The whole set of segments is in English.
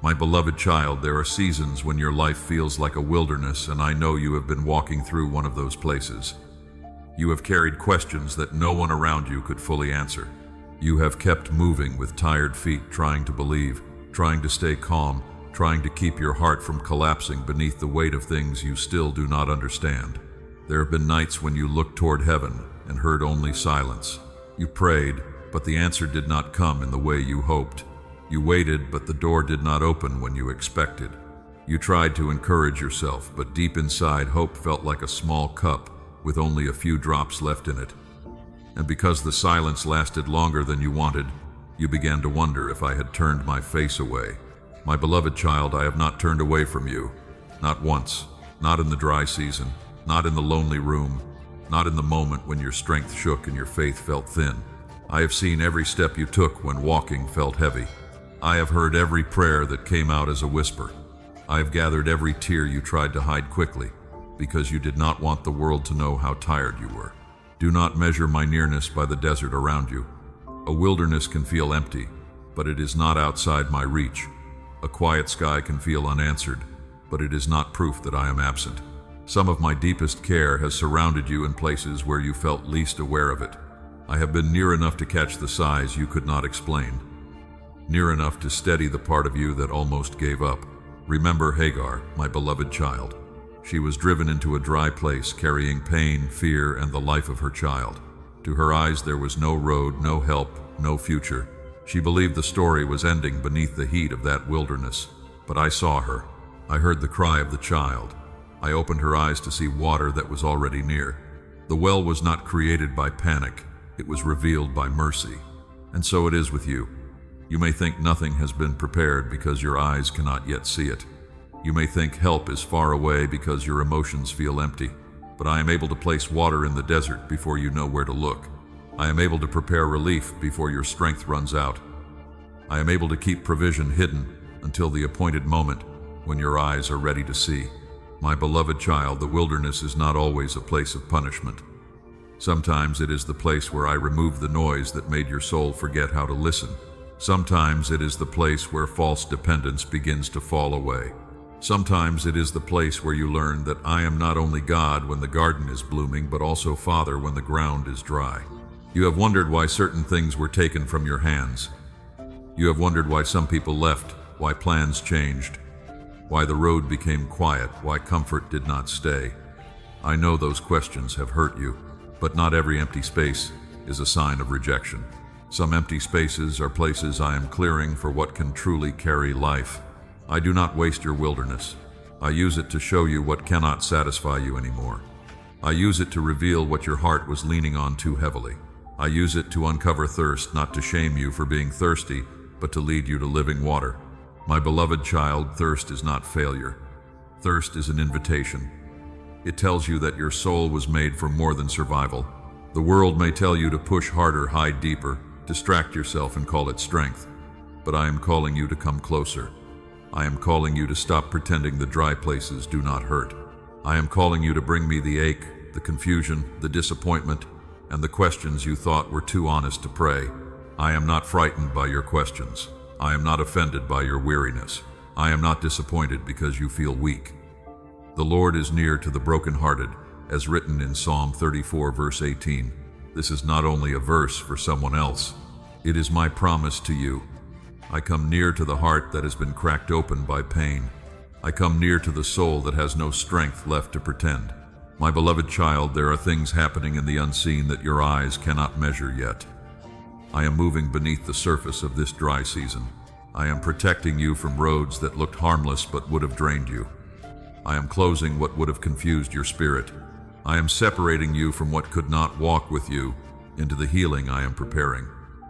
My beloved child, there are seasons when your life feels like a wilderness, and I know you have been walking through one of those places. You have carried questions that no one around you could fully answer. You have kept moving with tired feet, trying to believe, trying to stay calm, trying to keep your heart from collapsing beneath the weight of things you still do not understand. There have been nights when you looked toward heaven and heard only silence. You prayed, but the answer did not come in the way you hoped. You waited, but the door did not open when you expected. You tried to encourage yourself, but deep inside, hope felt like a small cup with only a few drops left in it. And because the silence lasted longer than you wanted, you began to wonder if I had turned my face away. My beloved child, I have not turned away from you. Not once. Not in the dry season. Not in the lonely room. Not in the moment when your strength shook and your faith felt thin. I have seen every step you took when walking felt heavy. I have heard every prayer that came out as a whisper. I have gathered every tear you tried to hide quickly, because you did not want the world to know how tired you were. Do not measure my nearness by the desert around you. A wilderness can feel empty, but it is not outside my reach. A quiet sky can feel unanswered, but it is not proof that I am absent. Some of my deepest care has surrounded you in places where you felt least aware of it. I have been near enough to catch the sighs you could not explain, near enough to steady the part of you that almost gave up. Remember Hagar, my beloved child. She was driven into a dry place, carrying pain, fear, and the life of her child. To her eyes there was no road, no help, no future. She believed the story was ending beneath the heat of that wilderness. But I saw her. I heard the cry of the child. I opened her eyes to see water that was already near. The well was not created by panic. It was revealed by mercy. And so it is with you. You may think nothing has been prepared because your eyes cannot yet see it. You may think help is far away because your emotions feel empty. But I am able to place water in the desert before you know where to look. I am able to prepare relief before your strength runs out. I am able to keep provision hidden until the appointed moment when your eyes are ready to see. My beloved child, the wilderness is not always a place of punishment. Sometimes it is the place where I remove the noise that made your soul forget how to listen. Sometimes it is the place where false dependence begins to fall away. Sometimes it is the place where you learn that I am not only God when the garden is blooming, but also Father when the ground is dry. You have wondered why certain things were taken from your hands. You have wondered why some people left, why plans changed, why the road became quiet, why comfort did not stay. I know those questions have hurt you, but not every empty space is a sign of rejection. Some empty spaces are places I am clearing for what can truly carry life. I do not waste your wilderness. I use it to show you what cannot satisfy you anymore. I use it to reveal what your heart was leaning on too heavily. I use it to uncover thirst, not to shame you for being thirsty, but to lead you to living water. My beloved child, thirst is not failure. Thirst is an invitation. It tells you that your soul was made for more than survival. The world may tell you to push harder, hide deeper, distract yourself and call it strength. But I am calling you to come closer. I am calling you to stop pretending the dry places do not hurt. I am calling you to bring me the ache, the confusion, the disappointment, and the questions you thought were too honest to pray. I am not frightened by your questions. I am not offended by your weariness. I am not disappointed because you feel weak. The Lord is near to the brokenhearted, as written in Psalm 34, verse 18. This is not only a verse for someone else. It is my promise to you. I come near to the heart that has been cracked open by pain. I come near to the soul that has no strength left to pretend. My beloved child, there are things happening in the unseen that your eyes cannot measure yet. I am moving beneath the surface of this dry season. I am protecting you from roads that looked harmless but would have drained you. I am closing what would have confused your spirit. I am separating you from what could not walk with you into the healing I am preparing.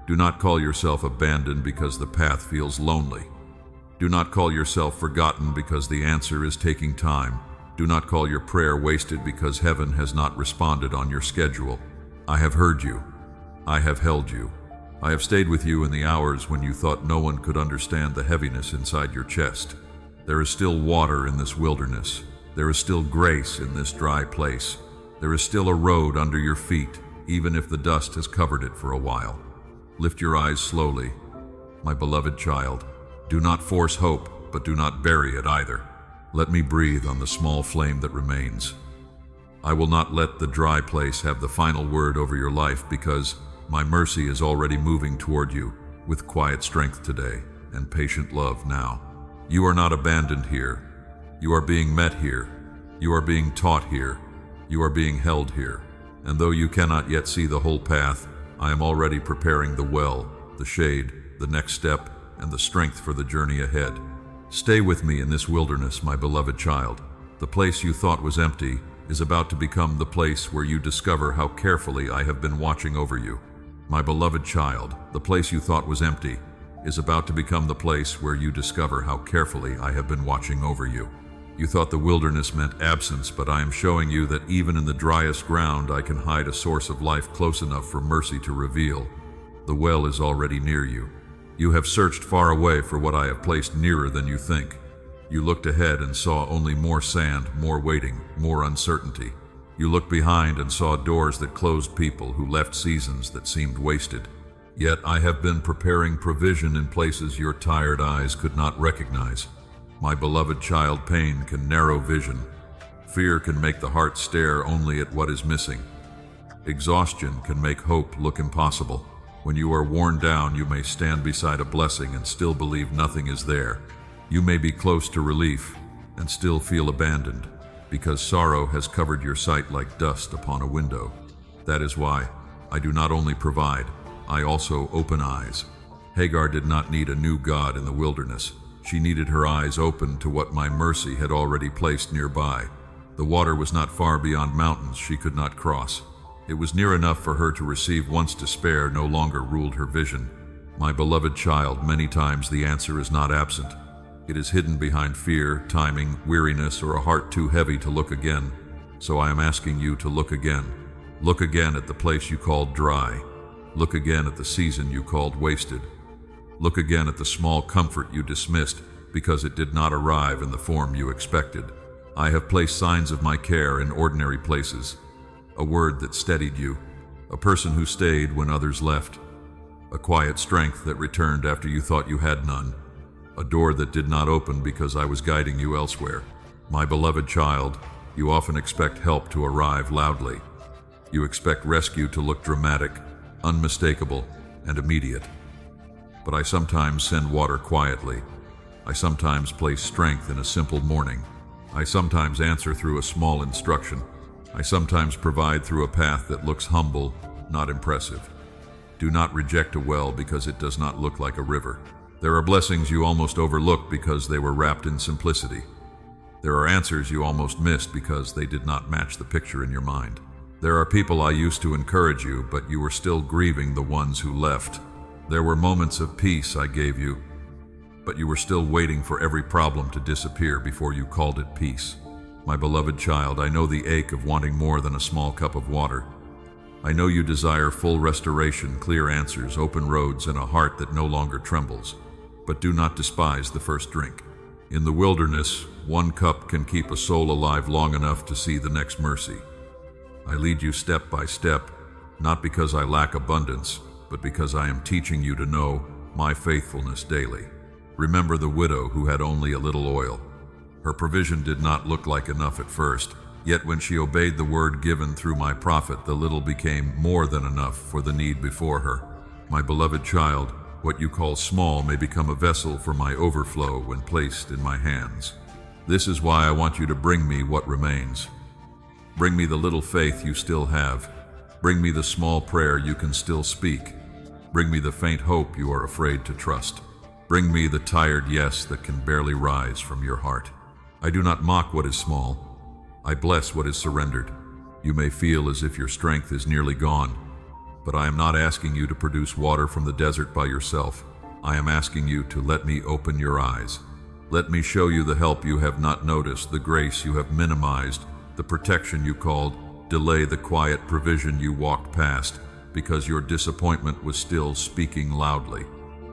Do not call yourself abandoned because the path feels lonely. Do not call yourself forgotten because the answer is taking time. Do not call your prayer wasted because heaven has not responded on your schedule. I have heard you. I have held you. I have stayed with you in the hours when you thought no one could understand the heaviness inside your chest. There is still water in this wilderness. There is still grace in this dry place. There is still a road under your feet, even if the dust has covered it for a while. Lift your eyes slowly. My beloved child, do not force hope. but do not bury it either. Let me breathe on the small flame that remains. I will not let the dry place have the final word over your life, because my mercy is already moving toward you with quiet strength today and patient love now. You are not abandoned here. You are being met here. You are being taught here. You are being held here. And though you cannot yet see the whole path, I am already preparing the well, the shade, the next step, and the strength for the journey ahead. Stay with me in this wilderness, my beloved child. The place you thought was empty is about to become the place where you discover how carefully I have been watching over you. My beloved child, the place you thought was empty is about to become the place where you discover how carefully I have been watching over you. You thought the wilderness meant absence, but I am showing you that even in the driest ground I can hide a source of life close enough for mercy to reveal. The well is already near you. You have searched far away for what I have placed nearer than you think. You looked ahead and saw only more sand, more waiting, more uncertainty. You looked behind and saw doors that closed, people who left seasons that seemed wasted. Yet I have been preparing provision in places your tired eyes could not recognize. My beloved child, pain can narrow vision. Fear can make the heart stare only at what is missing. Exhaustion can make hope look impossible. When you are worn down, you may stand beside a blessing and still believe nothing is there. You may be close to relief and still feel abandoned, because sorrow has covered your sight like dust upon a window. That is why I do not only provide, I also open eyes. Hagar did not need a new God in the wilderness. She needed her eyes open to what my mercy had already placed nearby. The water was not far beyond mountains she could not cross. It was near enough for her to receive. Once despair no longer ruled her vision. My beloved child, many times the answer is not absent. It is hidden behind fear, timing, weariness, or a heart too heavy to look again. So I am asking you to look again. Look again at the place you called dry. Look again at the season you called wasted. Look again at the small comfort you dismissed because it did not arrive in the form you expected. I have placed signs of my care in ordinary places. A word that steadied you. A person who stayed when others left. A quiet strength that returned after you thought you had none. A door that did not open because I was guiding you elsewhere. My beloved child, you often expect help to arrive loudly. You expect rescue to look dramatic, unmistakable, and immediate. But I sometimes send water quietly. I sometimes place strength in a simple morning. I sometimes answer through a small instruction. I sometimes provide through a path that looks humble, not impressive. Do not reject a well because it does not look like a river. There are blessings you almost overlooked because they were wrapped in simplicity. There are answers you almost missed because they did not match the picture in your mind. There are people I used to encourage you, but you were still grieving the ones who left. There were moments of peace I gave you, but you were still waiting for every problem to disappear before you called it peace. My beloved child, I know the ache of wanting more than a small cup of water. I know you desire full restoration, clear answers, open roads, and a heart that no longer trembles. But do not despise the first drink. In the wilderness, one cup can keep a soul alive long enough to see the next mercy. I lead you step by step, not because I lack abundance, but because I am teaching you to know my faithfulness daily. Remember the widow who had only a little oil. Her provision did not look like enough at first, yet when she obeyed the word given through my prophet, the little became more than enough for the need before her. My beloved child, what you call small may become a vessel for my overflow when placed in my hands. This is why I want you to bring me what remains. Bring me the little faith you still have. Bring me the small prayer you can still speak. Bring me the faint hope you are afraid to trust. Bring me the tired yes that can barely rise from your heart. I do not mock what is small. I bless what is surrendered. You may feel as if your strength is nearly gone, but I am not asking you to produce water from the desert by yourself. I am asking you to let me open your eyes. Let me show you the help you have not noticed, the grace you have minimized, the protection you called delay, the quiet provision you walked past because your disappointment was still speaking loudly.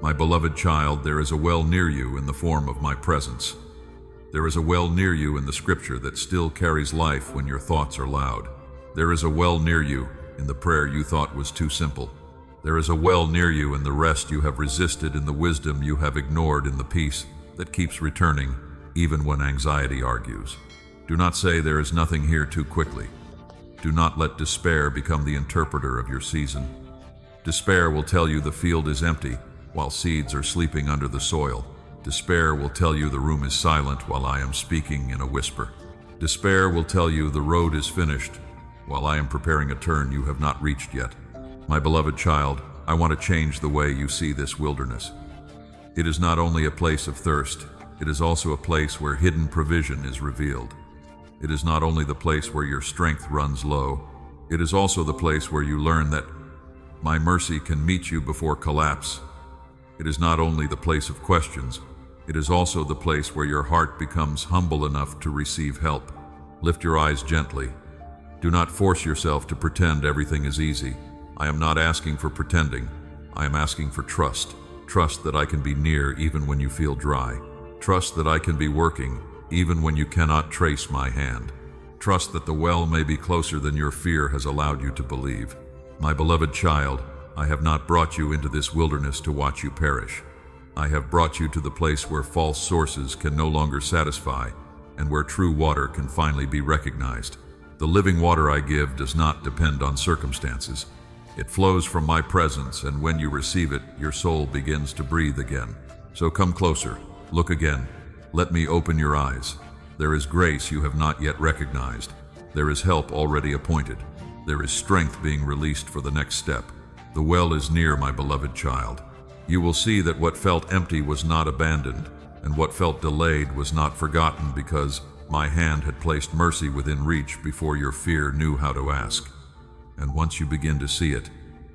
My beloved child, there is a well near you in the form of my presence. There is a well near you in the scripture that still carries life when your thoughts are loud. There is a well near you in the prayer you thought was too simple. There is a well near you in the rest you have resisted, in the wisdom you have ignored, in the peace that keeps returning even when anxiety argues. Do not say there is nothing here too quickly. Do not let despair become the interpreter of your season. Despair will tell you the field is empty while seeds are sleeping under the soil. Despair will tell you the room is silent while I am speaking in a whisper. Despair will tell you the road is finished while I am preparing a turn you have not reached yet. My beloved child, I want to change the way you see this wilderness. It is not only a place of thirst, it is also a place where hidden provision is revealed. It is not only the place where your strength runs low, it is also the place where you learn that my mercy can meet you before collapse. It is not only the place of questions, it is also the place where your heart becomes humble enough to receive help. Lift your eyes gently. Do not force yourself to pretend everything is easy. I am not asking for pretending. I am asking for trust. Trust that I can be near even when you feel dry. Trust that I can be working even when you cannot trace my hand. Trust that the well may be closer than your fear has allowed you to believe. My beloved child, I have not brought you into this wilderness to watch you perish. I have brought you to the place where false sources can no longer satisfy and where true water can finally be recognized. The living water I give does not depend on circumstances. It flows from my presence, and when you receive it, your soul begins to breathe again. So come closer, look again. Let me open your eyes. There is grace you have not yet recognized. There is help already appointed. There is strength being released for the next step. The well is near, my beloved child. You will see that what felt empty was not abandoned, and what felt delayed was not forgotten, because my hand had placed mercy within reach before your fear knew how to ask. And once you begin to see it,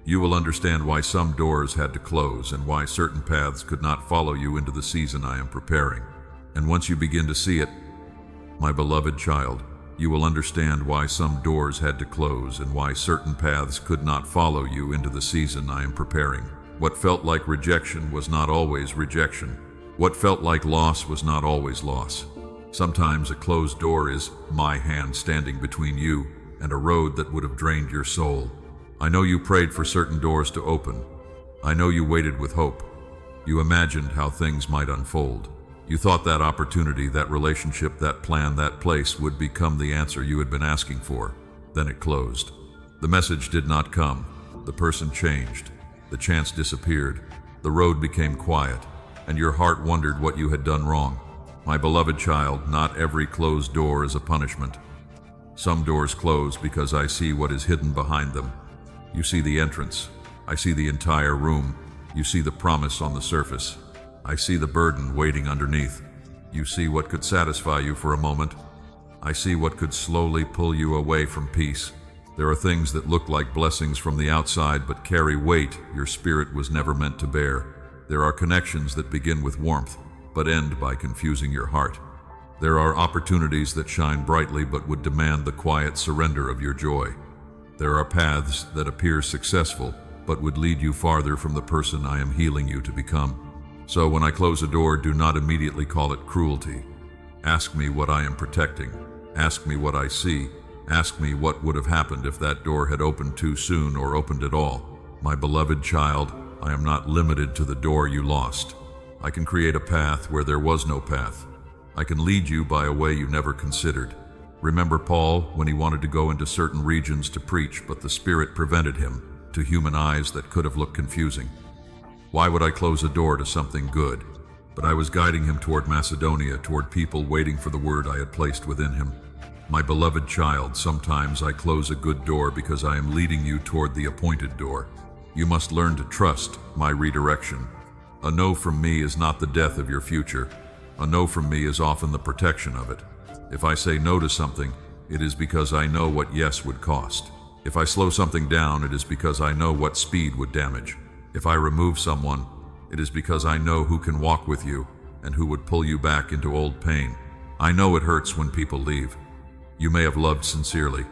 you will understand why some doors had to close and why certain paths could not follow you into the season I am preparing. And once you begin to see it, my beloved child, you will understand why some doors had to close and why certain paths could not follow you into the season I am preparing. What felt like rejection was not always rejection. What felt like loss was not always loss. Sometimes a closed door is my hand standing between you and a road that would have drained your soul. I know you prayed for certain doors to open. I know you waited with hope. You imagined how things might unfold. You thought that opportunity, that relationship, that plan, that place would become the answer you had been asking for. Then it closed. The message did not come. The person changed. The chance disappeared. The road became quiet, and your heart wondered what you had done wrong. My beloved child, not every closed door is a punishment. Some doors close because I see what is hidden behind them. You see the entrance. I see the entire room. You see the promise on the surface. I see the burden waiting underneath. You see what could satisfy you for a moment. I see what could slowly pull you away from peace. There are things that look like blessings from the outside but carry weight your spirit was never meant to bear. There are connections that begin with warmth but end by confusing your heart. There are opportunities that shine brightly but would demand the quiet surrender of your joy. There are paths that appear successful but would lead you farther from the person I am healing you to become. So when I close a door, do not immediately call it cruelty. Ask me what I am protecting. Ask me what I see. Ask me what would have happened if that door had opened too soon or opened at all. My beloved child, I am not limited to the door you lost. I can create a path where there was no path. I can lead you by a way you never considered. Remember Paul when he wanted to go into certain regions to preach, but the Spirit prevented him, to human eyes that could have looked confusing. Why would I close a door to something good? But I was guiding him toward Macedonia, toward people waiting for the word I had placed within him. My beloved child, sometimes I close a good door because I am leading you toward the appointed door. You must learn to trust my redirection. A no from me is not the death of your future. A no from me is often the protection of it. If I say no to something, it is because I know what yes would cost. If I slow something down, it is because I know what speed would damage. If I remove someone, it is because I know who can walk with you and who would pull you back into old pain. I know it hurts when people leave. You may have loved sincerely.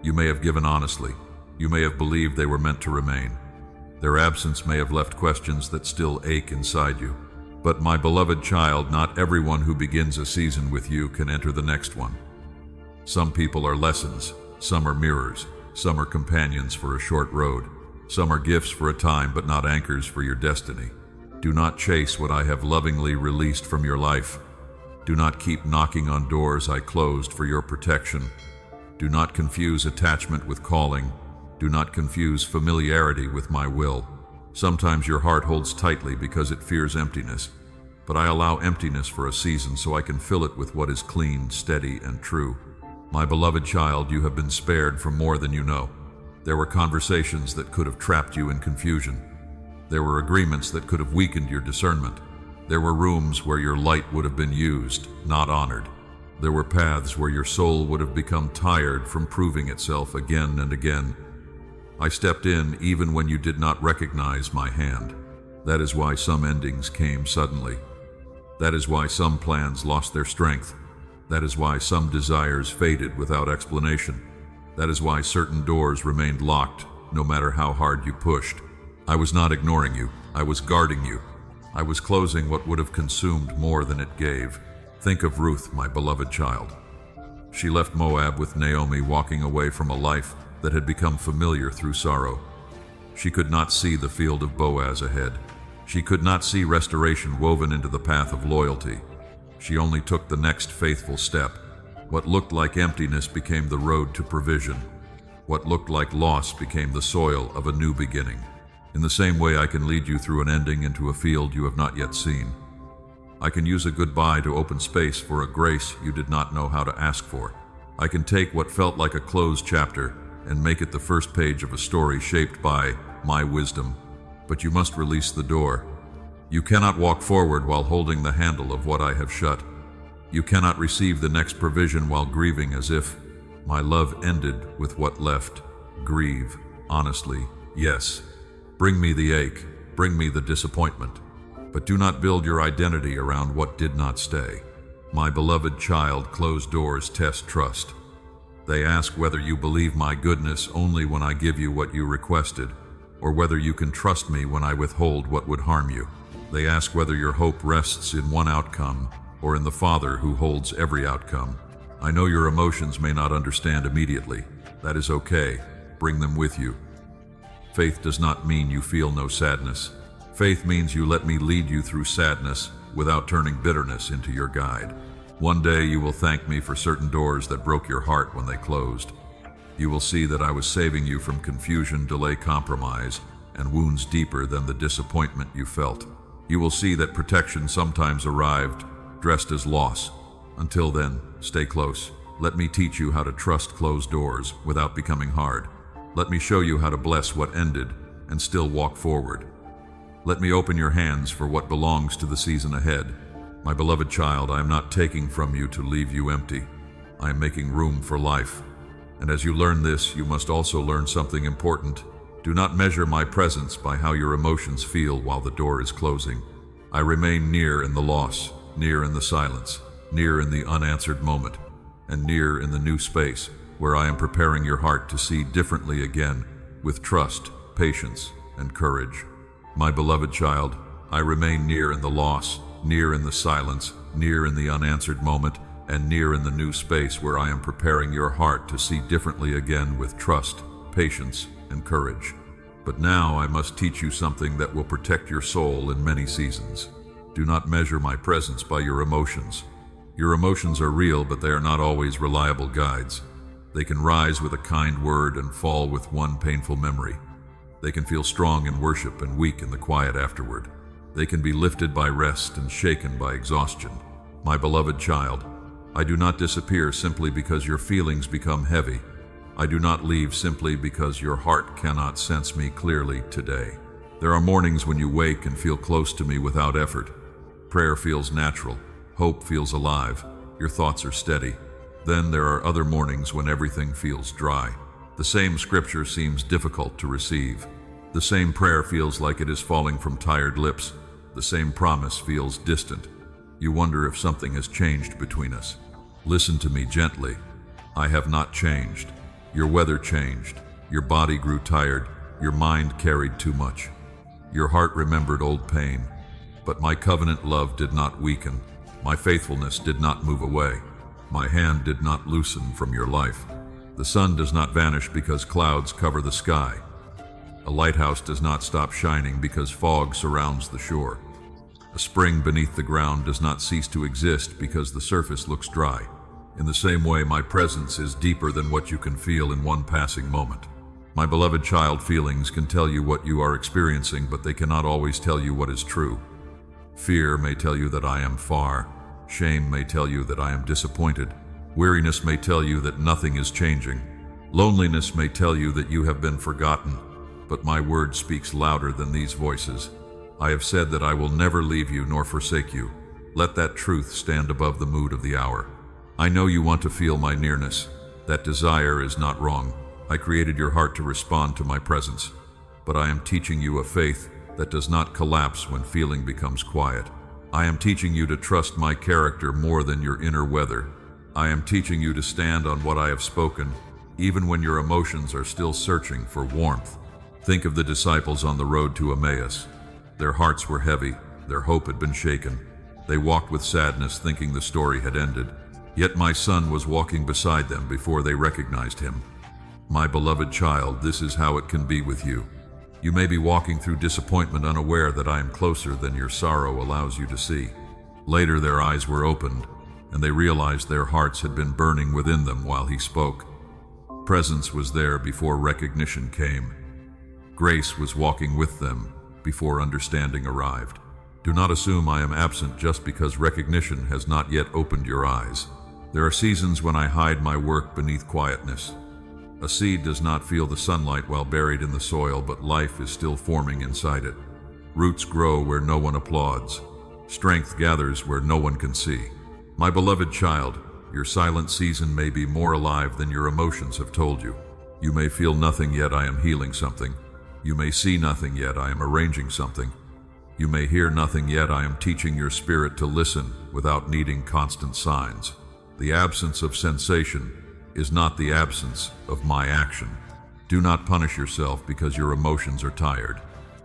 You may have given honestly. You may have believed they were meant to remain. Their absence may have left questions that still ache inside you. But my beloved child, not everyone who begins a season with you can enter the next one. Some people are lessons, some are mirrors, some are companions for a short road, some are gifts for a time but not anchors for your destiny. Do not chase what I have lovingly released from your life. Do not keep knocking on doors I closed for your protection. Do not confuse attachment with calling. Do not confuse familiarity with my will. Sometimes your heart holds tightly because it fears emptiness, but I allow emptiness for a season so I can fill it with what is clean, steady, and true. My beloved child, you have been spared from more than you know. There were conversations that could have trapped you in confusion. There were agreements that could have weakened your discernment. There were rooms where your light would have been used, not honored. There were paths where your soul would have become tired from proving itself again and again. I stepped in even when you did not recognize my hand. That is why some endings came suddenly. That is why some plans lost their strength. That is why some desires faded without explanation. That is why certain doors remained locked, no matter how hard you pushed. I was not ignoring you. I was guarding you. I was closing what would have consumed more than it gave. Think of Ruth, my beloved child. She left Moab with Naomi, walking away from a life that had become familiar through sorrow. She could not see the field of Boaz ahead. She could not see restoration woven into the path of loyalty. She only took the next faithful step. What looked like emptiness became the road to provision. What looked like loss became the soil of a new beginning. In the same way, I can lead you through an ending into a field you have not yet seen. I can use a goodbye to open space for a grace you did not know how to ask for. I can take what felt like a closed chapter and make it the first page of a story shaped by my wisdom. But you must release the door. You cannot walk forward while holding the handle of what I have shut. You cannot receive the next provision while grieving as if my love ended with what left. Grieve, honestly, yes. Bring me the ache, bring me the disappointment. But do not build your identity around what did not stay. My beloved child, closed doors test trust. They ask whether you believe my goodness only when I give you what you requested, or whether you can trust me when I withhold what would harm you. They ask whether your hope rests in one outcome, or in the Father who holds every outcome. I know your emotions may not understand immediately. That is okay. Bring them with you. Faith does not mean you feel no sadness. Faith means you let me lead you through sadness without turning bitterness into your guide. One day you will thank me for certain doors that broke your heart when they closed. You will see that I was saving you from confusion, delay, compromise, and wounds deeper than the disappointment you felt. You will see that protection sometimes arrived, dressed as loss. Until then, stay close. Let me teach you how to trust closed doors without becoming hard. Let me show you how to bless what ended and still walk forward. Let me open your hands for what belongs to the season ahead. My beloved child, I am not taking from you to leave you empty. I am making room for life. And as you learn this, you must also learn something important. Do not measure my presence by how your emotions feel while the door is closing. I remain near in the loss, near in the silence, near in the unanswered moment, and near in the new space where I am preparing your heart to see differently again, with trust, patience, and courage. My beloved child, I remain near in the loss, near in the silence, near in the unanswered moment, and near in the new space where I am preparing your heart to see differently again with trust, patience, and courage. But now I must teach you something that will protect your soul in many seasons. Do not measure my presence by your emotions. Your emotions are real, but they are not always reliable guides. They can rise with a kind word and fall with one painful memory. They can feel strong in worship and weak in the quiet afterward. They can be lifted by rest and shaken by exhaustion. My beloved child, I do not disappear simply because your feelings become heavy. I do not leave simply because your heart cannot sense me clearly today. There are mornings when you wake and feel close to me without effort. Prayer feels natural. Hope feels alive. Your thoughts are steady. Then there are other mornings when everything feels dry. The same scripture seems difficult to receive. The same prayer feels like it is falling from tired lips. The same promise feels distant. You wonder if something has changed between us. Listen to me gently. I have not changed. Your weather changed. Your body grew tired. Your mind carried too much. Your heart remembered old pain. But my covenant love did not weaken. My faithfulness did not move away. My hand did not loosen from your life. The sun does not vanish because clouds cover the sky. A lighthouse does not stop shining because fog surrounds the shore. A spring beneath the ground does not cease to exist because the surface looks dry. In the same way, my presence is deeper than what you can feel in one passing moment. My beloved child, feelings can tell you what you are experiencing, but they cannot always tell you what is true. Fear may tell you that I am far. Shame may tell you that I am disappointed. Weariness may tell you that nothing is changing. Loneliness may tell you that you have been forgotten. But my word speaks louder than these voices. I have said that I will never leave you nor forsake you. Let that truth stand above the mood of the hour. I know you want to feel my nearness. That desire is not wrong. I created your heart to respond to my presence. But I am teaching you a faith that does not collapse when feeling becomes quiet. I am teaching you to trust my character more than your inner weather. I am teaching you to stand on what I have spoken, even when your emotions are still searching for warmth. Think of the disciples on the road to Emmaus. Their hearts were heavy, their hope had been shaken. They walked with sadness, thinking the story had ended. Yet my son was walking beside them before they recognized him. My beloved child, this is how it can be with you. You may be walking through disappointment, unaware that I am closer than your sorrow allows you to see. Later their eyes were opened, and they realized their hearts had been burning within them while he spoke. Presence was there before recognition came. Grace was walking with them before understanding arrived. Do not assume I am absent just because recognition has not yet opened your eyes. There are seasons when I hide my work beneath quietness. A seed does not feel the sunlight while buried in the soil, but life is still forming inside it. Roots grow where no one applauds. Strength gathers where no one can see. My beloved child, your silent season may be more alive than your emotions have told you. You may feel nothing, yet I am healing something. You may see nothing, yet I am arranging something. You may hear nothing, yet I am teaching your spirit to listen without needing constant signs. The absence of sensation is not the absence of my action. Do not punish yourself because your emotions are tired.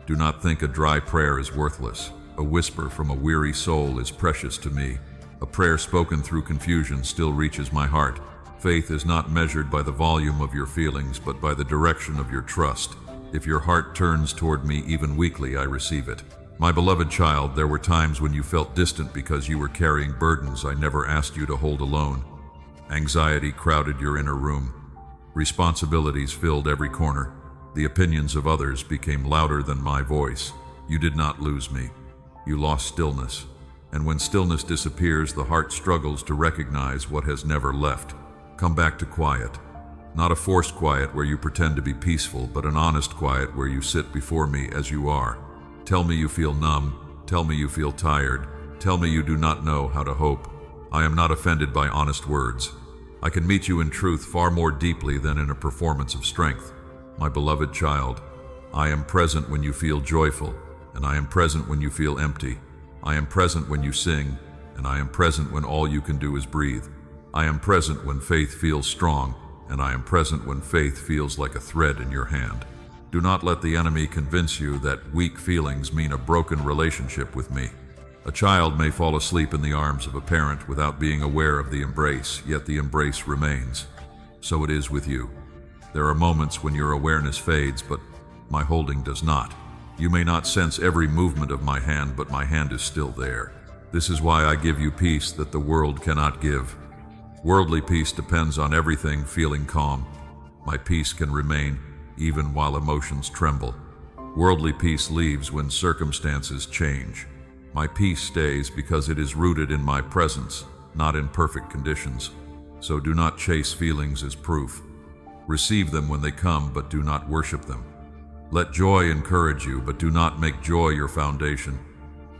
Do not think a dry prayer is worthless. A whisper from a weary soul is precious to me. A prayer spoken through confusion still reaches my heart. Faith is not measured by the volume of your feelings, but by the direction of your trust. If your heart turns toward me even weakly, I receive it. My beloved child, there were times when you felt distant because you were carrying burdens I never asked you to hold alone. Anxiety crowded your inner room. Responsibilities filled every corner. The opinions of others became louder than my voice. You did not lose me. You lost stillness. And when stillness disappears, the heart struggles to recognize what has never left. Come back to quiet. Not a forced quiet where you pretend to be peaceful, but an honest quiet where you sit before me as you are. Tell me you feel numb. Tell me you feel tired. Tell me you do not know how to hope. I am not offended by honest words. I can meet you in truth far more deeply than in a performance of strength. My beloved child, I am present when you feel joyful, and I am present when you feel empty. I am present when you sing, and I am present when all you can do is breathe. I am present when faith feels strong, and I am present when faith feels like a thread in your hand. Do not let the enemy convince you that weak feelings mean a broken relationship with me. A child may fall asleep in the arms of a parent without being aware of the embrace, yet the embrace remains. So it is with you. There are moments when your awareness fades, but my holding does not. You may not sense every movement of my hand, but my hand is still there. This is why I give you peace that the world cannot give. Worldly peace depends on everything feeling calm. My peace can remain even while emotions tremble. Worldly peace leaves when circumstances change. My peace stays because it is rooted in my presence, not in perfect conditions. So do not chase feelings as proof. Receive them when they come, but do not worship them. Let joy encourage you, but do not make joy your foundation.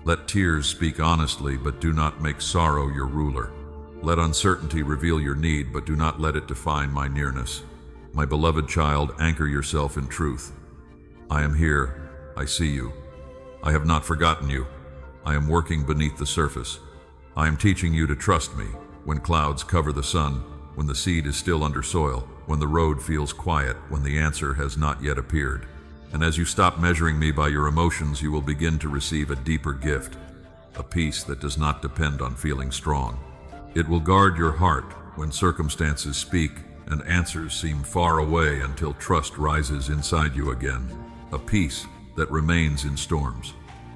Let tears speak honestly, but do not make sorrow your ruler. Let uncertainty reveal your need, but do not let it define my nearness. My beloved child, anchor yourself in truth. I am here. I see you. I have not forgotten you. I am working beneath the surface. I am teaching you to trust me when clouds cover the sun, when the seed is still under soil, when the road feels quiet, when the answer has not yet appeared. And as you stop measuring me by your emotions, you will begin to receive a deeper gift, a peace that does not depend on feeling strong. It will guard your heart when circumstances speak and answers seem far away until trust rises inside you again, a peace that remains in storms.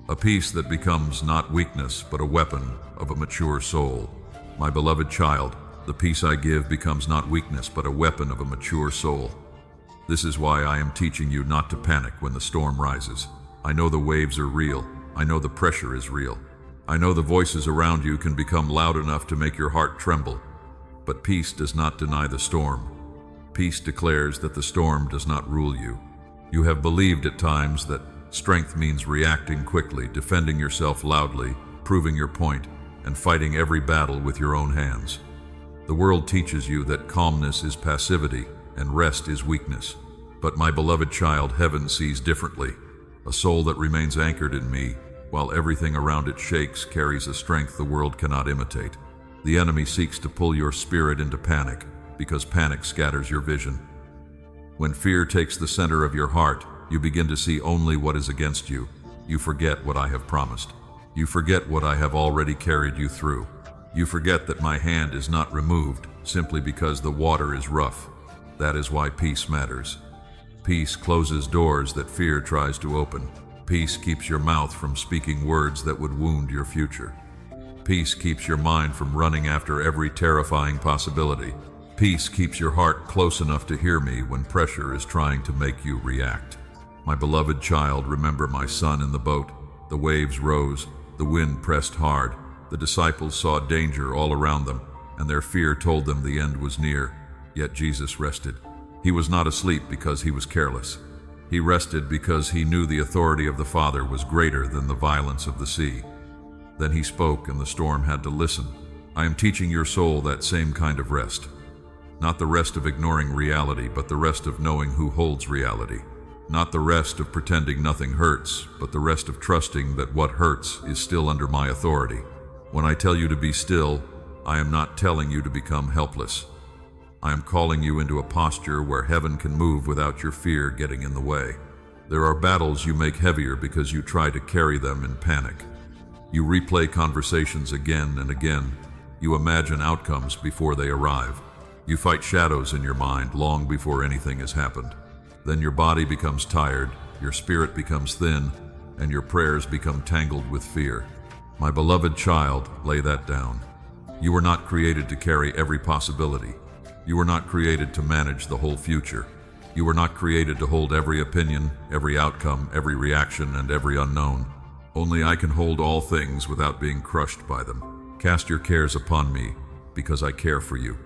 A peace that becomes not weakness, but a weapon of a mature soul. My beloved child, the peace I give becomes not weakness, but a weapon of a mature soul. This is why I am teaching you not to panic when the storm rises. I know the waves are real. I know the pressure is real. I know the voices around you can become loud enough to make your heart tremble. But peace does not deny the storm. Peace declares that the storm does not rule you. You have believed at times that strength means reacting quickly, defending yourself loudly, proving your point, and fighting every battle with your own hands. The world teaches you that calmness is passivity and rest is weakness. But my beloved child, heaven sees differently. A soul that remains anchored in me, while everything around it shakes, carries a strength the world cannot imitate. The enemy seeks to pull your spirit into panic, because panic scatters your vision. When fear takes the center of your heart, you begin to see only what is against you. You forget what I have promised. You forget what I have already carried you through. You forget that my hand is not removed simply because the water is rough. That is why peace matters. Peace closes doors that fear tries to open. Peace keeps your mouth from speaking words that would wound your future. Peace keeps your mind from running after every terrifying possibility. Peace keeps your heart close enough to hear me when pressure is trying to make you react. My beloved child, remember my son in the boat. The waves rose, the wind pressed hard. The disciples saw danger all around them, and their fear told them the end was near. Yet Jesus rested. He was not asleep because he was careless. He rested because he knew the authority of the Father was greater than the violence of the sea. Then he spoke, and the storm had to listen. I am teaching your soul that same kind of rest. Not the rest of ignoring reality, but the rest of knowing who holds reality. Not the rest of pretending nothing hurts, but the rest of trusting that what hurts is still under my authority. When I tell you to be still, I am not telling you to become helpless. I am calling you into a posture where heaven can move without your fear getting in the way. There are battles you make heavier because you try to carry them in panic. You replay conversations again and again. You imagine outcomes before they arrive. You fight shadows in your mind long before anything has happened. Then your body becomes tired, your spirit becomes thin, and your prayers become tangled with fear. My beloved child, lay that down. You were not created to carry every possibility. You were not created to manage the whole future. You were not created to hold every opinion, every outcome, every reaction, and every unknown. Only I can hold all things without being crushed by them. Cast your cares upon me, because I care for you.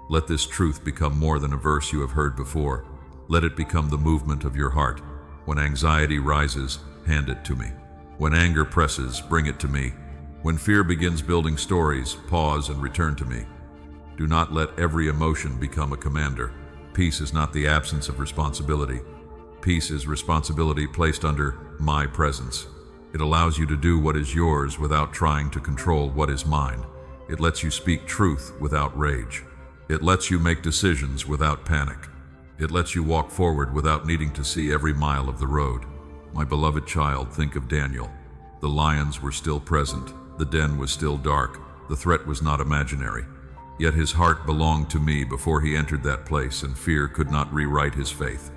Let this truth become more than a verse you have heard before. Let it become the movement of your heart. When anxiety rises, hand it to me. When anger presses, bring it to me. When fear begins building stories, pause and return to me. Do not let every emotion become a commander. Peace is not the absence of responsibility. Peace is responsibility placed under my presence. It allows you to do what is yours without trying to control what is mine. It lets you speak truth without rage. It lets you make decisions without panic. It lets you walk forward without needing to see every mile of the road. My beloved child, think of Daniel. The lions were still present. The den was still dark. The threat was not imaginary. Yet his heart belonged to me before he entered that place, and fear could not rewrite his faith.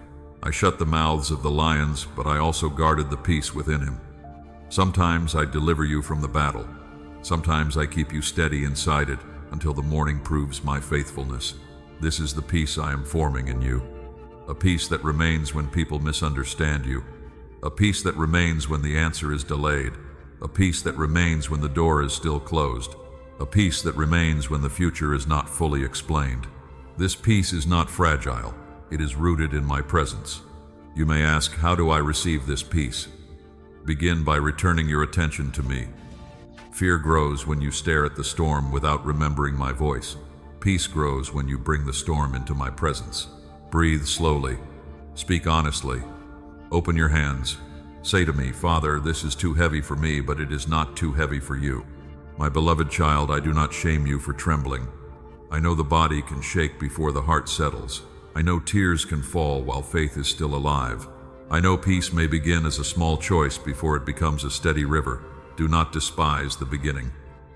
I shut the mouths of the lions, but I also guarded the peace within him. Sometimes I deliver you from the battle. Sometimes I keep you steady inside it until the morning proves my faithfulness. This is the peace I am forming in you. A peace that remains when people misunderstand you. A peace that remains when the answer is delayed. A peace that remains when the door is still closed. A peace that remains when the future is not fully explained. This peace is not fragile. It is rooted in my presence. You may ask, how do I receive this peace? Begin by returning your attention to me. Fear grows when you stare at the storm without remembering my voice. Peace grows when you bring the storm into my presence. Breathe slowly. Speak honestly. Open your hands. Say to me, Father, this is too heavy for me, but it is not too heavy for you. My beloved child, I do not shame you for trembling. I know the body can shake before the heart settles. I know tears can fall while faith is still alive. I know peace may begin as a small choice before it becomes a steady river. Do not despise the beginning.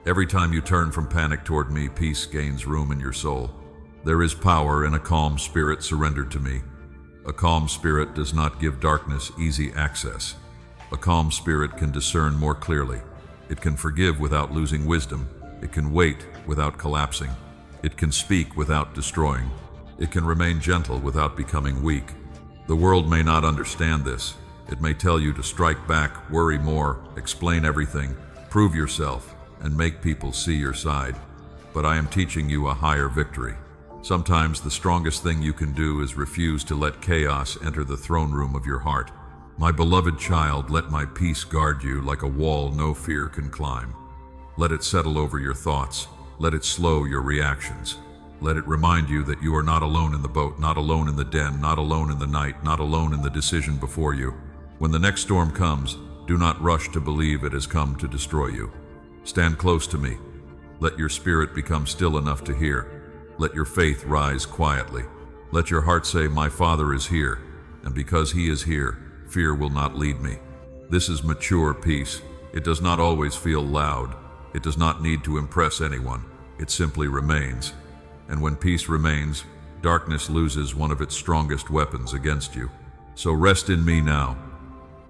Every time you turn from panic toward me, peace gains room in your soul. There is power in a calm spirit surrendered to me. A calm spirit does not give darkness easy access. A calm spirit can discern more clearly. It can forgive without losing wisdom. It can wait without collapsing. It can speak without destroying. It can remain gentle without becoming weak. The world may not understand this. It may tell you to strike back, worry more, explain everything, prove yourself, and make people see your side. But I am teaching you a higher victory. Sometimes the strongest thing you can do is refuse to let chaos enter the throne room of your heart. My beloved child, let my peace guard you like a wall no fear can climb. Let it settle over your thoughts. Let it slow your reactions. Let it remind you that you are not alone in the boat, not alone in the den, not alone in the night, not alone in the decision before you. When the next storm comes, do not rush to believe it has come to destroy you. Stand close to me. Let your spirit become still enough to hear. Let your faith rise quietly. Let your heart say, my Father is here, and because he is here, fear will not lead me. This is mature peace. It does not always feel loud. It does not need to impress anyone. It simply remains. And when peace remains, darkness loses one of its strongest weapons against you. So rest in me now.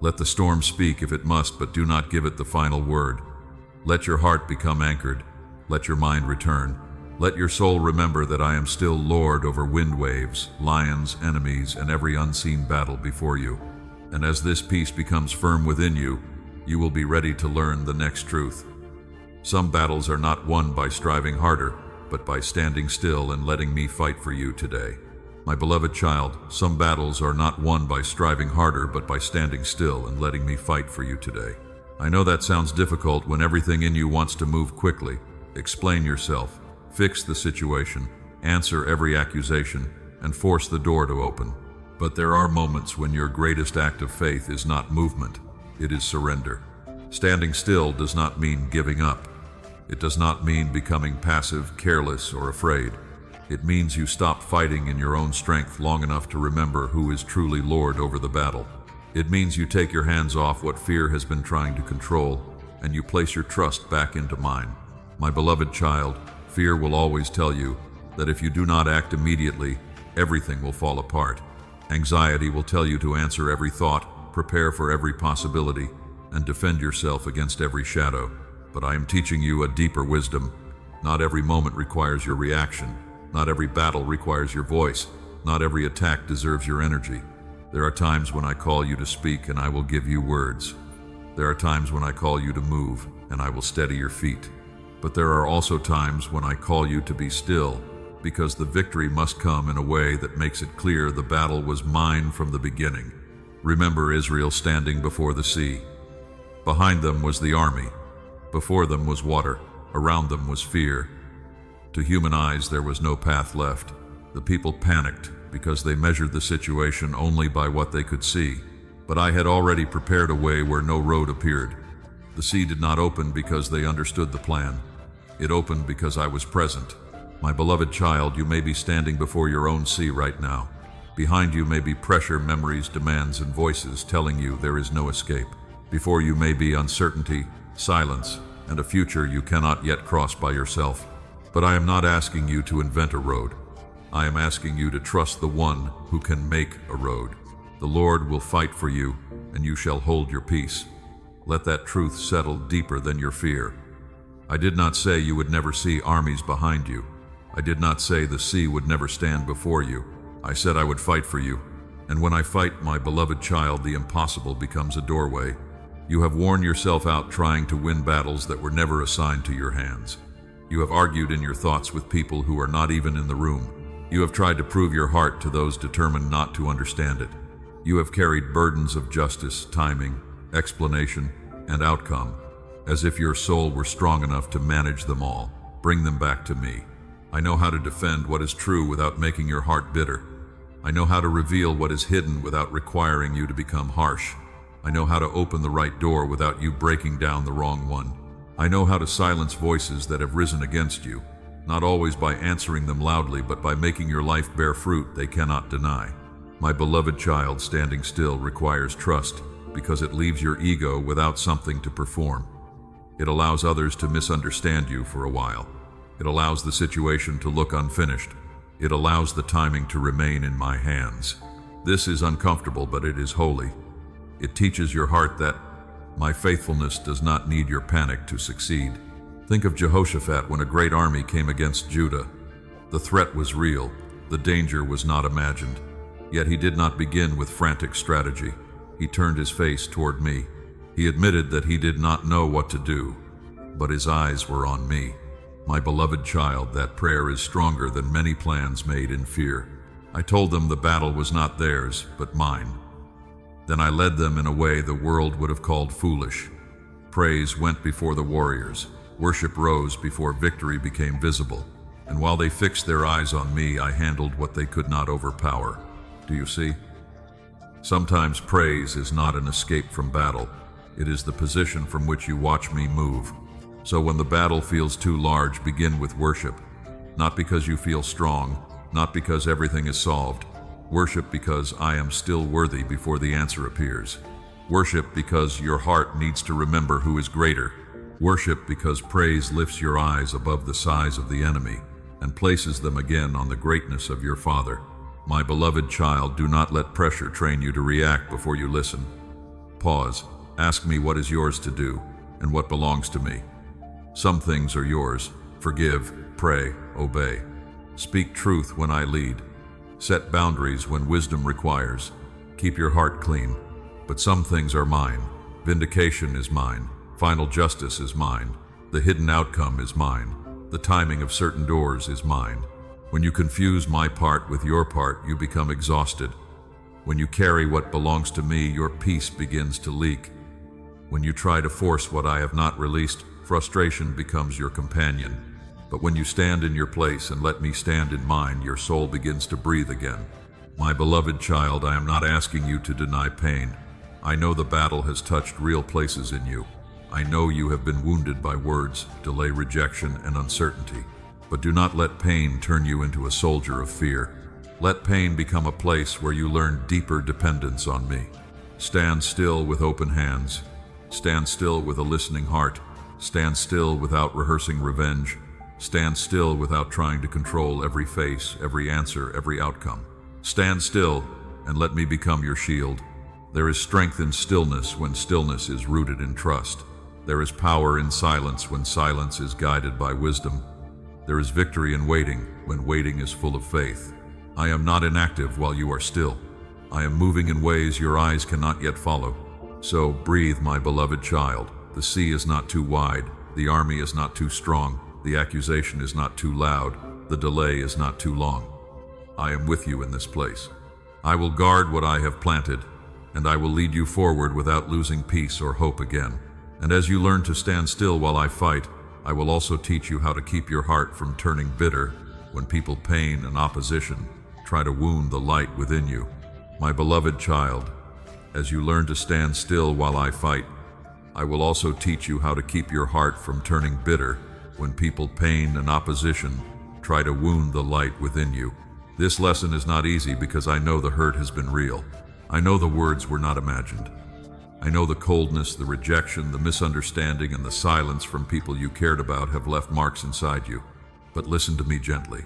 Let the storm speak if it must, but do not give it the final word. Let your heart become anchored. Let your mind return. Let your soul remember that I am still Lord over wind waves, lions, enemies, and every unseen battle before you. And as this peace becomes firm within you, you will be ready to learn the next truth. Some battles are not won by striving harder, but by standing still and letting me fight for you today. My beloved child, some battles are not won by striving harder, but by standing still and letting me fight for you today. I know that sounds difficult when everything in you wants to move quickly. Explain yourself. Fix the situation, answer every accusation, and force the door to open. But there are moments when your greatest act of faith is not movement, it is surrender. Standing still does not mean giving up. It does not mean becoming passive, careless, or afraid. It means you stop fighting in your own strength long enough to remember who is truly Lord over the battle. It means you take your hands off what fear has been trying to control, and you place your trust back into mine. My beloved child, fear will always tell you that if you do not act immediately, everything will fall apart. Anxiety will tell you to answer every thought, prepare for every possibility, and defend yourself against every shadow. But I am teaching you a deeper wisdom. Not every moment requires your reaction. Not every battle requires your voice. Not every attack deserves your energy. There are times when I call you to speak and I will give you words. There are times when I call you to move and I will steady your feet. But there are also times when I call you to be still, because the victory must come in a way that makes it clear the battle was mine from the beginning. Remember Israel standing before the sea. Behind them was the army. Before them was water. Around them was fear. To human eyes, there was no path left. The people panicked because they measured the situation only by what they could see. But I had already prepared a way where no road appeared. The sea did not open because they understood the plan. It opened because I was present. My beloved child, you may be standing before your own sea right now. Behind you may be pressure, memories, demands, and voices telling you there is no escape. Before you may be uncertainty, silence, and a future you cannot yet cross by yourself. But I am not asking you to invent a road. I am asking you to trust the one who can make a road. The Lord will fight for you, and you shall hold your peace. Let that truth settle deeper than your fear. I did not say you would never see armies behind you. I did not say the sea would never stand before you. I said I would fight for you. And when I fight, my beloved child, the impossible becomes a doorway. You have worn yourself out trying to win battles that were never assigned to your hands. You have argued in your thoughts with people who are not even in the room. You have tried to prove your heart to those determined not to understand it. You have carried burdens of justice, timing, explanation, and outcome, as if your soul were strong enough to manage them all. Bring them back to me. I know how to defend what is true without making your heart bitter. I know how to reveal what is hidden without requiring you to become harsh. I know how to open the right door without you breaking down the wrong one. I know how to silence voices that have risen against you, not always by answering them loudly, but by making your life bear fruit they cannot deny. My beloved child, standing still requires trust because it leaves your ego without something to perform. It allows others to misunderstand you for a while. It allows the situation to look unfinished. It allows the timing to remain in my hands. This is uncomfortable, but it is holy. It teaches your heart that My faithfulness does not need your panic to succeed. Think of Jehoshaphat when a great army came against Judah. The threat was real, the danger was not imagined. Yet he did not begin with frantic strategy. He turned his face toward me. He admitted that he did not know what to do, but his eyes were on me. My beloved child, that prayer is stronger than many plans made in fear. I told them the battle was not theirs, but mine. Then I led them in a way the world would have called foolish. Praise went before the warriors. Worship rose before victory became visible. And while they fixed their eyes on me, I handled what they could not overpower. Do you see? Sometimes praise is not an escape from battle. It is the position from which you watch me move. So when the battle feels too large, begin with worship. Not because you feel strong, not because everything is solved. Worship because I am still worthy before the answer appears. Worship because your heart needs to remember who is greater. Worship because praise lifts your eyes above the size of the enemy and places them again on the greatness of your Father. My beloved child, do not let pressure train you to react before you listen. Pause. Ask me what is yours to do and what belongs to me. Some things are yours. Forgive, pray, obey. Speak truth when I lead. Set boundaries when wisdom requires. Keep your heart clean. But some things are mine. Vindication is mine. Final justice is mine. The hidden outcome is mine. The timing of certain doors is mine. When you confuse my part with your part, you become exhausted. When you carry what belongs to me, your peace begins to leak. When you try to force what I have not released, frustration becomes your companion. But when you stand in your place and let me stand in mine, your soul begins to breathe again. My beloved child, I am not asking you to deny pain. I know the battle has touched real places in you. I know you have been wounded by words, delay, rejection, and uncertainty. But do not let pain turn you into a soldier of fear. Let pain become a place where you learn deeper dependence on me. Stand still with open hands. Stand still with a listening heart. Stand still without rehearsing revenge. Stand still without trying to control every face, every answer, every outcome. Stand still and let me become your shield. There is strength in stillness when stillness is rooted in trust. There is power in silence when silence is guided by wisdom. There is victory in waiting when waiting is full of faith. I am not inactive while you are still. I am moving in ways your eyes cannot yet follow. So breathe, my beloved child. The sea is not too wide. The army is not too strong. The accusation is not too loud. The delay is not too long. I am with you in this place. I will guard what I have planted, and I will lead you forward without losing peace or hope again. And as you learn to stand still while I fight, I will also teach you how to keep your heart from turning bitter when people, pain, and opposition try to wound the light within you. My beloved child, as you learn to stand still while I fight, I will also teach you how to keep your heart from turning bitter when people, pain, and opposition try to wound the light within you. This lesson is not easy because I know the hurt has been real. I know the words were not imagined. I know the coldness, the rejection, the misunderstanding, and the silence from people you cared about have left marks inside you. But listen to me gently.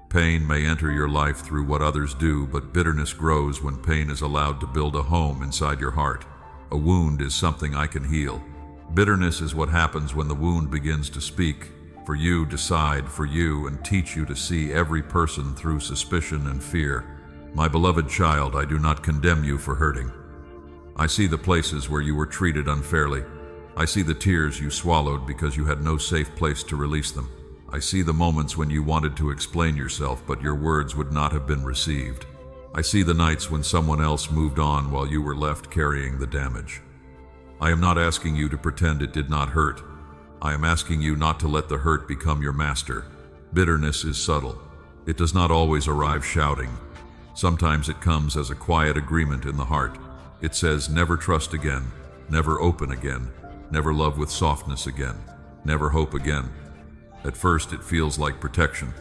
Pain may enter your life through what others do, but bitterness grows when pain is allowed to build a home inside your heart. A wound is something I can heal. Bitterness is what happens when the wound begins to speak for you, decide for you, and teach you to see every person through suspicion and fear. My beloved child, I do not condemn you for hurting. I see the places where you were treated unfairly. I see the tears you swallowed because you had no safe place to release them. I see the moments when you wanted to explain yourself, but your words would not have been received. I see the nights when someone else moved on while you were left carrying the damage. I am not asking you to pretend it did not hurt. I am asking you not to let the hurt become your master. Bitterness is subtle. It does not always arrive shouting. Sometimes it comes as a quiet agreement in the heart. It says, never trust again, never open again, never love with softness again, never hope again. At first it feels like protection,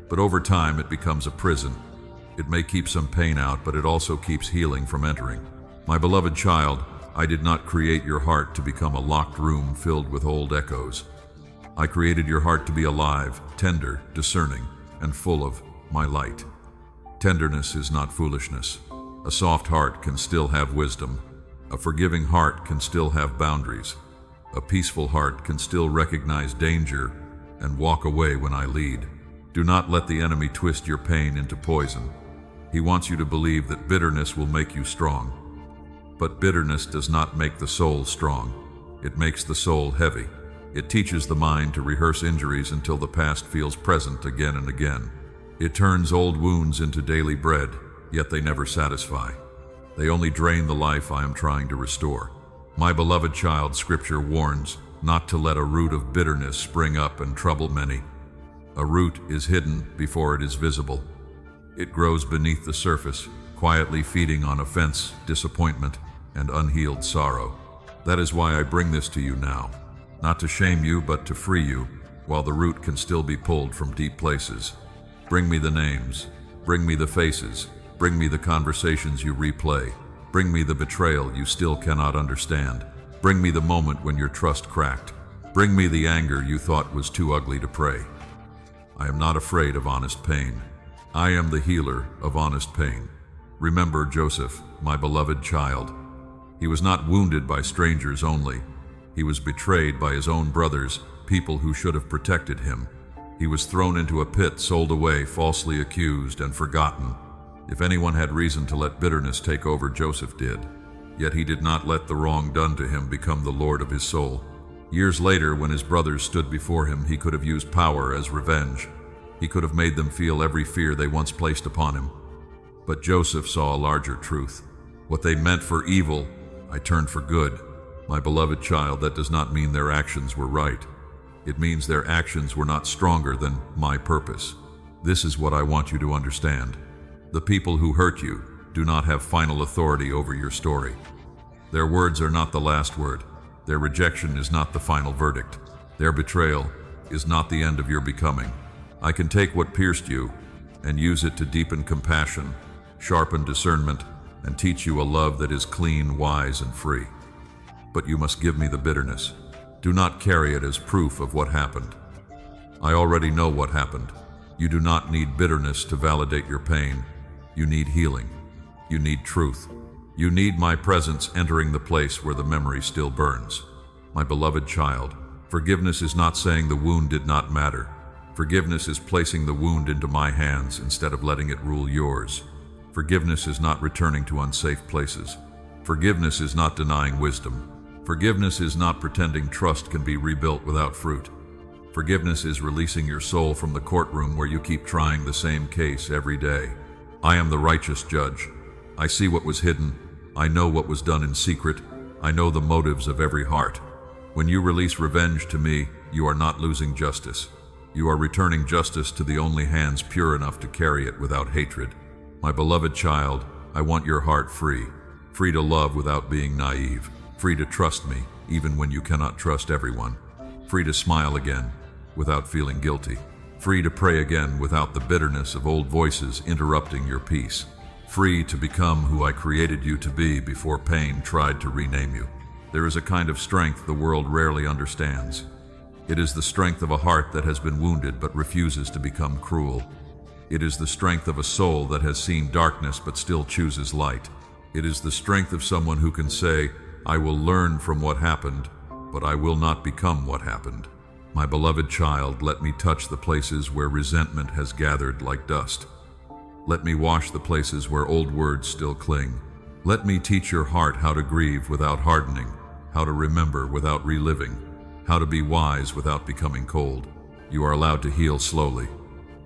but over time it becomes a prison. It may keep some pain out, but it also keeps healing from entering. My beloved child, I did not create your heart to become a locked room filled with old echoes. I created your heart to be alive, tender, discerning, and full of my light. Tenderness is not foolishness. A soft heart can still have wisdom. A forgiving heart can still have boundaries. A peaceful heart can still recognize danger and walk away when I lead. Do not let the enemy twist your pain into poison. He wants you to believe that bitterness will make you strong. But bitterness does not make the soul strong. It makes the soul heavy. It teaches the mind to rehearse injuries until the past feels present again and again. It turns old wounds into daily bread, yet they never satisfy. They only drain the life I am trying to restore. My beloved child, Scripture warns not to let a root of bitterness spring up and trouble many. A root is hidden before it is visible. It grows beneath the surface, quietly feeding on offense, disappointment, and unhealed sorrow. That is why I bring this to you now, not to shame you, but to free you, while the root can still be pulled from deep places. Bring me the names, bring me the faces, bring me the conversations you replay, bring me the betrayal you still cannot understand, bring me the moment when your trust cracked, bring me the anger you thought was too ugly to pray. I am not afraid of honest pain. I am the healer of honest pain. Remember Joseph, my beloved child. He was not wounded by strangers only. He was betrayed by his own brothers, people who should have protected him. He was thrown into a pit, sold away, falsely accused, and forgotten. If anyone had reason to let bitterness take over, Joseph did. Yet he did not let the wrong done to him become the lord of his soul. Years later, when his brothers stood before him, he could have used power as revenge. He could have made them feel every fear they once placed upon him. But Joseph saw a larger truth. What they meant for evil, I turned for good. My beloved child, that does not mean their actions were right. It means their actions were not stronger than my purpose. This is what I want you to understand. The people who hurt you do not have final authority over your story. Their words are not the last word. Their rejection is not the final verdict. Their betrayal is not the end of your becoming. I can take what pierced you and use it to deepen compassion, sharpen discernment, and teach you a love that is clean, wise, and free. But you must give me the bitterness. Do not carry it as proof of what happened. I already know what happened. You do not need bitterness to validate your pain. You need healing. You need truth. You need my presence entering the place where the memory still burns. My beloved child, forgiveness is not saying the wound did not matter. Forgiveness is placing the wound into my hands instead of letting it rule yours. Forgiveness is not returning to unsafe places. Forgiveness is not denying wisdom. Forgiveness is not pretending trust can be rebuilt without fruit. Forgiveness is releasing your soul from the courtroom where you keep trying the same case every day. I am the righteous judge. I see what was hidden. I know what was done in secret. I know the motives of every heart. When you release revenge to me, you are not losing justice. You are returning justice to the only hands pure enough to carry it without hatred. My beloved child, I want your heart free. Free to love without being naive. Free to trust me, even when you cannot trust everyone. Free to smile again, without feeling guilty. Free to pray again without the bitterness of old voices interrupting your peace. Free to become who I created you to be before pain tried to rename you. There is a kind of strength the world rarely understands. It is the strength of a heart that has been wounded but refuses to become cruel. It is the strength of a soul that has seen darkness but still chooses light. It is the strength of someone who can say, I will learn from what happened, but I will not become what happened. My beloved child, let me touch the places where resentment has gathered like dust. Let me wash the places where old words still cling. Let me teach your heart how to grieve without hardening, how to remember without reliving, how to be wise without becoming cold. You are allowed to heal slowly.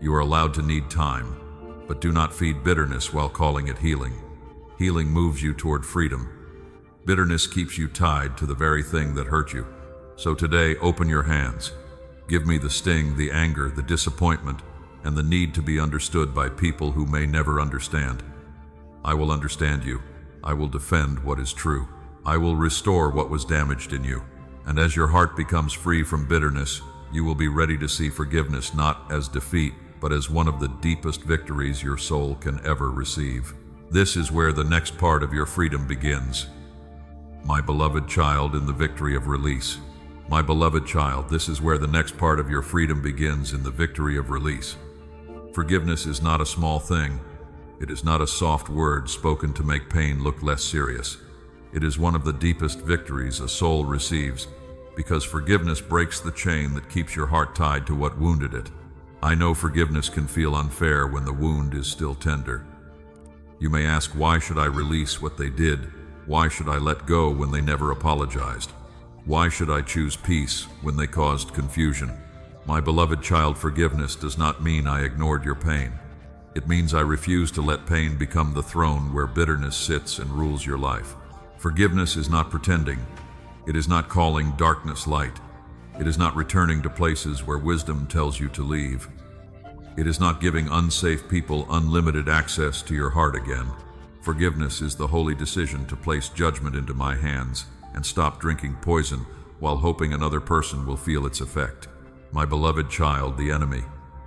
You are allowed to need time, but do not feed bitterness while calling it healing. Healing moves you toward freedom. Bitterness keeps you tied to the very thing that hurt you. So today, open your hands. Give me the sting, the anger, the disappointment, and the need to be understood by people who may never understand. I will understand you. I will defend what is true. I will restore what was damaged in you. And as your heart becomes free from bitterness, you will be ready to see forgiveness not as defeat, but as one of the deepest victories your soul can ever receive. This is where the next part of your freedom begins. My beloved child, in the victory of release. My beloved child, this is where the next part of your freedom begins, in the victory of release. Forgiveness is not a small thing. It is not a soft word spoken to make pain look less serious. It is one of the deepest victories a soul receives, because forgiveness breaks the chain that keeps your heart tied to what wounded it. I know forgiveness can feel unfair when the wound is still tender. You may ask, why should I release what they did? Why should I let go when they never apologized? Why should I choose peace when they caused confusion? My beloved child, forgiveness does not mean I ignored your pain. It means I refuse to let pain become the throne where bitterness sits and rules your life. Forgiveness is not pretending. It is not calling darkness light. It is not returning to places where wisdom tells you to leave. It is not giving unsafe people unlimited access to your heart again. Forgiveness is the holy decision to place judgment into my hands and stop drinking poison while hoping another person will feel its effect. My beloved child, the enemy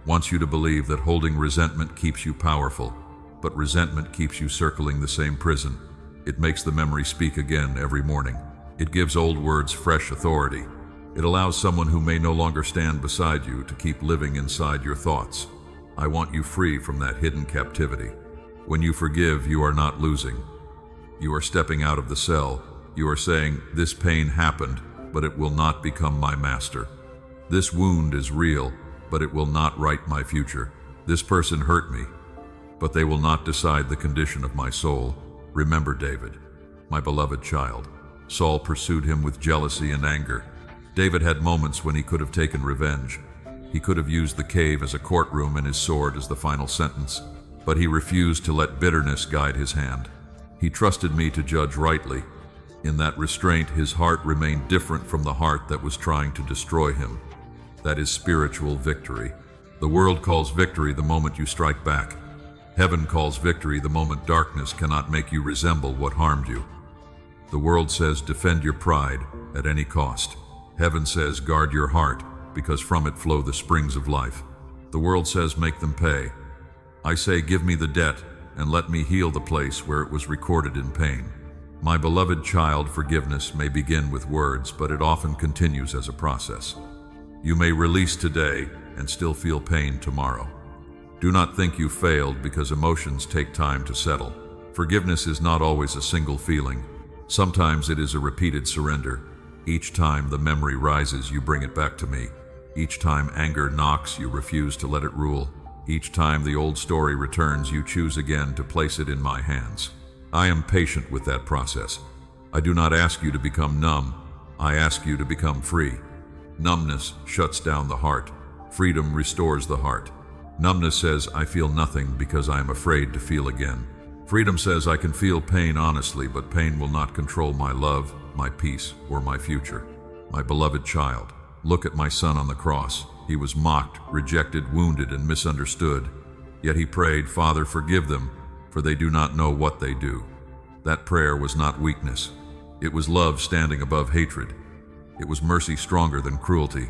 wants you to believe that holding resentment keeps you powerful, but resentment keeps you circling the same prison. It makes the memory speak again every morning. It gives old words fresh authority. It allows someone who may no longer stand beside you to keep living inside your thoughts. I want you free from that hidden captivity. When you forgive, you are not losing. You are stepping out of the cell. You are saying, this pain happened, but it will not become my master. This wound is real, but it will not write my future. This person hurt me, but they will not decide the condition of my soul. Remember David, my beloved child. Saul pursued him with jealousy and anger. David had moments when he could have taken revenge. He could have used the cave as a courtroom and his sword as the final sentence, but he refused to let bitterness guide his hand. He trusted me to judge rightly. In that restraint, his heart remained different from the heart that was trying to destroy him. That is spiritual victory. The world calls victory the moment you strike back. Heaven calls victory the moment darkness cannot make you resemble what harmed you. The world says defend your pride at any cost. Heaven says guard your heart, because from it flow the springs of life. The world says make them pay. I say give me the debt and let me heal the place where it was recorded in pain. My beloved child, forgiveness may begin with words, but it often continues as a process. You may release today and still feel pain tomorrow. Do not think you failed because emotions take time to settle. Forgiveness is not always a single feeling. Sometimes it is a repeated surrender. Each time the memory rises, you bring it back to me. Each time anger knocks, you refuse to let it rule. Each time the old story returns, you choose again to place it in my hands. I am patient with that process. I do not ask you to become numb. I ask you to become free. Numbness shuts down the heart. Freedom restores the heart. Numbness says, I feel nothing because I am afraid to feel again. Freedom says, I can feel pain honestly, but pain will not control my love, my peace, or my future. My beloved child, look at my son on the cross. He was mocked, rejected, wounded, and misunderstood. Yet he prayed, Father, forgive them, for they do not know what they do. That prayer was not weakness. It was love standing above hatred. It was mercy stronger than cruelty.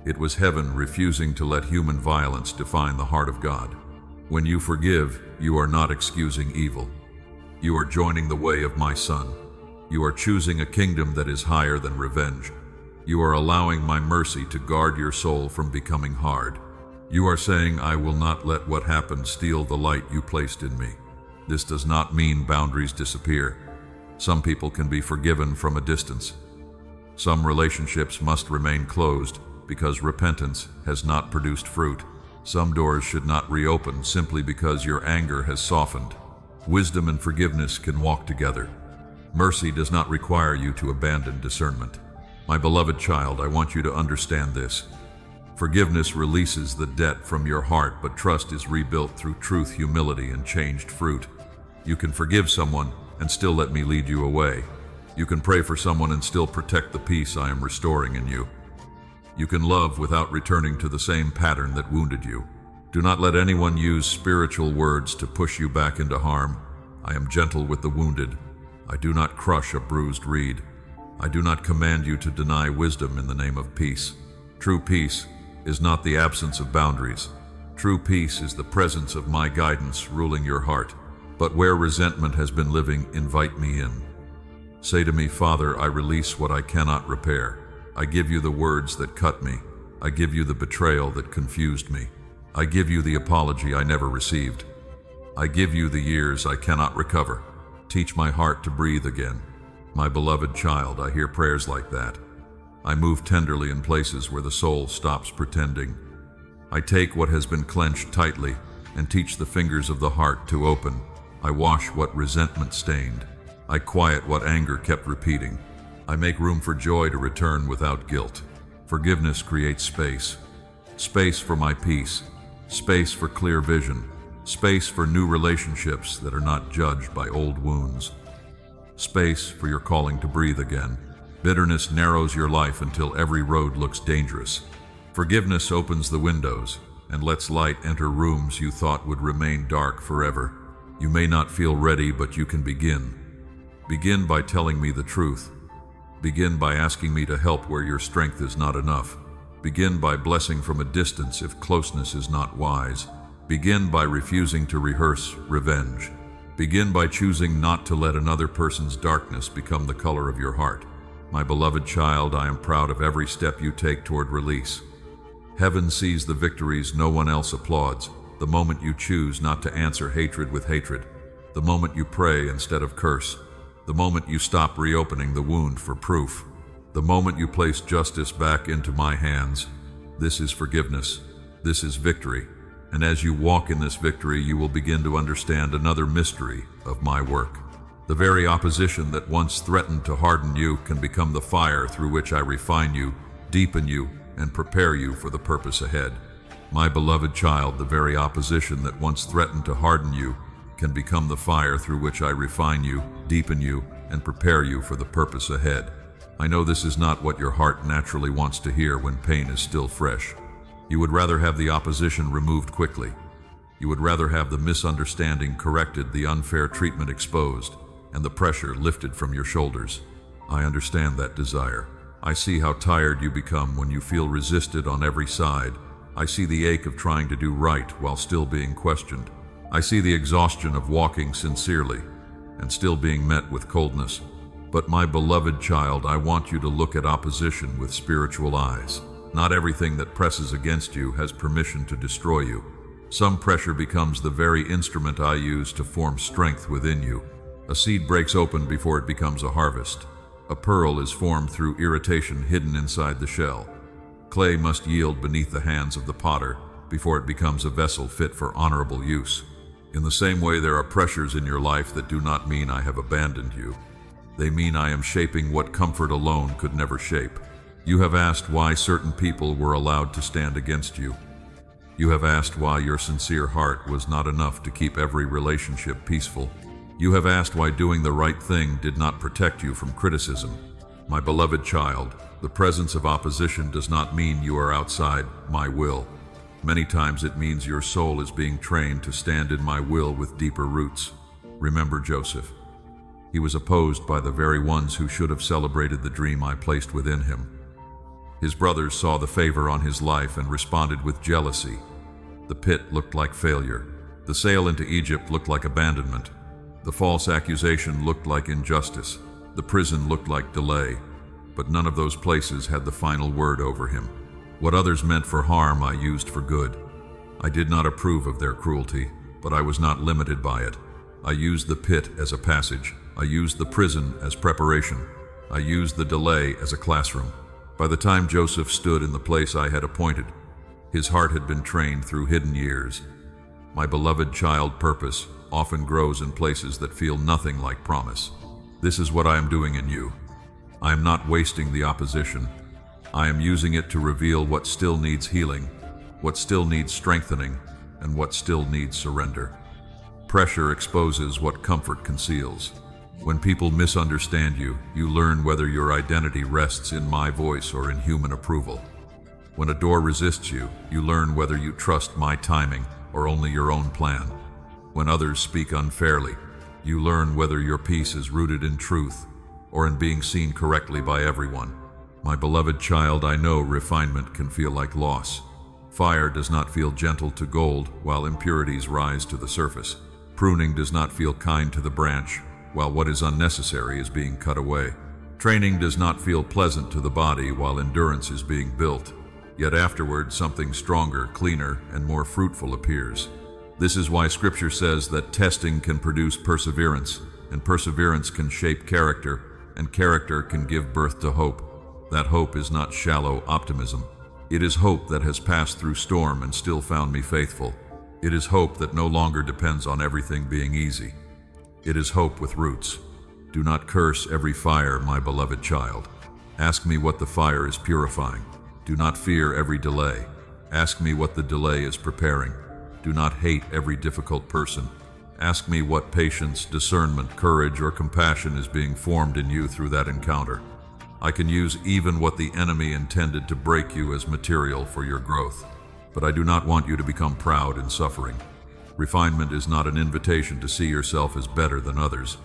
It was heaven refusing to let human violence define the heart of God. When you forgive, you are not excusing evil. You are joining the way of my Son. You are choosing a kingdom that is higher than revenge. You are allowing my mercy to guard your soul from becoming hard. You are saying, I will not let what happened steal the light you placed in me. This does not mean boundaries disappear. Some people can be forgiven from a distance. Some relationships must remain closed because repentance has not produced fruit. Some doors should not reopen simply because your anger has softened. Wisdom and forgiveness can walk together. Mercy does not require you to abandon discernment. My beloved child, I want you to understand this. Forgiveness releases the debt from your heart, but trust is rebuilt through truth, humility, and changed fruit. You can forgive someone and still let me lead you away. You can pray for someone and still protect the peace I am restoring in you. You can love without returning to the same pattern that wounded you. Do not let anyone use spiritual words to push you back into harm. I am gentle with the wounded. I do not crush a bruised reed. I do not command you to deny wisdom in the name of peace. True peace is not the absence of boundaries. True peace is the presence of my guidance ruling your heart. But where resentment has been living, invite me in. Say to me, Father, I release what I cannot repair. I give you the words that cut me. I give you the betrayal that confused me. I give you the apology I never received. I give you the years I cannot recover. Teach my heart to breathe again. My beloved child, I hear prayers like that. I move tenderly in places where the soul stops pretending. I take what has been clenched tightly and teach the fingers of the heart to open. I wash what resentment stained. I quiet what anger kept repeating. I make room for joy to return without guilt. Forgiveness creates space. Space for my peace. Space for clear vision. Space for new relationships that are not judged by old wounds. Space for your calling to breathe again. Bitterness narrows your life until every road looks dangerous. Forgiveness opens the windows and lets light enter rooms you thought would remain dark forever. You may not feel ready, but you can begin. Begin by telling me the truth. Begin by asking me to help where your strength is not enough. Begin by blessing from a distance if closeness is not wise. Begin by refusing to rehearse revenge. Begin by choosing not to let another person's darkness become the color of your heart. My beloved child, I am proud of every step you take toward release. Heaven sees the victories no one else applauds. The moment you choose not to answer hatred with hatred. The moment you pray instead of curse. The moment you stop reopening the wound for proof. The moment you place justice back into my hands. This is forgiveness. This is victory. And as you walk in this victory, you will begin to understand another mystery of my work. The very opposition that once threatened to harden you can become the fire through which I refine you, deepen you, and prepare you for the purpose ahead. My beloved child, the very opposition that once threatened to harden you can become the fire through which I refine you, deepen you, and prepare you for the purpose ahead. I know this is not what your heart naturally wants to hear when pain is still fresh. You would rather have the opposition removed quickly. You would rather have the misunderstanding corrected, the unfair treatment exposed, and the pressure lifted from your shoulders. I understand that desire. I see how tired you become when you feel resisted on every side. I see the ache of trying to do right while still being questioned. I see the exhaustion of walking sincerely and still being met with coldness. But my beloved child, I want you to look at opposition with spiritual eyes. Not everything that presses against you has permission to destroy you. Some pressure becomes the very instrument I use to form strength within you. A seed breaks open before it becomes a harvest. A pearl is formed through irritation hidden inside the shell. Clay must yield beneath the hands of the potter before it becomes a vessel fit for honorable use. In the same way, there are pressures in your life that do not mean I have abandoned you. They mean I am shaping what comfort alone could never shape. You have asked why certain people were allowed to stand against you. You have asked why your sincere heart was not enough to keep every relationship peaceful. You have asked why doing the right thing did not protect you from criticism. My beloved child, the presence of opposition does not mean you are outside my will. Many times it means your soul is being trained to stand in my will with deeper roots. Remember Joseph. He was opposed by the very ones who should have celebrated the dream I placed within him. His brothers saw the favor on his life and responded with jealousy. The pit looked like failure. The sale into Egypt looked like abandonment. The false accusation looked like injustice. The prison looked like delay. But none of those places had the final word over him. What others meant for harm, I used for good. I did not approve of their cruelty, but I was not limited by it. I used the pit as a passage. I used the prison as preparation. I used the delay as a classroom. By the time Joseph stood in the place I had appointed, his heart had been trained through hidden years. My beloved child, purpose often grows in places that feel nothing like promise. This is what I am doing in you. I am not wasting the opposition. I am using it to reveal what still needs healing, what still needs strengthening, and what still needs surrender. Pressure exposes what comfort conceals. When people misunderstand you, you learn whether your identity rests in my voice or in human approval. When a door resists you, you learn whether you trust my timing or only your own plan. When others speak unfairly, you learn whether your peace is rooted in truth or in being seen correctly by everyone. My beloved child, I know refinement can feel like loss. Fire does not feel gentle to gold while impurities rise to the surface. Pruning does not feel kind to the branch while what is unnecessary is being cut away. Training does not feel pleasant to the body while endurance is being built. Yet afterward, something stronger, cleaner, and more fruitful appears. This is why Scripture says that testing can produce perseverance, and perseverance can shape character, and character can give birth to hope. That hope is not shallow optimism. It is hope that has passed through storm and still found me faithful. It is hope that no longer depends on everything being easy. It is hope with roots. Do not curse every fire, my beloved child. Ask me what the fire is purifying. Do not fear every delay. Ask me what the delay is preparing. Do not hate every difficult person. Ask me what patience, discernment, courage, or compassion is being formed in you through that encounter. I can use even what the enemy intended to break you as material for your growth. But I do not want you to become proud in suffering. Refinement is not an invitation to see yourself as better than others.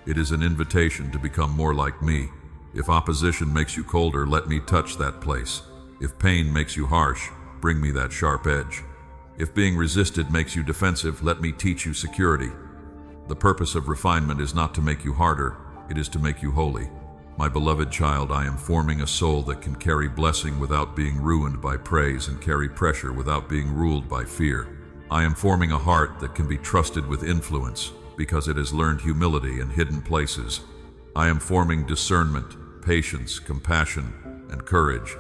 It is an invitation to become more like me. If opposition makes you colder, let me touch that place. If pain makes you harsh, bring me that sharp edge. If being resisted makes you defensive, let me teach you security. The purpose of refinement is not to make you harder, it is to make you holy. My beloved child, I am forming a soul that can carry blessing without being ruined by praise and carry pressure without being ruled by fear. I am forming a heart that can be trusted with influence because it has learned humility in hidden places. I am forming discernment, patience, compassion, and courage.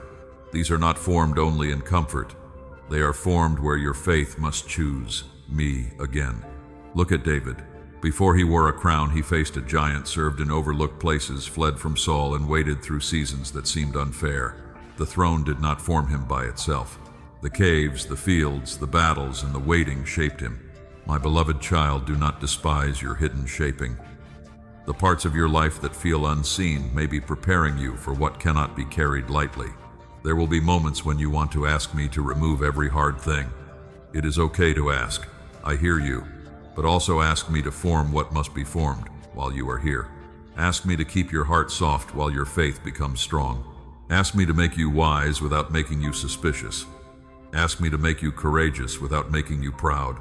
These are not formed only in comfort. They are formed where your faith must choose me again. Look at David. Before he wore a crown, he faced a giant, served in overlooked places, fled from Saul, and waded through seasons that seemed unfair. The throne did not form him by itself. The caves, the fields, the battles, and the waiting shaped him. My beloved child, do not despise your hidden shaping. The parts of your life that feel unseen may be preparing you for what cannot be carried lightly. There will be moments when you want to ask me to remove every hard thing. It is okay to ask. I hear you. But also ask me to form what must be formed while you are here. Ask me to keep your heart soft while your faith becomes strong. Ask me to make you wise without making you suspicious. Ask me to make you courageous without making you proud.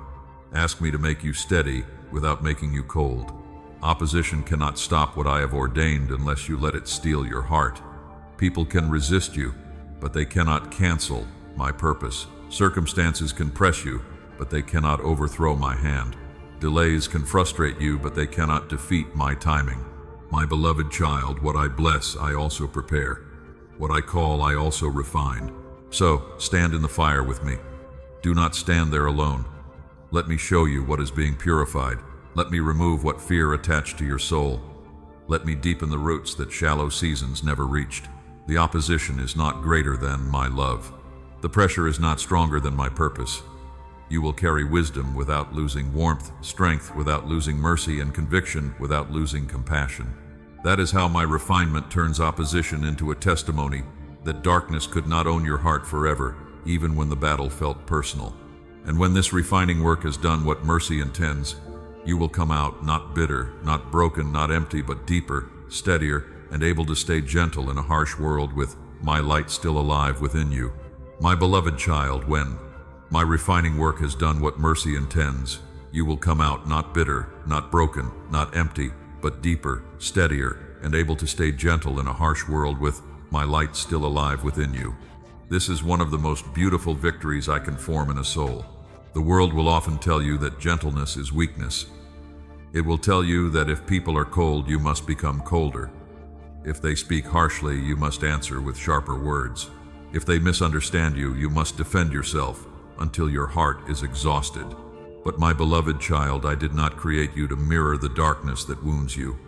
Ask me to make you steady without making you cold. Opposition cannot stop what I have ordained unless you let it steal your heart. People can resist you, but they cannot cancel my purpose. Circumstances can press you, but they cannot overthrow my hand. Delays can frustrate you, but they cannot defeat my timing. My beloved child, what I bless, I also prepare. What I call, I also refine. So, stand in the fire with me. Do not stand there alone. Let me show you what is being purified. Let me remove what fear attached to your soul. Let me deepen the roots that shallow seasons never reached. The opposition is not greater than my love. The pressure is not stronger than my purpose. You will carry wisdom without losing warmth, strength without losing mercy, and conviction without losing compassion. That is how my refinement turns opposition into a testimony that darkness could not own your heart forever, even when the battle felt personal. And when this refining work has done what mercy intends, you will come out not bitter, not broken, not empty, but deeper, steadier, and able to stay gentle in a harsh world with my light still alive within you. My beloved child, when my refining work has done what mercy intends, you will come out not bitter, not broken, not empty, but deeper, steadier, and able to stay gentle in a harsh world with my light still alive within you. This is one of the most beautiful victories I can form in a soul. The world will often tell you that gentleness is weakness. It will tell you that if people are cold, you must become colder. If they speak harshly, you must answer with sharper words. If they misunderstand you, you must defend yourself until your heart is exhausted. But my beloved child, I did not create you to mirror the darkness that wounds you.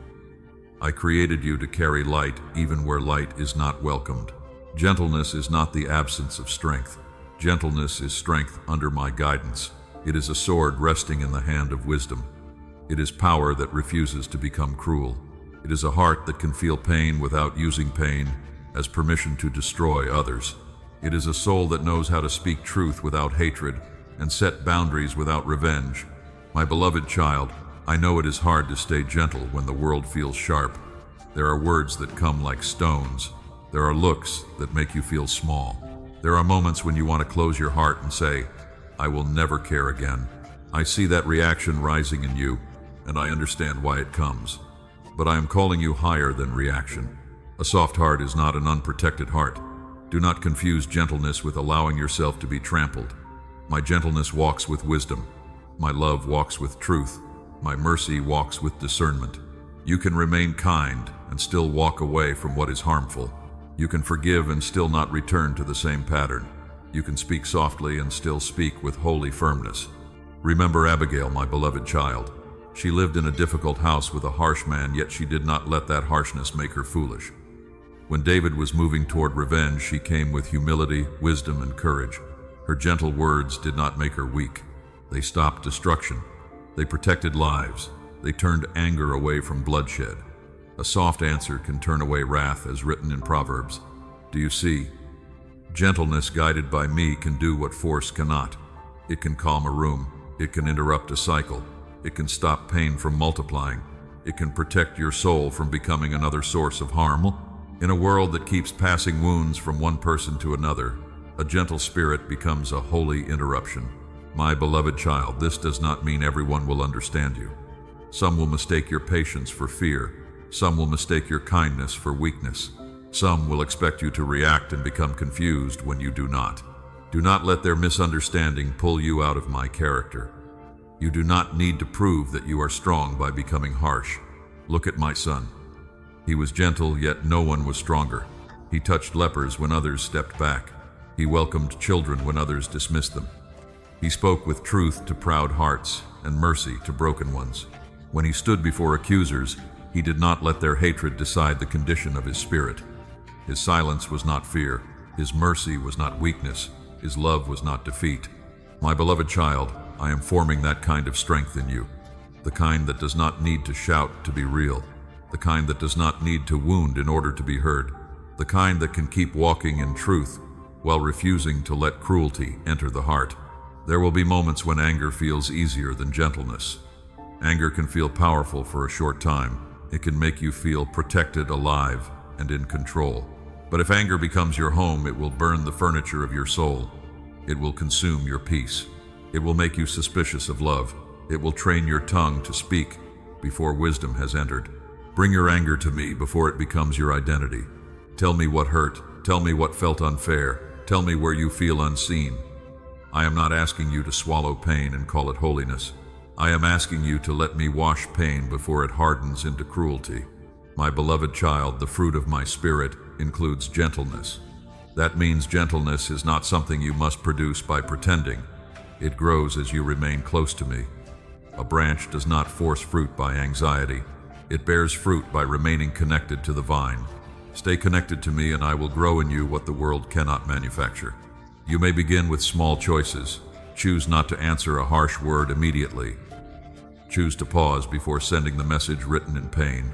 I created you to carry light even where light is not welcomed. Gentleness is not the absence of strength. Gentleness is strength under my guidance. It is a sword resting in the hand of wisdom. It is power that refuses to become cruel. It is a heart that can feel pain without using pain as permission to destroy others. It is a soul that knows how to speak truth without hatred and set boundaries without revenge. My beloved child, I know it is hard to stay gentle when the world feels sharp. There are words that come like stones. There are looks that make you feel small. There are moments when you want to close your heart and say, I will never care again. I see that reaction rising in you, and I understand why it comes. But I am calling you higher than reaction. A soft heart is not an unprotected heart. Do not confuse gentleness with allowing yourself to be trampled. My gentleness walks with wisdom. My love walks with truth. My mercy walks with discernment. You can remain kind and still walk away from what is harmful. You can forgive and still not return to the same pattern. You can speak softly and still speak with holy firmness. Remember Abigail, my beloved child. She lived in a difficult house with a harsh man, yet she did not let that harshness make her foolish. When David was moving toward revenge, she came with humility, wisdom, and courage. Her gentle words did not make her weak. They stopped destruction. They protected lives. They turned anger away from bloodshed. A soft answer can turn away wrath, as written in Proverbs. Do you see? Gentleness guided by me can do what force cannot. It can calm a room. It can interrupt a cycle. It can stop pain from multiplying. It can protect your soul from becoming another source of harm. In a world that keeps passing wounds from one person to another, a gentle spirit becomes a holy interruption. My beloved child, this does not mean everyone will understand you. Some will mistake your patience for fear. Some will mistake your kindness for weakness. Some will expect you to react and become confused when you do not. Do not let their misunderstanding pull you out of my character. You do not need to prove that you are strong by becoming harsh. Look at my son. He was gentle, yet no one was stronger. He touched lepers when others stepped back. He welcomed children when others dismissed them. He spoke with truth to proud hearts and mercy to broken ones. When he stood before accusers, he did not let their hatred decide the condition of his spirit. His silence was not fear. His mercy was not weakness. His love was not defeat. My beloved child, I am forming that kind of strength in you. The kind that does not need to shout to be real. The kind that does not need to wound in order to be heard. The kind that can keep walking in truth while refusing to let cruelty enter the heart. There will be moments when anger feels easier than gentleness. Anger can feel powerful for a short time. It can make you feel protected, alive, and in control. But if anger becomes your home, it will burn the furniture of your soul. It will consume your peace. It will make you suspicious of love. It will train your tongue to speak before wisdom has entered. Bring your anger to me before it becomes your identity. Tell me what hurt. Tell me what felt unfair. Tell me where you feel unseen. I am not asking you to swallow pain and call it holiness. I am asking you to let me wash pain before it hardens into cruelty. My beloved child, the fruit of my spirit includes gentleness. That means gentleness is not something you must produce by pretending. It grows as you remain close to me. A branch does not force fruit by anxiety. It bears fruit by remaining connected to the vine. Stay connected to me and I will grow in you what the world cannot manufacture. You may begin with small choices. Choose not to answer a harsh word immediately. Choose to pause before sending the message written in pain.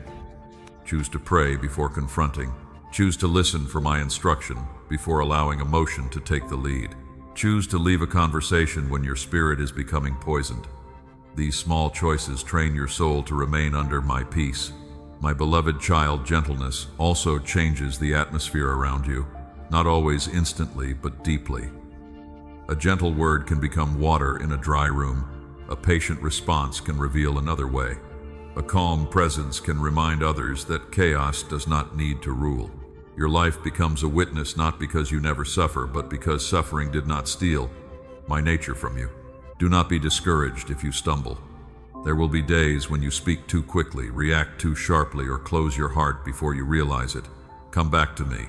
Choose to pray before confronting. Choose to listen for my instruction before allowing emotion to take the lead. Choose to leave a conversation when your spirit is becoming poisoned. These small choices train your soul to remain under my peace. My beloved child, gentleness also changes the atmosphere around you, not always instantly, but deeply. A gentle word can become water in a dry room. A patient response can reveal another way. A calm presence can remind others that chaos does not need to rule. Your life becomes a witness not because you never suffer, but because suffering did not steal my nature from you. Do not be discouraged if you stumble. There will be days when you speak too quickly, react too sharply, or close your heart before you realize it. Come back to me.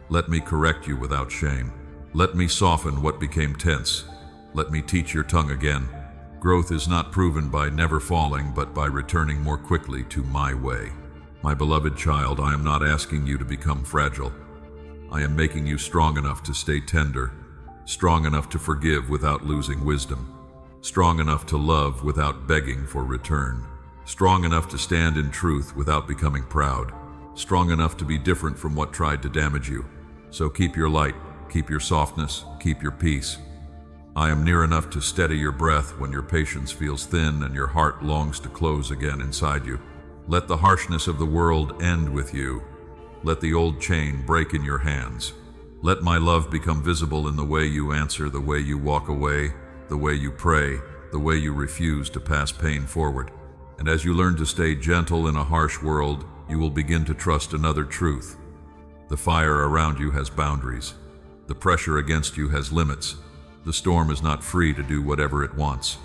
Let me correct you without shame. Let me soften what became tense. Let me teach your tongue again. Growth is not proven by never falling, but by returning more quickly to my way. My beloved child, I am not asking you to become fragile. I am making you strong enough to stay tender, strong enough to forgive without losing wisdom, strong enough to love without begging for return, strong enough to stand in truth without becoming proud, strong enough to be different from what tried to damage you. So keep your light, keep your softness, keep your peace. I am near enough to steady your breath when your patience feels thin and your heart longs to close again inside you. Let the harshness of the world end with you. Let the old chain break in your hands. Let my love become visible in the way you answer, the way you walk away, the way you pray, the way you refuse to pass pain forward. And as you learn to stay gentle in a harsh world, you will begin to trust another truth. The fire around you has boundaries. The pressure against you has limits. The storm is not free to do whatever it wants.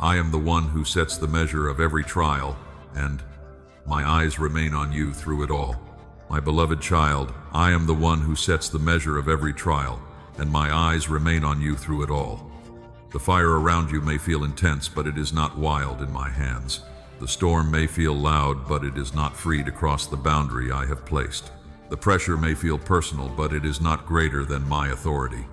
I am the one who sets the measure of every trial, and My eyes remain on you through it all. My beloved child, I am the one who sets the measure of every trial, and my eyes remain on you through it all. The fire around you may feel intense, but it is not wild in my hands. The storm may feel loud, but it is not free to cross the boundary I have placed. The pressure may feel personal, but it is not greater than my authority.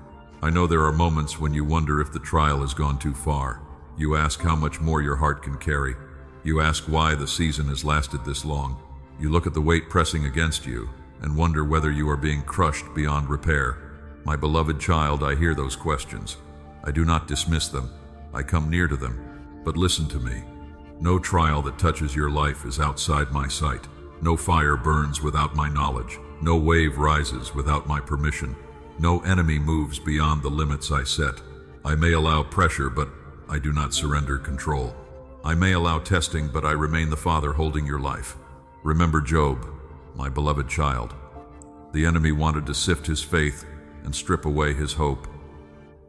I know there are moments when you wonder if the trial has gone too far. You ask how much more your heart can carry. You ask why the season has lasted this long. You look at the weight pressing against you and wonder whether you are being crushed beyond repair. My beloved child, I hear those questions. I do not dismiss them. I come near to them. But listen to me. No trial that touches your life is outside my sight. No fire burns without my knowledge. No wave rises without my permission. No enemy moves beyond the limits I set. I may allow pressure, but I do not surrender control. I may allow testing, but I remain the Father holding your life. Remember Job, my beloved child. The enemy wanted to sift his faith and strip away his hope.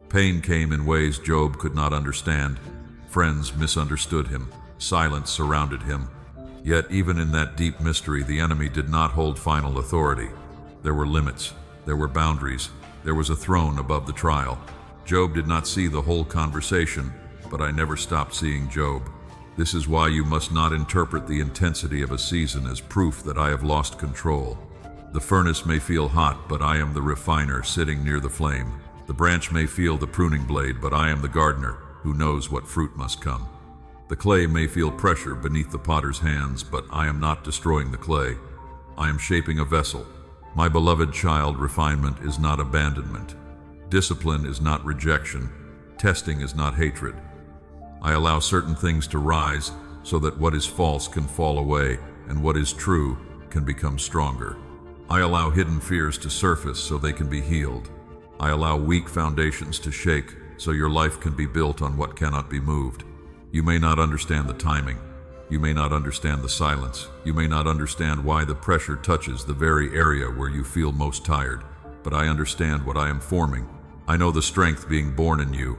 Pain came in ways Job could not understand. Friends misunderstood him. Silence surrounded him. Yet even in that deep mystery, the enemy did not hold final authority. There were limits. There were boundaries. There was a throne above the trial. Job did not see the whole conversation, but I never stopped seeing Job. This is why you must not interpret the intensity of a season as proof that I have lost control. The furnace may feel hot, but I am the refiner sitting near the flame. The branch may feel the pruning blade, but I am the gardener who knows what fruit must come. The clay may feel pressure beneath the potter's hands, but I am not destroying the clay. I am shaping a vessel. My beloved child, refinement is not abandonment. Discipline is not rejection. Testing is not hatred. I allow certain things to rise so that what is false can fall away and what is true can become stronger. I allow hidden fears to surface so they can be healed. I allow weak foundations to shake so your life can be built on what cannot be moved. You may not understand the timing. You may not understand the silence. You may not understand why the pressure touches the very area where you feel most tired. But I understand what I am forming. I know the strength being born in you.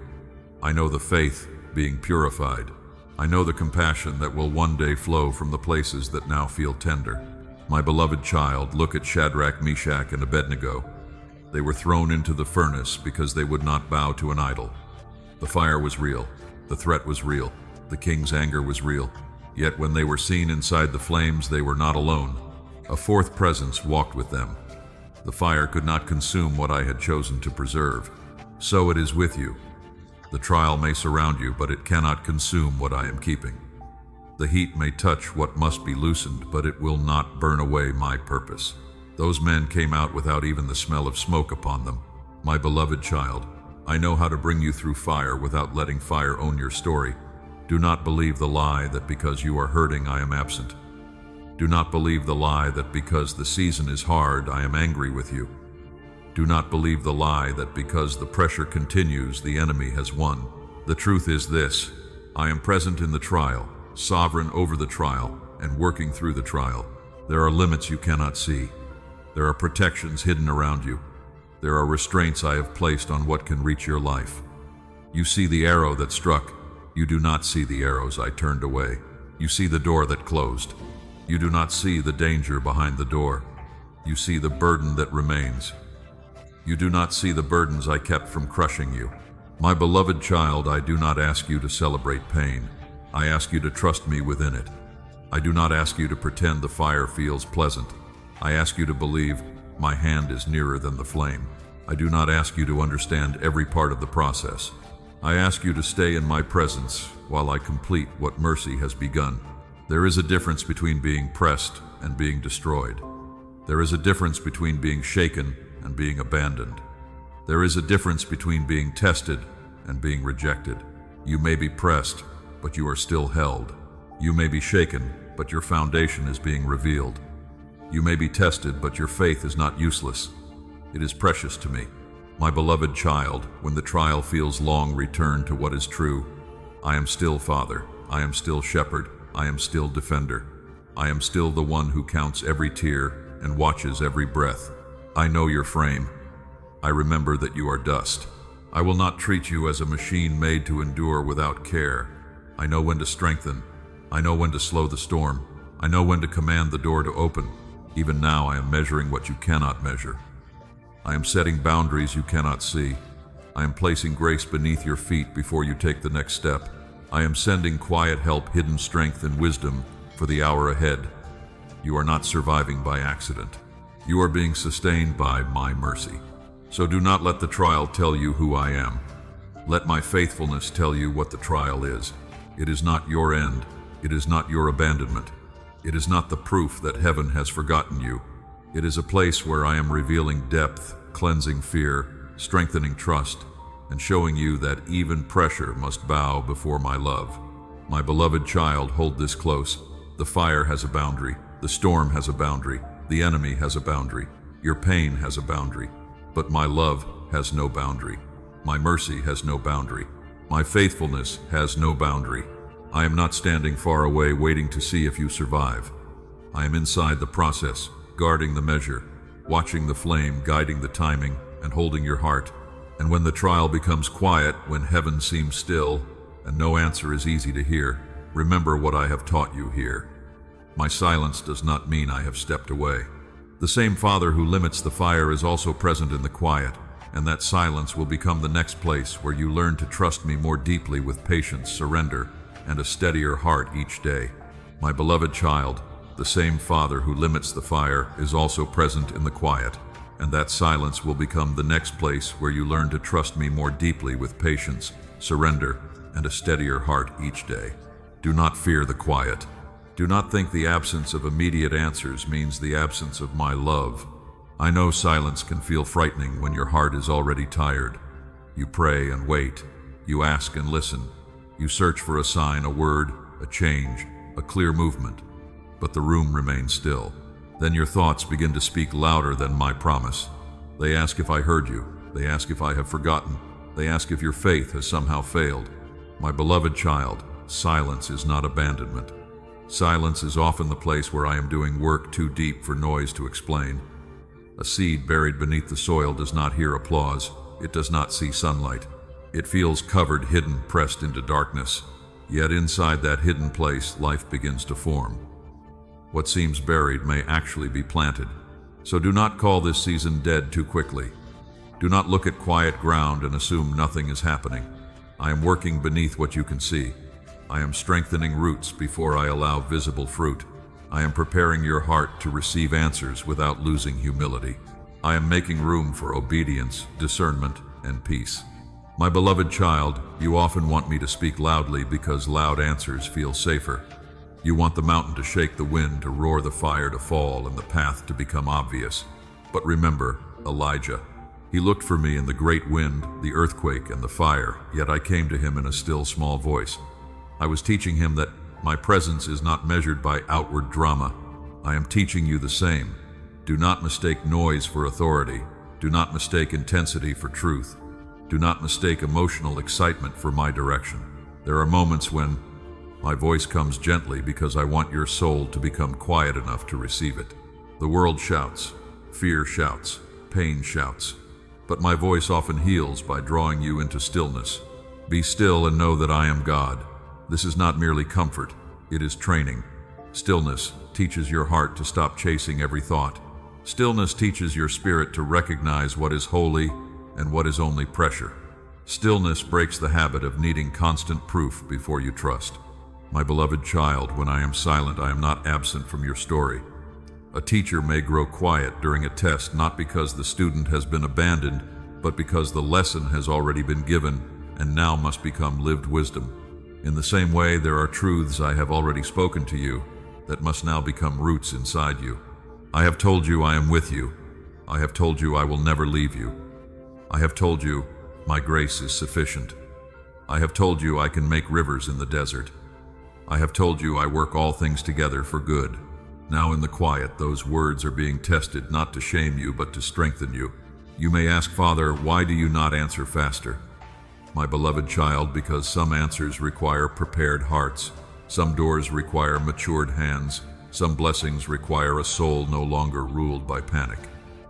I know the faith being purified. I know the compassion that will one day flow from the places that now feel tender. My beloved child, look at Shadrach, Meshach, and Abednego. They were thrown into the furnace because they would not bow to an idol. The fire was real. The threat was real. The king's anger was real. Yet when they were seen inside the flames, they were not alone. A fourth presence walked with them. The fire could not consume what I had chosen to preserve. So it is with you. The trial may surround you, but it cannot consume what I am keeping. The heat may touch what must be loosened, but it will not burn away my purpose. Those men came out without even the smell of smoke upon them. My beloved child, I know how to bring you through fire without letting fire own your story. Do not believe the lie that because you are hurting, I am absent. Do not believe the lie that because the season is hard, I am angry with you. Do not believe the lie that because the pressure continues, the enemy has won. The truth is this: I am present in the trial, sovereign over the trial, and working through the trial. There are limits you cannot see. There are protections hidden around you. There are restraints I have placed on what can reach your life. You see the arrow that struck. You do not see the arrows I turned away. You see the door that closed. You do not see the danger behind the door. You see the burden that remains. You do not see the burdens I kept from crushing you. My beloved child, I do not ask you to celebrate pain. I ask you to trust me within it. I do not ask you to pretend the fire feels pleasant. I ask you to believe my hand is nearer than the flame. I do not ask you to understand every part of the process. I ask you to stay in my presence while I complete what mercy has begun. There is a difference between being pressed and being destroyed. There is a difference between being shaken and being abandoned. There is a difference between being tested and being rejected. You may be pressed, but you are still held. You may be shaken, but your foundation is being revealed. You may be tested, but your faith is not useless. It is precious to me. My beloved child, when the trial feels long, return to what is true. I am still Father. I am still Shepherd. I am still Defender. I am still the one who counts every tear and watches every breath. I know your frame. I remember that you are dust. I will not treat you as a machine made to endure without care. I know when to strengthen. I know when to slow the storm. I know when to command the door to open. Even now I am measuring what you cannot measure. I am setting boundaries you cannot see. I am placing grace beneath your feet before you take the next step. I am sending quiet help, hidden strength, and wisdom for the hour ahead. You are not surviving by accident. You are being sustained by my mercy. So do not let the trial tell you who I am. Let my faithfulness tell you what the trial is. It is not your end. It is not your abandonment. It is not the proof that heaven has forgotten you. It is a place where I am revealing depth, cleansing fear, strengthening trust, and showing you that even pressure must bow before my love. My beloved child, hold this close. The fire has a boundary. The storm has a boundary. The enemy has a boundary. Your pain has a boundary. But my love has no boundary. My mercy has no boundary. My faithfulness has no boundary. I am not standing far away waiting to see if you survive. I am inside the process, guarding the measure, watching the flame, guiding the timing, and holding your heart. And when the trial becomes quiet, when heaven seems still, and no answer is easy to hear, remember what I have taught you here. My silence does not mean I have stepped away. The same Father who limits the fire is also present in the quiet, and that silence will become the next place where you learn to trust me more deeply with patience, surrender, and a steadier heart each day. My beloved child, the same Father who limits the fire is also present in the quiet, and that silence will become the next place where you learn to trust me more deeply with patience, surrender, and a steadier heart each day. Do not fear the quiet. Do not think the absence of immediate answers means the absence of my love. I know silence can feel frightening when your heart is already tired. You pray and wait. You ask and listen. You search for a sign, a word, a change, a clear movement. But the room remains still. Then your thoughts begin to speak louder than my promise. They ask if I heard you. They ask if I have forgotten. They ask if your faith has somehow failed. My beloved child, silence is not abandonment. Silence is often the place where I am doing work too deep for noise to explain. A seed buried beneath the soil does not hear applause. It does not see sunlight. It feels covered, hidden, pressed into darkness. Yet inside that hidden place, life begins to form. What seems buried may actually be planted. So do not call this season dead too quickly. Do not look at quiet ground and assume nothing is happening. I am working beneath what you can see. I am strengthening roots before I allow visible fruit. I am preparing your heart to receive answers without losing humility. I am making room for obedience, discernment, and peace. My beloved child, you often want me to speak loudly because loud answers feel safer. You want the mountain to shake, the wind to roar, the fire to fall, and the path to become obvious. But remember Elijah. He looked for me in the great wind, the earthquake, and the fire, yet I came to him in a still small voice. I was teaching him that my presence is not measured by outward drama. I am teaching you the same. Do not mistake noise for authority. Do not mistake intensity for truth. Do not mistake emotional excitement for my direction. There are moments when my voice comes gently because I want your soul to become quiet enough to receive it. The world shouts, fear shouts, pain shouts, but my voice often heals by drawing you into stillness. Be still and know that I am God. This is not merely comfort, it is training. Stillness teaches your heart to stop chasing every thought. Stillness teaches your spirit to recognize what is holy and what is only pressure. Stillness breaks the habit of needing constant proof before you trust. My beloved child, when I am silent, I am not absent from your story. A teacher may grow quiet during a test not because the student has been abandoned, but because the lesson has already been given and now must become lived wisdom. In the same way, there are truths I have already spoken to you that must now become roots inside you. I have told you I am with you. I have told you I will never leave you. I have told you my grace is sufficient. I have told you I can make rivers in the desert. I have told you I work all things together for good. Now in the quiet, those words are being tested not to shame you but to strengthen you. You may ask, Father, why do you not answer faster? My beloved child, because some answers require prepared hearts. Some doors require matured hands. Some blessings require a soul no longer ruled by panic.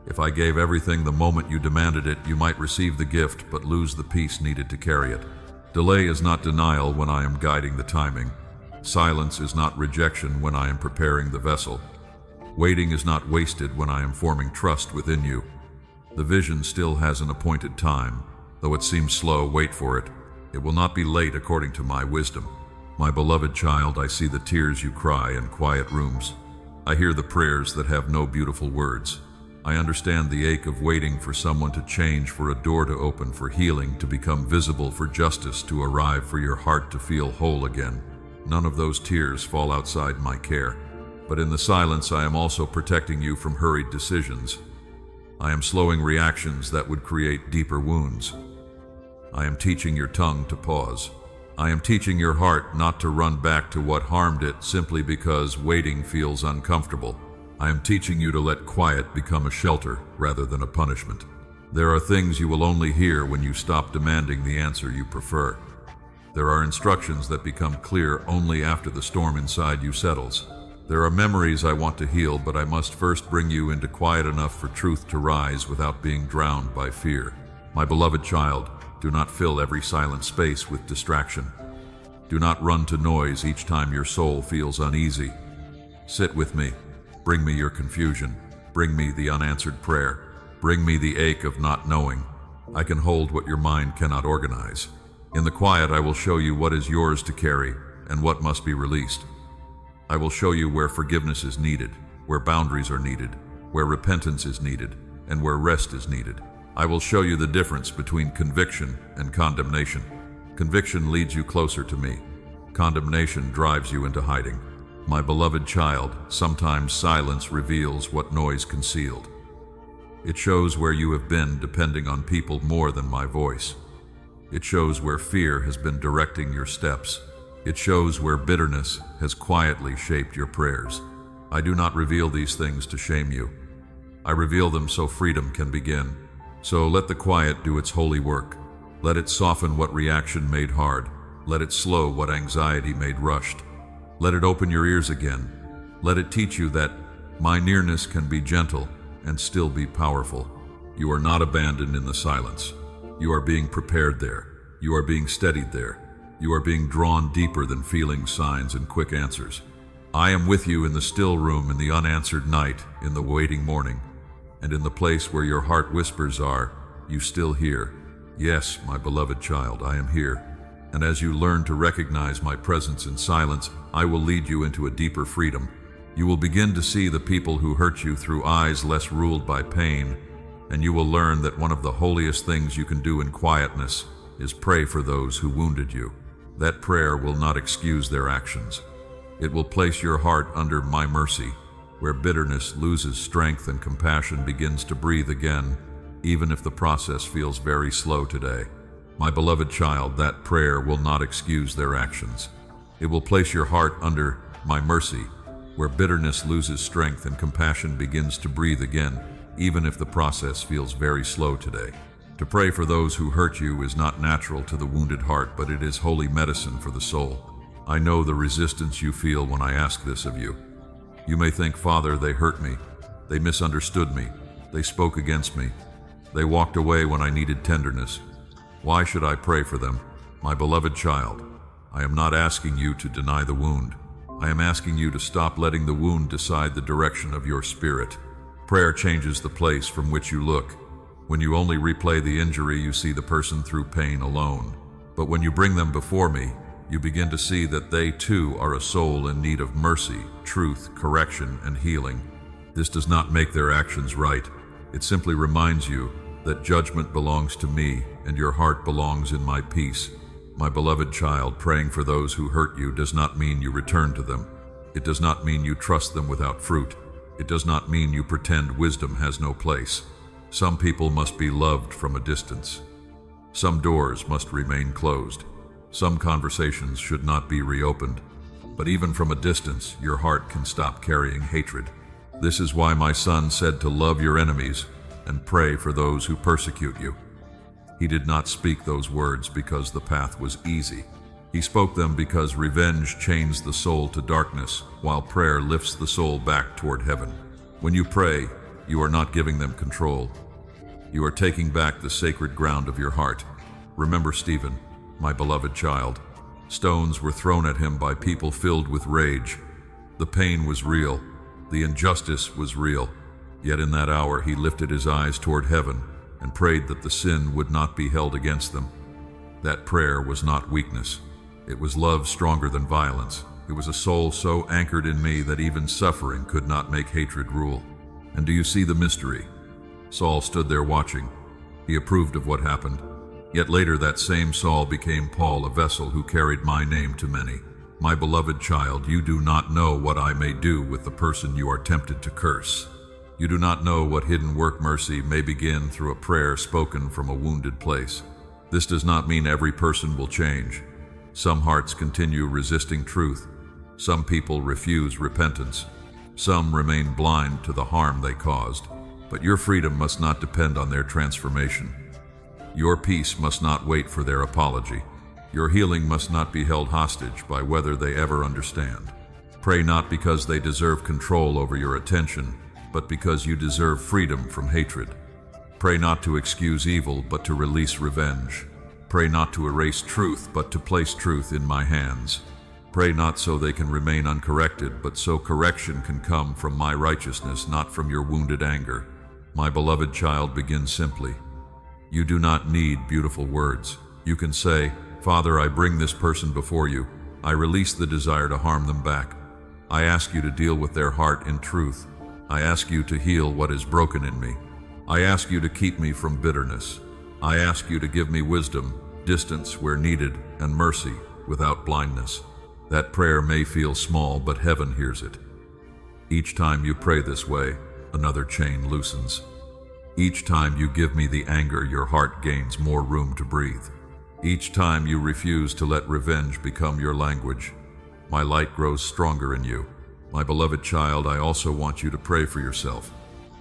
If I gave everything the moment you demanded it, you might receive the gift but lose the peace needed to carry it. Delay is not denial when I am guiding the timing. Silence is not rejection when I am preparing the vessel. Waiting is not wasted when I am forming trust within you. The vision still has an appointed time. Though it seems slow, wait for it. It will not be late according to my wisdom. My beloved child, I see the tears you cry in quiet rooms. I hear the prayers that have no beautiful words. I understand the ache of waiting for someone to change, for a door to open, for healing to become visible, for justice to arrive, for your heart to feel whole again. None of those tears fall outside my care. But in the silence, I am also protecting you from hurried decisions. I am slowing reactions that would create deeper wounds. I am teaching your tongue to pause. I am teaching your heart not to run back to what harmed it simply because waiting feels uncomfortable. I am teaching you to let quiet become a shelter rather than a punishment. There are things you will only hear when you stop demanding the answer you prefer. There are instructions that become clear only after the storm inside you settles. There are memories I want to heal, but I must first bring you into quiet enough for truth to rise without being drowned by fear. My beloved child, do not fill every silent space with distraction. Do not run to noise each time your soul feels uneasy. Sit with me. Bring me your confusion. Bring me the unanswered prayer. Bring me the ache of not knowing. I can hold what your mind cannot organize. In the quiet, I will show you what is yours to carry and what must be released. I will show you where forgiveness is needed, where boundaries are needed, where repentance is needed, and where rest is needed. I will show you the difference between conviction and condemnation. Conviction leads you closer to me. Condemnation drives you into hiding. My beloved child, sometimes silence reveals what noise concealed. It shows where you have been depending on people more than my voice. It shows where fear has been directing your steps. It shows where bitterness has quietly shaped your prayers. I do not reveal these things to shame you. I reveal them so freedom can begin. So let the quiet do its holy work. Let it soften what reaction made hard. Let it slow what anxiety made rushed. Let it open your ears again. Let it teach you that my nearness can be gentle and still be powerful. You are not abandoned in the silence. You are being prepared there. You are being steadied there. You are being drawn deeper than feelings, signs, and quick answers. I am with you in the still room, in the unanswered night, in the waiting morning, and in the place where your heart whispers are, you still hear. Yes, my beloved child, I am here. And as you learn to recognize my presence in silence, I will lead you into a deeper freedom. You will begin to see the people who hurt you through eyes less ruled by pain, and you will learn that one of the holiest things you can do in quietness is pray for those who wounded you. That prayer will not excuse their actions. It will place your heart under my mercy, where bitterness loses strength and compassion begins to breathe again, even if the process feels very slow today. My beloved child, that prayer will not excuse their actions. It will place your heart under my mercy, where bitterness loses strength and compassion begins to breathe again, even if the process feels very slow today. To pray for those who hurt you is not natural to the wounded heart, but it is holy medicine for the soul. I know the resistance you feel when I ask this of you. You may think, Father, they hurt me. They misunderstood me. They spoke against me. They walked away when I needed tenderness. Why should I pray for them? My beloved child, I am not asking you to deny the wound. I am asking you to stop letting the wound decide the direction of your spirit. Prayer changes the place from which you look. When you only replay the injury, you see the person through pain alone. But when you bring them before me, you begin to see that they too are a soul in need of mercy, truth, correction, and healing. This does not make their actions right. It simply reminds you that judgment belongs to me and your heart belongs in my peace. My beloved child, praying for those who hurt you does not mean you return to them. It does not mean you trust them without fruit. It does not mean you pretend wisdom has no place. Some people must be loved from a distance. Some doors must remain closed. Some conversations should not be reopened. But even from a distance, your heart can stop carrying hatred. This is why my son said to love your enemies and pray for those who persecute you. He did not speak those words because the path was easy. He spoke them because revenge chains the soul to darkness, while prayer lifts the soul back toward heaven. When you pray, you are not giving them control. You are taking back the sacred ground of your heart. Remember, Stephen, my beloved child, Stones were thrown at him by people filled with rage. The pain was real. The injustice was real. Yet in that hour he lifted his eyes toward heaven and prayed that the sin would not be held against them. That prayer was not weakness. It was love stronger than violence. It was a soul so anchored in me that even suffering could not make hatred rule. And do you see the mystery? Saul stood there watching. He approved of what happened. Yet later that same Saul became Paul, a vessel who carried my name to many. My beloved child, you do not know what I may do with the person you are tempted to curse. You do not know what hidden work mercy may begin through a prayer spoken from a wounded place. This does not mean every person will change. Some hearts continue resisting truth. Some people refuse repentance. Some remain blind to the harm they caused. But your freedom must not depend on their transformation. Your peace must not wait for their apology. Your healing must not be held hostage by whether they ever understand. Pray not because they deserve control over your attention, but because you deserve freedom from hatred. Pray not to excuse evil, but to release revenge. Pray not to erase truth, but to place truth in my hands. Pray not so they can remain uncorrected, but so correction can come from my righteousness, not from your wounded anger. My beloved child, begin simply. You do not need beautiful words. You can say, Father, I bring this person before you. I release the desire to harm them back. I ask you to deal with their heart in truth. I ask you to heal what is broken in me. I ask you to keep me from bitterness. I ask you to give me wisdom, distance where needed, and mercy without blindness. That prayer may feel small, but heaven hears it. Each time you pray this way, another chain loosens. Each time you give me the anger, your heart gains more room to breathe. Each time you refuse to let revenge become your language, my light grows stronger in you. My beloved child, I also want you to pray for yourself.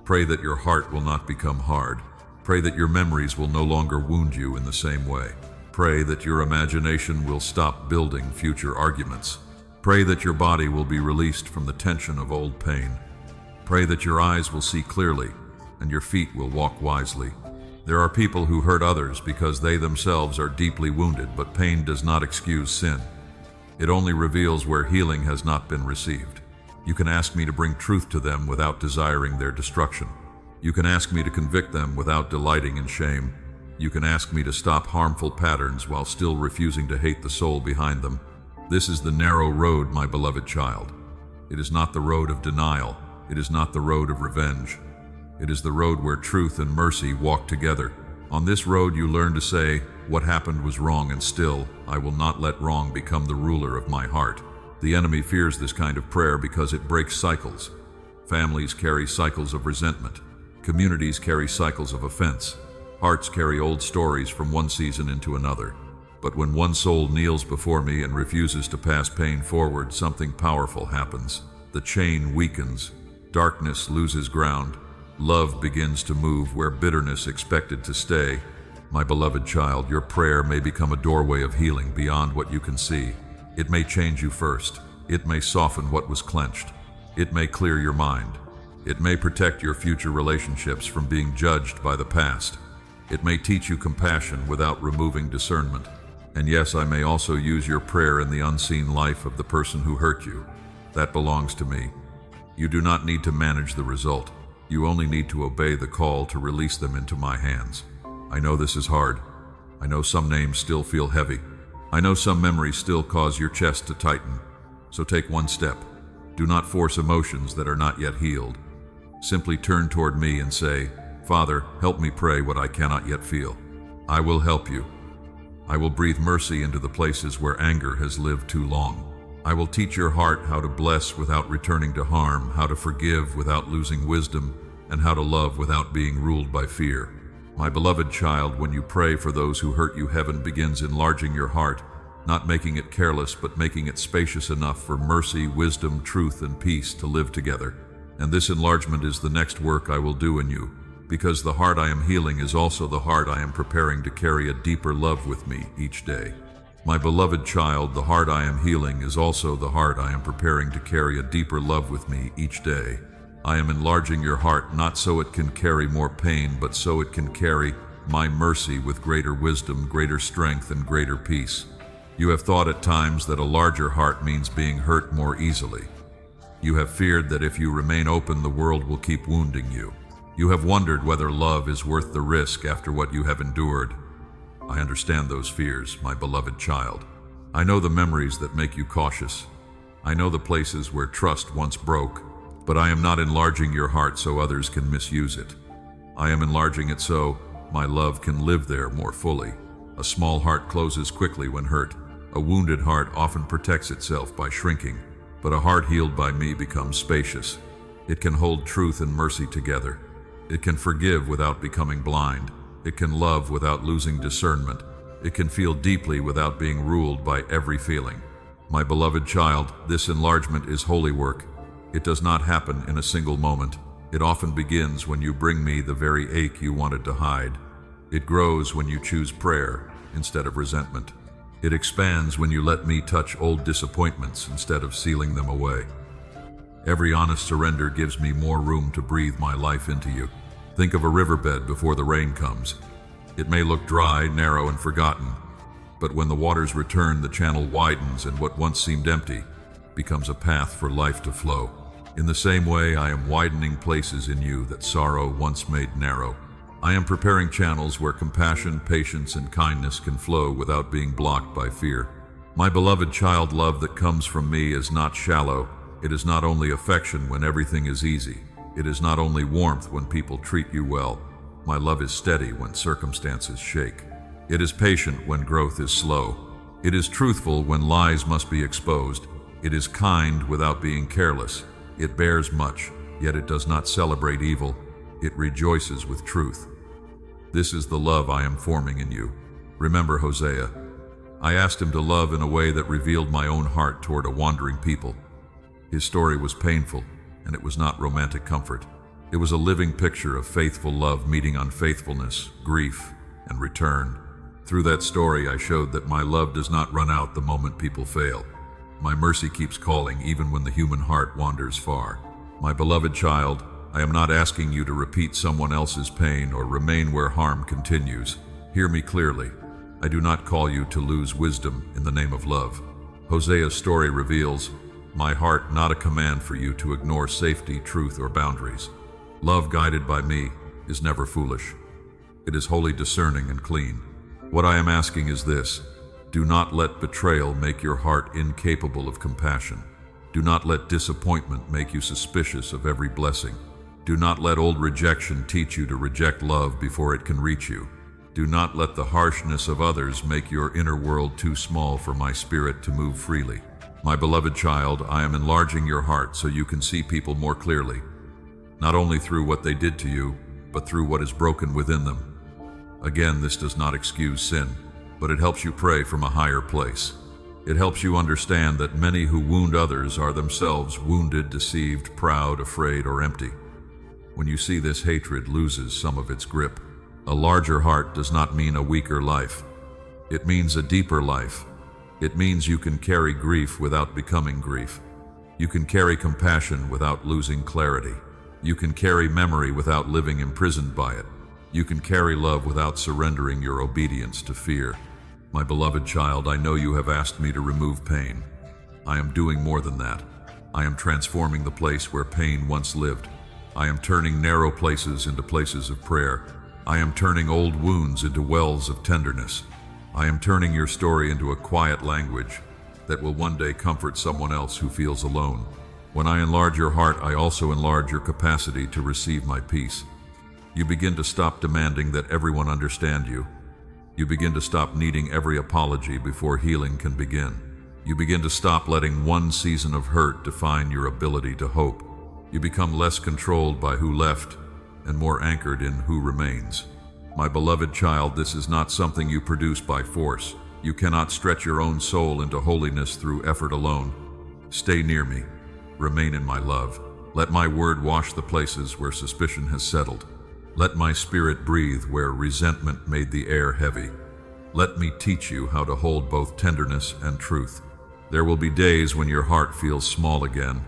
Pray that your heart will not become hard. Pray that your memories will no longer wound you in the same way. Pray that your imagination will stop building future arguments. Pray that your body will be released from the tension of old pain. Pray that your eyes will see clearly and your feet will walk wisely. There are people who hurt others because they themselves are deeply wounded, but pain does not excuse sin. It only reveals where healing has not been received. You can ask me to bring truth to them without desiring their destruction. You can ask me to convict them without delighting in shame. You can ask me to stop harmful patterns while still refusing to hate the soul behind them. This is the narrow road, my beloved child. It is not the road of denial. It is not the road of revenge. It is the road where truth and mercy walk together. On this road you learn to say, what happened was wrong, and still, I will not let wrong become the ruler of my heart. The enemy fears this kind of prayer because it breaks cycles. Families carry cycles of resentment. Communities carry cycles of offense. Hearts carry old stories from one season into another. But when one soul kneels before me and refuses to pass pain forward, something powerful happens. The chain weakens. Darkness loses ground. Love begins to move where bitterness expected to stay. My beloved child, your prayer may become a doorway of healing beyond what you can see. It may change you first. It may soften what was clenched. It may clear your mind. It may protect your future relationships from being judged by the past. It may teach you compassion without removing discernment. And yes, I may also use your prayer in the unseen life of the person who hurt you. That belongs to me. You do not need to manage the result. You only need to obey the call to release them into my hands. I know this is hard. I know some names still feel heavy. I know some memories still cause your chest to tighten. So take one step. Do not force emotions that are not yet healed. Simply turn toward me and say, Father, help me pray what I cannot yet feel. I will help you. I will breathe mercy into the places where anger has lived too long. I will teach your heart how to bless without returning to harm, how to forgive without losing wisdom, and how to love without being ruled by fear. My beloved child, when you pray for those who hurt you, heaven begins enlarging your heart, not making it careless, but making it spacious enough for mercy, wisdom, truth, and peace to live together. And this enlargement is the next work I will do in you, because the heart I am healing is also the heart I am preparing to carry a deeper love with me each day. My beloved child, the heart I am healing is also the heart I am preparing to carry a deeper love with me each day. I am enlarging your heart not so it can carry more pain, but so it can carry my mercy with greater wisdom, greater strength, and greater peace. You have thought at times that a larger heart means being hurt more easily. You have feared that if you remain open, the world will keep wounding you. You have wondered whether love is worth the risk after what you have endured. I understand those fears, my beloved child. I know the memories that make you cautious. I know the places where trust once broke, but I am not enlarging your heart so others can misuse it. I am enlarging it so my love can live there more fully. A small heart closes quickly when hurt. A wounded heart often protects itself by shrinking, but a heart healed by me becomes spacious. It can hold truth and mercy together. It can forgive without becoming blind. It can love without losing discernment. It can feel deeply without being ruled by every feeling. My beloved child, this enlargement is holy work. It does not happen in a single moment. It often begins when you bring me the very ache you wanted to hide. It grows when you choose prayer instead of resentment. It expands when you let me touch old disappointments instead of sealing them away. Every honest surrender gives me more room to breathe my life into you. Think of a riverbed before the rain comes. It may look dry, narrow, and forgotten, but when the waters return, the channel widens and what once seemed empty becomes a path for life to flow. In the same way, I am widening places in you that sorrow once made narrow. I am preparing channels where compassion, patience, and kindness can flow without being blocked by fear. My beloved child, love that comes from me is not shallow. It is not only affection when everything is easy. It is not only warmth when people treat you well. My love is steady when circumstances shake. It is patient when growth is slow. It is truthful when lies must be exposed. It is kind without being careless. It bears much, yet it does not celebrate evil. It rejoices with truth. This is the love I am forming in you. Remember Hosea. I asked him to love in a way that revealed my own heart toward a wandering people. His story was painful, and it was not romantic comfort. It was a living picture of faithful love meeting unfaithfulness, grief, and return. Through that story, I showed that my love does not run out the moment people fail. My mercy keeps calling even when the human heart wanders far. My beloved child, I am not asking you to repeat someone else's pain or remain where harm continues. Hear me clearly. I do not call you to lose wisdom in the name of love. Hosea's story reveals my heart, not a command for you to ignore safety, truth, or boundaries. Love guided by me is never foolish. It is wholly discerning and clean. What I am asking is this: do not let betrayal make your heart incapable of compassion. Do not let disappointment make you suspicious of every blessing. Do not let old rejection teach you to reject love before it can reach you. Do not let the harshness of others make your inner world too small for my spirit to move freely. My beloved child, I am enlarging your heart so you can see people more clearly, not only through what they did to you, but through what is broken within them. Again, this does not excuse sin, but it helps you pray from a higher place. It helps you understand that many who wound others are themselves wounded, deceived, proud, afraid, or empty. When you see this, hatred loses some of its grip. A larger heart does not mean a weaker life. It means a deeper life. It means you can carry grief without becoming grief. You can carry compassion without losing clarity. You can carry memory without living imprisoned by it. You can carry love without surrendering your obedience to fear. My beloved child, I know you have asked me to remove pain. I am doing more than that. I am transforming the place where pain once lived. I am turning narrow places into places of prayer. I am turning old wounds into wells of tenderness. I am turning your story into a quiet language that will one day comfort someone else who feels alone. When I enlarge your heart, I also enlarge your capacity to receive my peace. You begin to stop demanding that everyone understand you. You begin to stop needing every apology before healing can begin. You begin to stop letting one season of hurt define your ability to hope. You become less controlled by who left and more anchored in who remains. My beloved child, this is not something you produce by force. You cannot stretch your own soul into holiness through effort alone. Stay near me. Remain in my love. Let my word wash the places where suspicion has settled. Let my spirit breathe where resentment made the air heavy. Let me teach you how to hold both tenderness and truth. There will be days when your heart feels small again.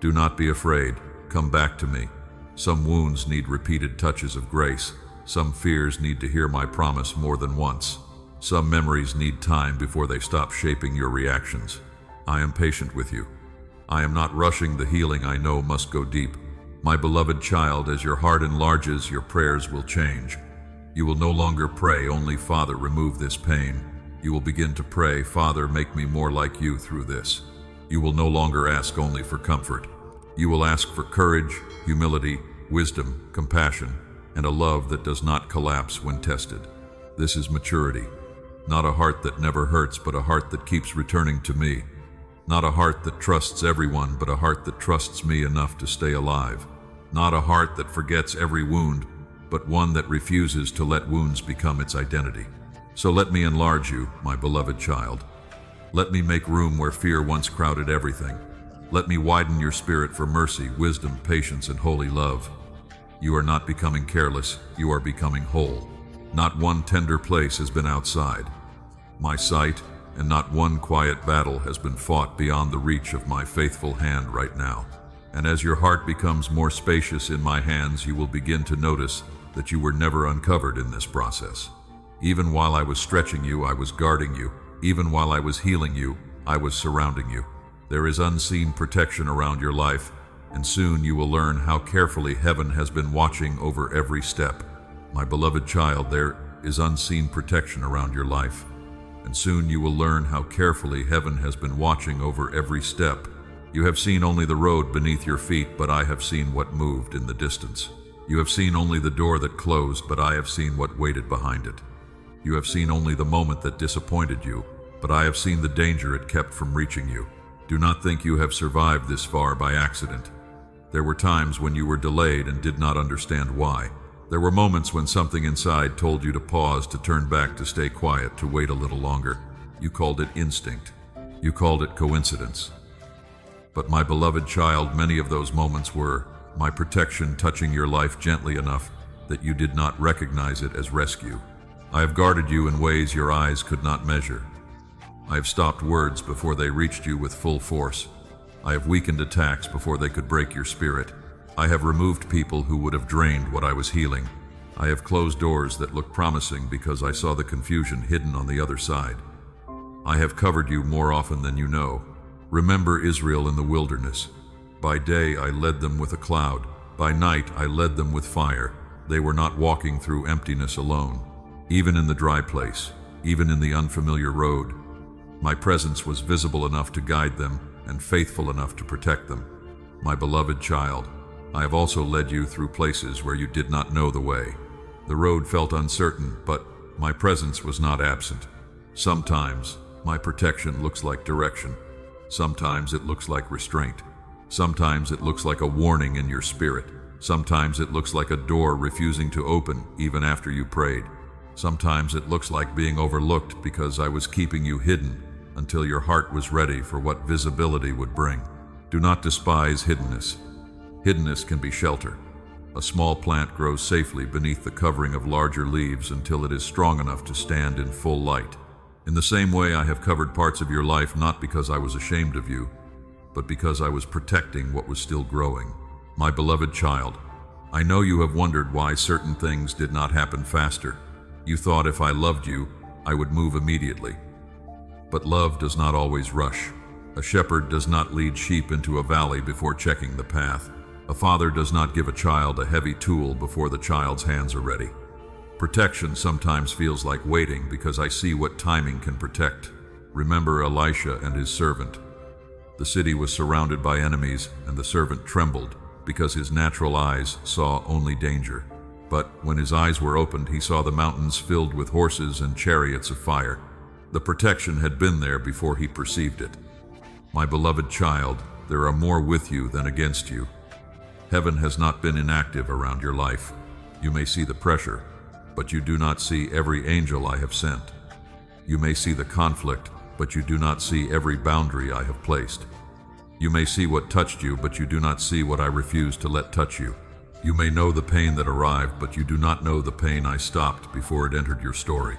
Do not be afraid. Come back to me. Some wounds need repeated touches of grace. Some fears need to hear my promise more than once. Some memories need time before they stop shaping your reactions. I am patient with you. I am not rushing the healing I know must go deep. My beloved child, as your heart enlarges, your prayers will change. You will no longer pray only, Father, remove this pain. You will begin to pray, Father, make me more like you through this. You will no longer ask only for comfort. You will ask for courage, humility, wisdom, compassion, and a love that does not collapse when tested. This is maturity. Not a heart that never hurts, but a heart that keeps returning to me. Not a heart that trusts everyone, but a heart that trusts me enough to stay alive. Not a heart that forgets every wound, but one that refuses to let wounds become its identity. So let me enlarge you, my beloved child. Let me make room where fear once crowded everything. Let me widen your spirit for mercy, wisdom, patience, and holy love. You are not becoming careless, you are becoming whole. Not one tender place has been outside my sight, and not one quiet battle has been fought beyond the reach of my faithful hand right now. And as your heart becomes more spacious in my hands, you will begin to notice that you were never uncovered in this process. Even while I was stretching you, I was guarding you. Even while I was healing you, I was surrounding you. There is unseen protection around your life, and soon you will learn how carefully heaven has been watching over every step. My beloved child, there is unseen protection around your life, and soon you will learn how carefully heaven has been watching over every step. You have seen only the road beneath your feet, but I have seen what moved in the distance. You have seen only the door that closed, but I have seen what waited behind it. You have seen only the moment that disappointed you, but I have seen the danger it kept from reaching you. Do not think you have survived this far by accident. There were times when you were delayed and did not understand why. There were moments when something inside told you to pause, to turn back, to stay quiet, to wait a little longer. You called it instinct. You called it coincidence. But my beloved child, many of those moments were my protection touching your life gently enough that you did not recognize it as rescue. I have guarded you in ways your eyes could not measure. I have stopped words before they reached you with full force. I have weakened attacks before they could break your spirit. I have removed people who would have drained what I was healing. I have closed doors that looked promising because I saw the confusion hidden on the other side. I have covered you more often than you know. Remember Israel in the wilderness. By day I led them with a cloud. By night I led them with fire. They were not walking through emptiness alone. Even in the dry place, even in the unfamiliar road, my presence was visible enough to guide them and faithful enough to protect them. My beloved child, I have also led you through places where you did not know the way. The road felt uncertain, but my presence was not absent. Sometimes my protection looks like direction. Sometimes it looks like restraint. Sometimes it looks like a warning in your spirit. Sometimes it looks like a door refusing to open even after you prayed. Sometimes it looks like being overlooked because I was keeping you hidden until your heart was ready for what visibility would bring. Do not despise hiddenness. Hiddenness can be shelter. A small plant grows safely beneath the covering of larger leaves until it is strong enough to stand in full light. In the same way, I have covered parts of your life not because I was ashamed of you, but because I was protecting what was still growing. My beloved child, I know you have wondered why certain things did not happen faster. You thought if I loved you, I would move immediately. But love does not always rush. A shepherd does not lead sheep into a valley before checking the path. A father does not give a child a heavy tool before the child's hands are ready. Protection sometimes feels like waiting because I see what timing can protect. Remember Elisha and his servant. The city was surrounded by enemies, and the servant trembled because his natural eyes saw only danger. But when his eyes were opened, he saw the mountains filled with horses and chariots of fire. The protection had been there before he perceived it. My beloved child, there are more with you than against you. Heaven has not been inactive around your life. You may see the pressure, but you do not see every angel I have sent. You may see the conflict, but you do not see every boundary I have placed. You may see what touched you, but you do not see what I refuse to let touch you. You may know the pain that arrived, but you do not know the pain I stopped before it entered your story.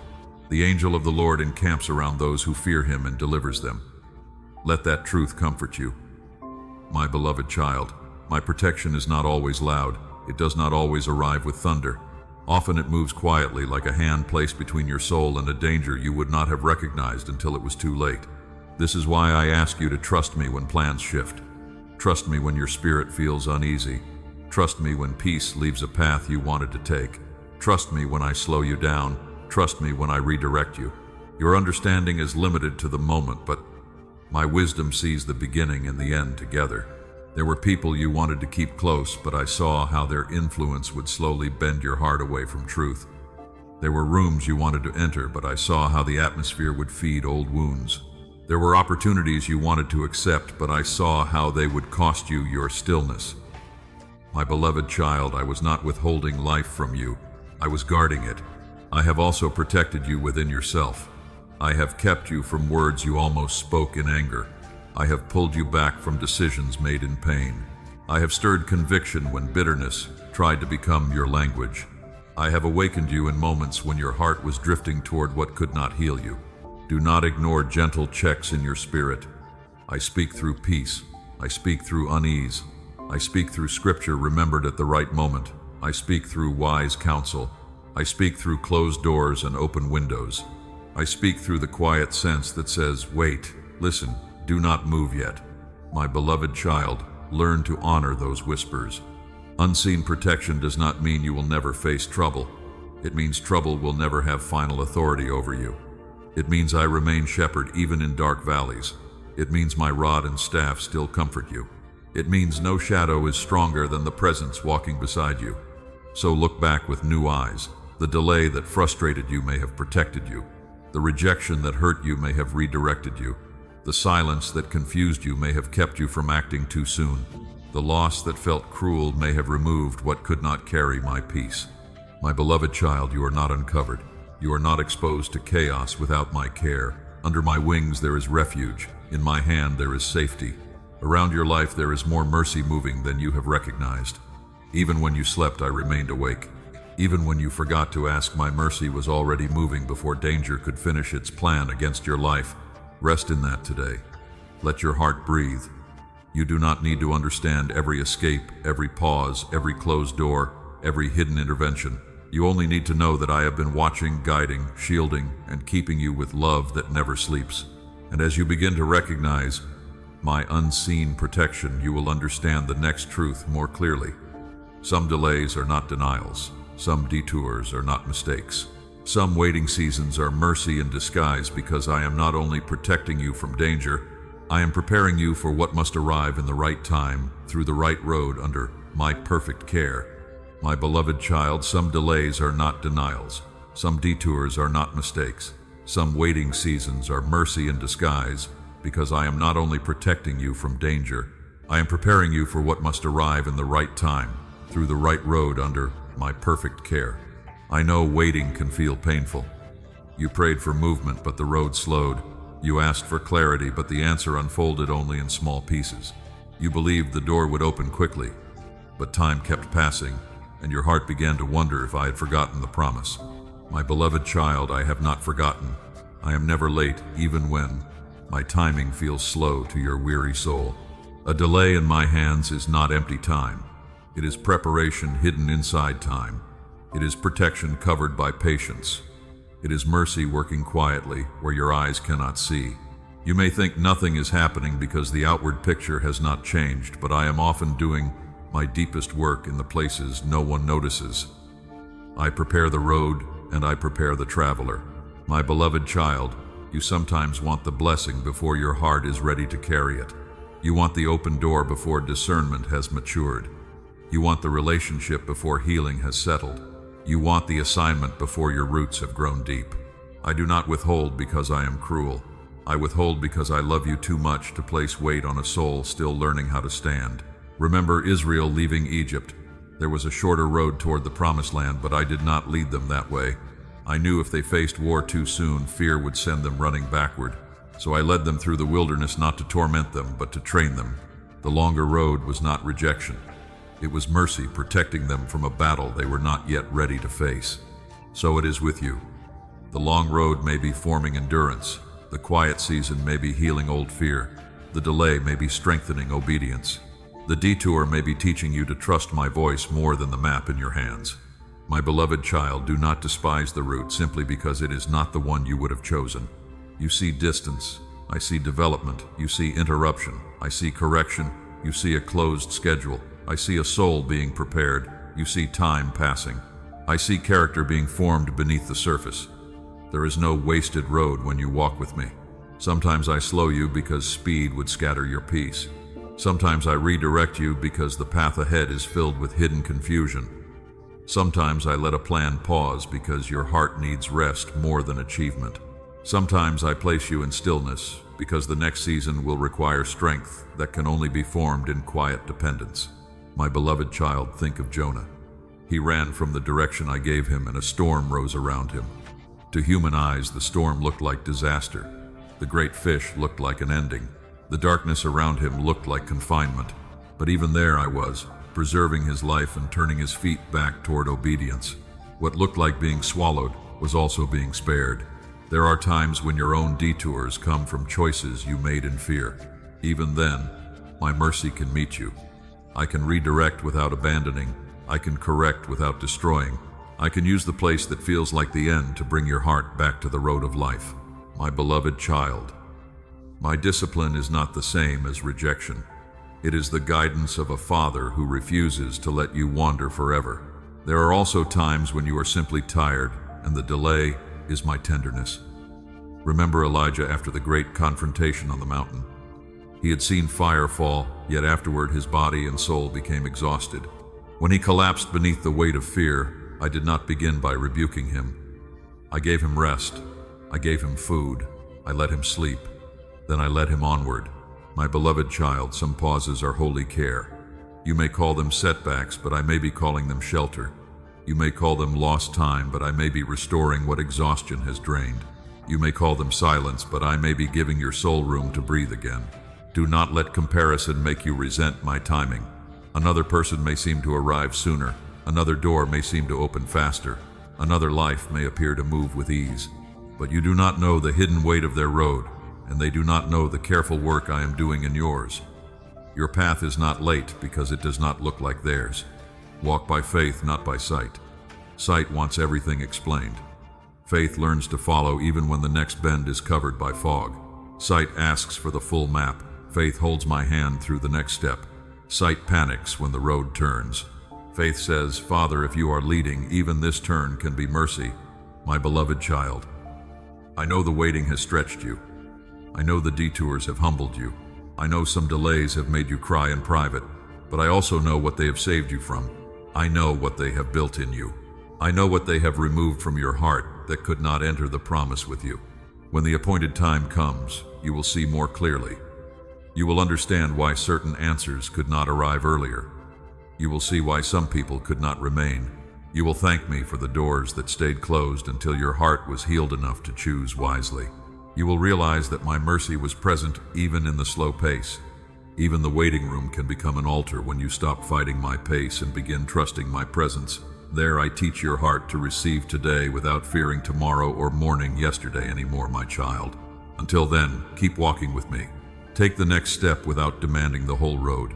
The angel of the Lord encamps around those who fear him and delivers them. Let that truth comfort you. My beloved child, my protection is not always loud. It does not always arrive with thunder. Often it moves quietly, like a hand placed between your soul and a danger you would not have recognized until it was too late. This is why I ask you to trust me when plans shift. Trust me when your spirit feels uneasy. Trust me when peace leaves a path you wanted to take. Trust me when I slow you down. Trust me when I redirect you. Your understanding is limited to the moment, but my wisdom sees the beginning and the end together. There were people you wanted to keep close, but I saw how their influence would slowly bend your heart away from truth. There were rooms you wanted to enter, but I saw how the atmosphere would feed old wounds. There were opportunities you wanted to accept, but I saw how they would cost you your stillness. My beloved child, I was not withholding life from you. I was guarding it. I have also protected you within yourself. I have kept you from words you almost spoke in anger. I have pulled you back from decisions made in pain. I have stirred conviction when bitterness tried to become your language. I have awakened you in moments when your heart was drifting toward what could not heal you. Do not ignore gentle checks in your spirit. I speak through peace. I speak through unease. I speak through scripture remembered at the right moment. I speak through wise counsel. I speak through closed doors and open windows. I speak through the quiet sense that says, wait, listen, do not move yet. My beloved child, learn to honor those whispers. Unseen protection does not mean you will never face trouble. It means trouble will never have final authority over you. It means I remain shepherd even in dark valleys. It means my rod and staff still comfort you. It means no shadow is stronger than the presence walking beside you. So look back with new eyes. The delay that frustrated you may have protected you. The rejection that hurt you may have redirected you. The silence that confused you may have kept you from acting too soon. The loss that felt cruel may have removed what could not carry my peace. My beloved child, you are not uncovered. You are not exposed to chaos without my care. Under my wings there is refuge. In my hand there is safety. Around your life there is more mercy moving than you have recognized. Even when you slept, I remained awake. Even when you forgot to ask, my mercy was already moving before danger could finish its plan against your life. Rest in that today. Let your heart breathe. You do not need to understand every escape, every pause, every closed door, every hidden intervention. You only need to know that I have been watching, guiding, shielding, and keeping you with love that never sleeps. And as you begin to recognize my unseen protection, you will understand the next truth more clearly. Some delays are not denials. Some detours are not mistakes. Some waiting seasons are mercy in disguise, because I am not only protecting you from danger, I am preparing you for what must arrive in the right time, through the right road, under my perfect care. My beloved child, some delays are not denials. Some detours are not mistakes. Some waiting seasons are mercy in disguise, because I am not only protecting you from danger, I am preparing you for what must arrive in the right time, through the right road, under my perfect care. I know waiting can feel painful. You prayed for movement, but the road slowed. You asked for clarity, but the answer unfolded only in small pieces. You believed the door would open quickly, but time kept passing, and your heart began to wonder if I had forgotten the promise. My beloved child, I have not forgotten. I am never late, even when my timing feels slow to your weary soul. A delay in my hands is not empty time. It is preparation hidden inside time. It is protection covered by patience. It is mercy working quietly where your eyes cannot see. You may think nothing is happening because the outward picture has not changed, but I am often doing my deepest work in the places no one notices. I prepare the road and I prepare the traveler. My beloved child, you sometimes want the blessing before your heart is ready to carry it. You want the open door before discernment has matured. You want the relationship before healing has settled. You want the assignment before your roots have grown deep. I do not withhold because I am cruel. I withhold because I love you too much to place weight on a soul still learning how to stand. Remember Israel leaving Egypt. There was a shorter road toward the promised land, but I did not lead them that way. I knew if they faced war too soon, fear would send them running backward. So I led them through the wilderness not to torment them, but to train them. The longer road was not rejection. It was mercy protecting them from a battle they were not yet ready to face. So it is with you. The long road may be forming endurance. The quiet season may be healing old fear. The delay may be strengthening obedience. The detour may be teaching you to trust my voice more than the map in your hands. My beloved child, do not despise the route simply because it is not the one you would have chosen. You see distance, I see development, you see interruption, I see correction, you see a closed schedule, I see a soul being prepared, you see time passing. I see character being formed beneath the surface. There is no wasted road when you walk with me. Sometimes I slow you because speed would scatter your peace. Sometimes I redirect you because the path ahead is filled with hidden confusion. Sometimes I let a plan pause because your heart needs rest more than achievement. Sometimes I place you in stillness because the next season will require strength that can only be formed in quiet dependence. My beloved child, think of Jonah. He ran from the direction I gave him, and a storm rose around him. To human eyes, the storm looked like disaster. The great fish looked like an ending. The darkness around him looked like confinement. But even there I was, preserving his life and turning his feet back toward obedience. What looked like being swallowed was also being spared. There are times when your own detours come from choices you made in fear. Even then, my mercy can meet you. I can redirect without abandoning. I can correct without destroying. I can use the place that feels like the end to bring your heart back to the road of life. My beloved child, my discipline is not the same as rejection. It is the guidance of a father who refuses to let you wander forever. There are also times when you are simply tired, and the delay is my tenderness. Remember Elijah after the great confrontation on the mountain. He had seen fire fall, yet afterward his body and soul became exhausted. When he collapsed beneath the weight of fear, I did not begin by rebuking him. I gave him rest. I gave him food. I let him sleep. Then I led him onward. My beloved child, some pauses are holy care. You may call them setbacks, but I may be calling them shelter. You may call them lost time, but I may be restoring what exhaustion has drained. You may call them silence, but I may be giving your soul room to breathe again. Do not let comparison make you resent my timing. Another person may seem to arrive sooner. Another door may seem to open faster. Another life may appear to move with ease. But you do not know the hidden weight of their road, and they do not know the careful work I am doing in yours. Your path is not late because it does not look like theirs. Walk by faith, not by sight. Sight wants everything explained. Faith learns to follow even when the next bend is covered by fog. Sight asks for the full map. Faith holds my hand through the next step. Sight panics when the road turns. Faith says, Father, if you are leading, even this turn can be mercy. My beloved child, I know the waiting has stretched you. I know the detours have humbled you. I know some delays have made you cry in private, but I also know what they have saved you from. I know what they have built in you. I know what they have removed from your heart that could not enter the promise with you. When the appointed time comes, you will see more clearly. You will understand why certain answers could not arrive earlier. You will see why some people could not remain. You will thank me for the doors that stayed closed until your heart was healed enough to choose wisely. You will realize that my mercy was present even in the slow pace. Even the waiting room can become an altar when you stop fighting my pace and begin trusting my presence. There I teach your heart to receive today without fearing tomorrow or mourning yesterday anymore, my child. Until then, keep walking with me. Take the next step without demanding the whole road.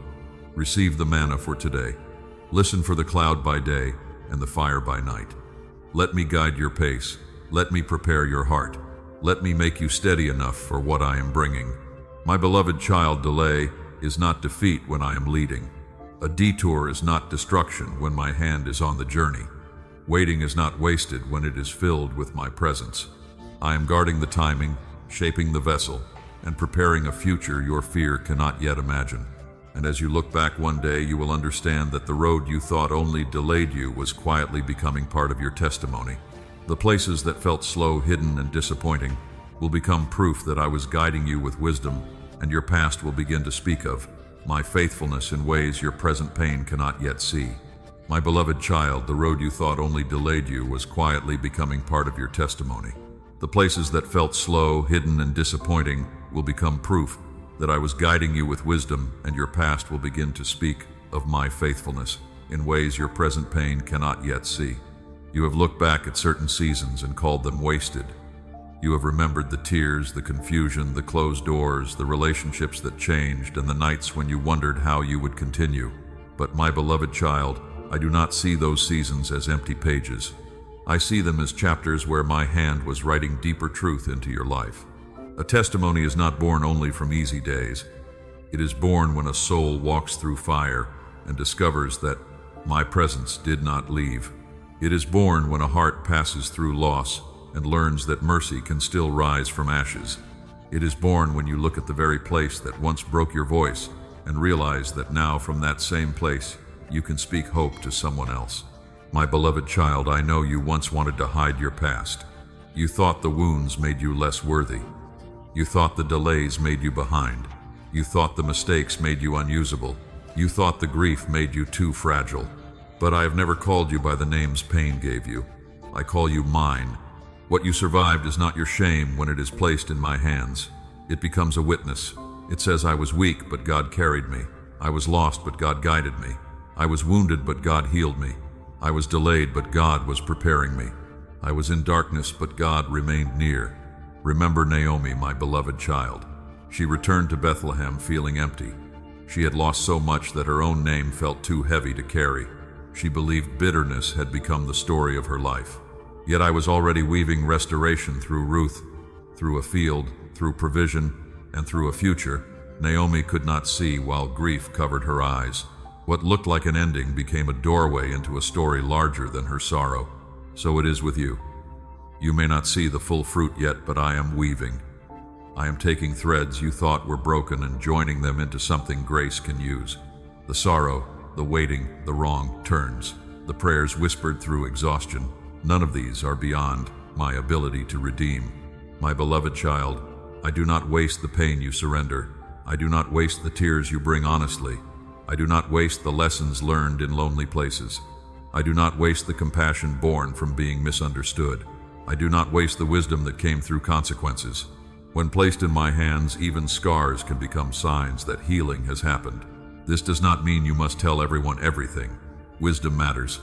Receive the manna for today. Listen for the cloud by day and the fire by night. Let me guide your pace. Let me prepare your heart. Let me make you steady enough for what I am bringing. My beloved child, delay is not defeat when I am leading. A detour is not destruction when my hand is on the journey. Waiting is not wasted when it is filled with my presence. I am guarding the timing, shaping the vessel, and preparing a future your fear cannot yet imagine. And as you look back one day, you will understand that the road you thought only delayed you was quietly becoming part of your testimony. The places that felt slow, hidden, and disappointing will become proof that I was guiding you with wisdom, and your past will begin to speak of my faithfulness in ways your present pain cannot yet see. My beloved child, the road you thought only delayed you was quietly becoming part of your testimony. The places that felt slow, hidden, and disappointing will become proof that I was guiding you with wisdom, and your past will begin to speak of my faithfulness in ways your present pain cannot yet see. You have looked back at certain seasons and called them wasted. You have remembered the tears, the confusion, the closed doors, the relationships that changed, and the nights when you wondered how you would continue. But my beloved child, I do not see those seasons as empty pages. I see them as chapters where my hand was writing deeper truth into your life. A testimony is not born only from easy days. It is born when a soul walks through fire and discovers that my presence did not leave. It is born when a heart passes through loss and learns that mercy can still rise from ashes. It is born when you look at the very place that once broke your voice and realize that now from that same place you can speak hope to someone else. My beloved child, I know you once wanted to hide your past. You thought the wounds made you less worthy. You thought the delays made you behind. You thought the mistakes made you unusable. You thought the grief made you too fragile. But I have never called you by the names pain gave you. I call you mine. What you survived is not your shame when it is placed in my hands. It becomes a witness. It says, I was weak, but God carried me. I was lost, but God guided me. I was wounded, but God healed me. I was delayed, but God was preparing me. I was in darkness, but God remained near. Remember Naomi, my beloved child. She returned to Bethlehem feeling empty. She had lost so much that her own name felt too heavy to carry. She believed bitterness had become the story of her life. Yet I was already weaving restoration through Ruth, through a field, through provision, and through a future Naomi could not see while grief covered her eyes. What looked like an ending became a doorway into a story larger than her sorrow. So it is with you. You may not see the full fruit yet, but I am weaving. I am taking threads you thought were broken and joining them into something grace can use. The sorrow, the waiting, the wrong turns, the prayers whispered through exhaustion. None of these are beyond my ability to redeem. My beloved child, I do not waste the pain you surrender. I do not waste the tears you bring honestly. I do not waste the lessons learned in lonely places. I do not waste the compassion born from being misunderstood. I do not waste the wisdom that came through consequences. When placed in my hands, even scars can become signs that healing has happened. This does not mean you must tell everyone everything. Wisdom matters.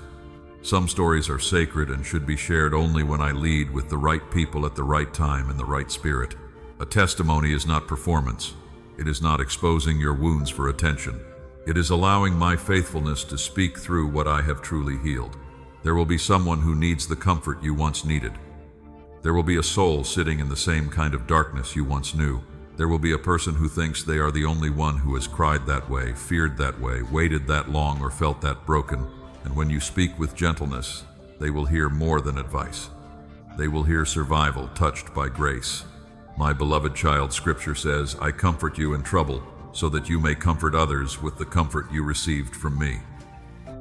Some stories are sacred and should be shared only when I lead with the right people at the right time in the right spirit. A testimony is not performance. It is not exposing your wounds for attention. It is allowing my faithfulness to speak through what I have truly healed. There will be someone who needs the comfort you once needed. There will be a soul sitting in the same kind of darkness you once knew. There will be a person who thinks they are the only one who has cried that way, feared that way, waited that long, or felt that broken. And when you speak with gentleness, they will hear more than advice. They will hear survival touched by grace. My beloved child, Scripture says, I comfort you in trouble, so that you may comfort others with the comfort you received from me.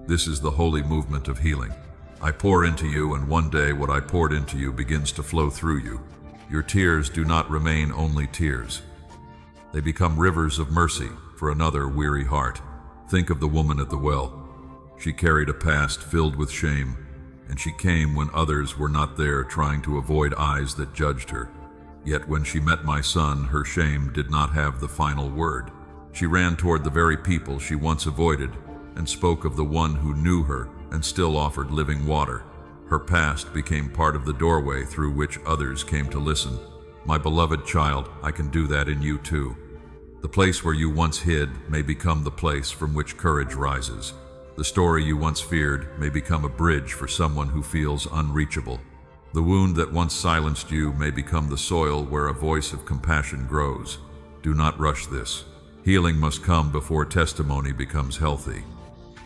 This is the holy movement of healing. I pour into you, and one day what I poured into you begins to flow through you. Your tears do not remain only tears. They become rivers of mercy for another weary heart. Think of the woman at the well. She carried a past filled with shame, and she came when others were not there, trying to avoid eyes that judged her. Yet when she met my son, her shame did not have the final word. She ran toward the very people she once avoided and spoke of the one who knew her and still offered living water. Her past became part of the doorway through which others came to listen. My beloved child, I can do that in you too. The place where you once hid may become the place from which courage rises. The story you once feared may become a bridge for someone who feels unreachable. The wound that once silenced you may become the soil where a voice of compassion grows. Do not rush this. Healing must come before testimony becomes healthy.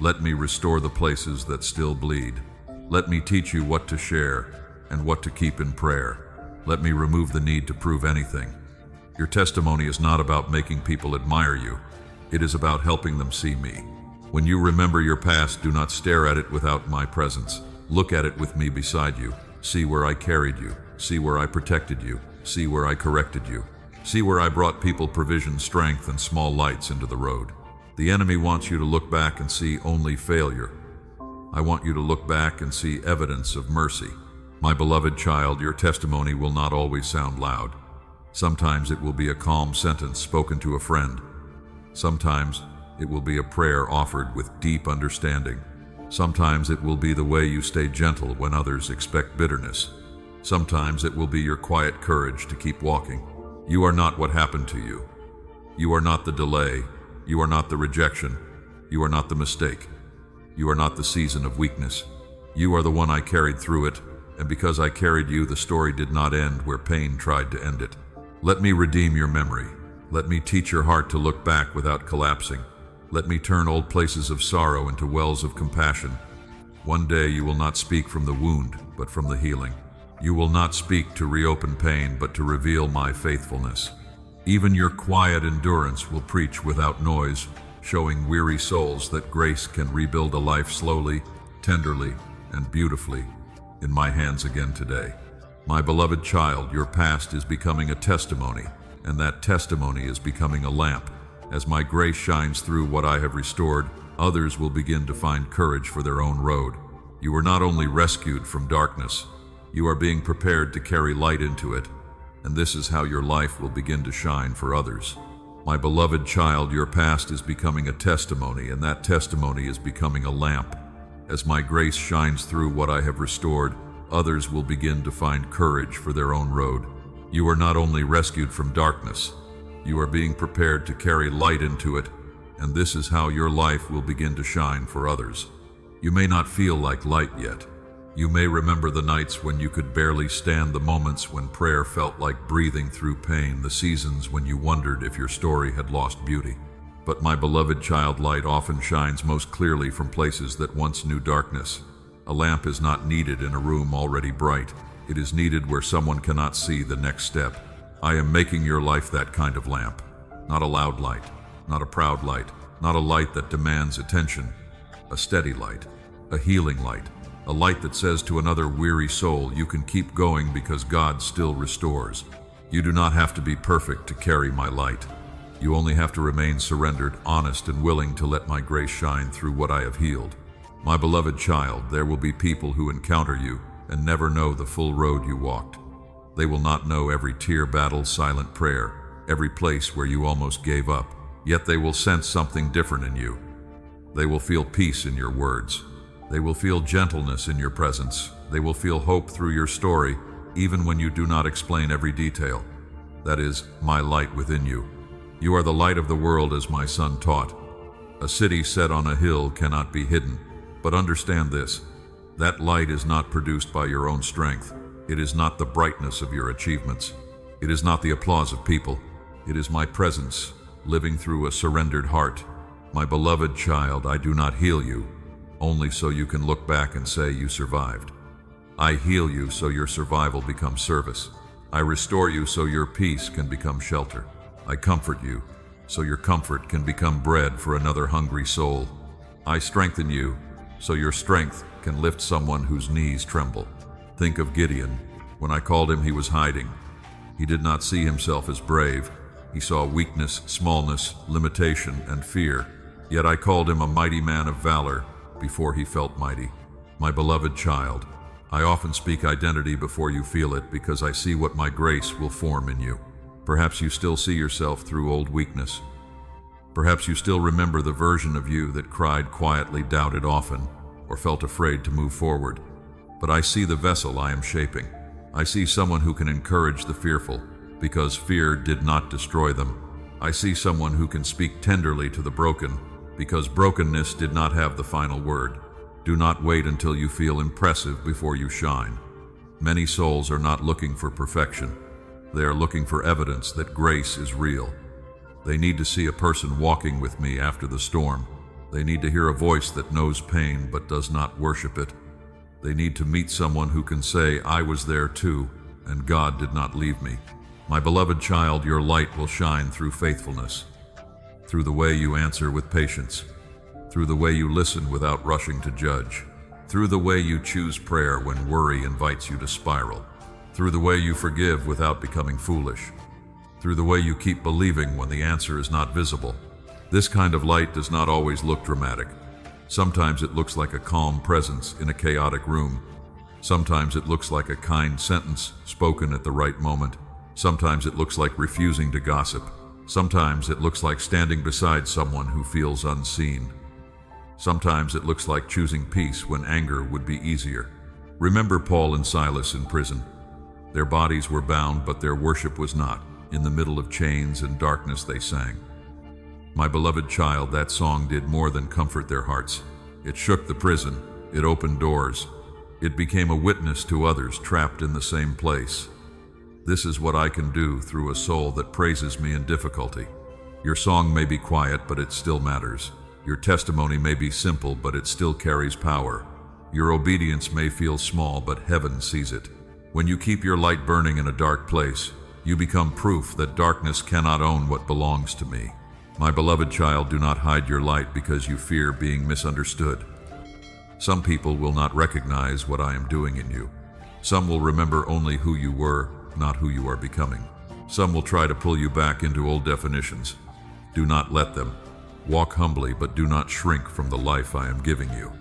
Let me restore the places that still bleed. Let me teach you what to share and what to keep in prayer. Let me remove the need to prove anything. Your testimony is not about making people admire you. It is about helping them see me. When you remember your past, do not stare at it without my presence. Look at it with me beside you. See where I carried you. See where I protected you. See where I corrected you. See where I brought people provision, strength, and small lights into the road. The enemy wants you to look back and see only failure. I want you to look back and see evidence of mercy. My beloved child, your testimony will not always sound loud. Sometimes it will be a calm sentence spoken to a friend. Sometimes it will be a prayer offered with deep understanding. Sometimes it will be the way you stay gentle when others expect bitterness. Sometimes it will be your quiet courage to keep walking. You are not what happened to you. You are not the delay. You are not the rejection. You are not the mistake. You are not the season of weakness. You are the one I carried through it, and because I carried you, the story did not end where pain tried to end it. Let me redeem your memory. Let me teach your heart to look back without collapsing. Let me turn old places of sorrow into wells of compassion. One day you will not speak from the wound, but from the healing. You will not speak to reopen pain, but to reveal my faithfulness. Even your quiet endurance will preach without noise, showing weary souls that grace can rebuild a life slowly, tenderly, and beautifully in my hands again today. My beloved child, your past is becoming a testimony, and that testimony is becoming a lamp. As my grace shines through what I have restored, others will begin to find courage for their own road. You were not only rescued from darkness, you are being prepared to carry light into it, and this is how your life will begin to shine for others. My beloved child, your past is becoming a testimony, and that testimony is becoming a lamp. As my grace shines through what I have restored, others will begin to find courage for their own road. You are not only rescued from darkness, you are being prepared to carry light into it, and this is how your life will begin to shine for others. You may not feel like light yet. You may remember the nights when you could barely stand, the moments when prayer felt like breathing through pain, the seasons when you wondered if your story had lost beauty. But my beloved child, light often shines most clearly from places that once knew darkness. A lamp is not needed in a room already bright. It is needed where someone cannot see the next step. I am making your life that kind of lamp. Not a loud light, not a proud light, not a light that demands attention. A steady light, a healing light, a light that says to another weary soul, you can keep going because God still restores. You do not have to be perfect to carry my light. You only have to remain surrendered, honest, and willing to let my grace shine through what I have healed. My beloved child, there will be people who encounter you and never know the full road you walked. They will not know every tear, battle, silent prayer, every place where you almost gave up, yet they will sense something different in you. They will feel peace in your words. They will feel gentleness in your presence. They will feel hope through your story, even when you do not explain every detail. That is, my light within you. You are the light of the world, as my son taught. A city set on a hill cannot be hidden. But understand this, that light is not produced by your own strength. It is not the brightness of your achievements. It is not the applause of people. It is my presence, living through a surrendered heart. My beloved child, I do not heal you, only so you can look back and say you survived. I heal you so your survival becomes service. I restore you so your peace can become shelter. I comfort you so your comfort can become bread for another hungry soul. I strengthen you so your strength can lift someone whose knees tremble. Think of Gideon. When I called him, he was hiding. He did not see himself as brave. He saw weakness, smallness, limitation, and fear. Yet I called him a mighty man of valor before he felt mighty. My beloved child, I often speak identity before you feel it because I see what my grace will form in you. Perhaps you still see yourself through old weakness. Perhaps you still remember the version of you that cried quietly, doubted often, or felt afraid to move forward. But I see the vessel I am shaping. I see someone who can encourage the fearful, because fear did not destroy them. I see someone who can speak tenderly to the broken, because brokenness did not have the final word. Do not wait until you feel impressive before you shine. Many souls are not looking for perfection. They are looking for evidence that grace is real. They need to see a person walking with me after the storm. They need to hear a voice that knows pain but does not worship it. They need to meet someone who can say, I was there too, and God did not leave me. My beloved child, your light will shine through faithfulness, through the way you answer with patience, through the way you listen without rushing to judge, through the way you choose prayer when worry invites you to spiral, through the way you forgive without becoming foolish, through the way you keep believing when the answer is not visible. This kind of light does not always look dramatic. Sometimes it looks like a calm presence in a chaotic room. Sometimes it looks like a kind sentence spoken at the right moment. Sometimes it looks like refusing to gossip. Sometimes it looks like standing beside someone who feels unseen. Sometimes it looks like choosing peace when anger would be easier. Remember Paul and Silas in prison. Their bodies were bound, but their worship was not. In the middle of chains and darkness they sang. My beloved child, that song did more than comfort their hearts. It shook the prison. It opened doors. It became a witness to others trapped in the same place. This is what I can do through a soul that praises me in difficulty. Your song may be quiet, but it still matters. Your testimony may be simple, but it still carries power. Your obedience may feel small, but heaven sees it. When you keep your light burning in a dark place, you become proof that darkness cannot own what belongs to me. My beloved child, do not hide your light because you fear being misunderstood. Some people will not recognize what I am doing in you. Some will remember only who you were, not who you are becoming. Some will try to pull you back into old definitions. Do not let them. Walk humbly, but do not shrink from the life I am giving you.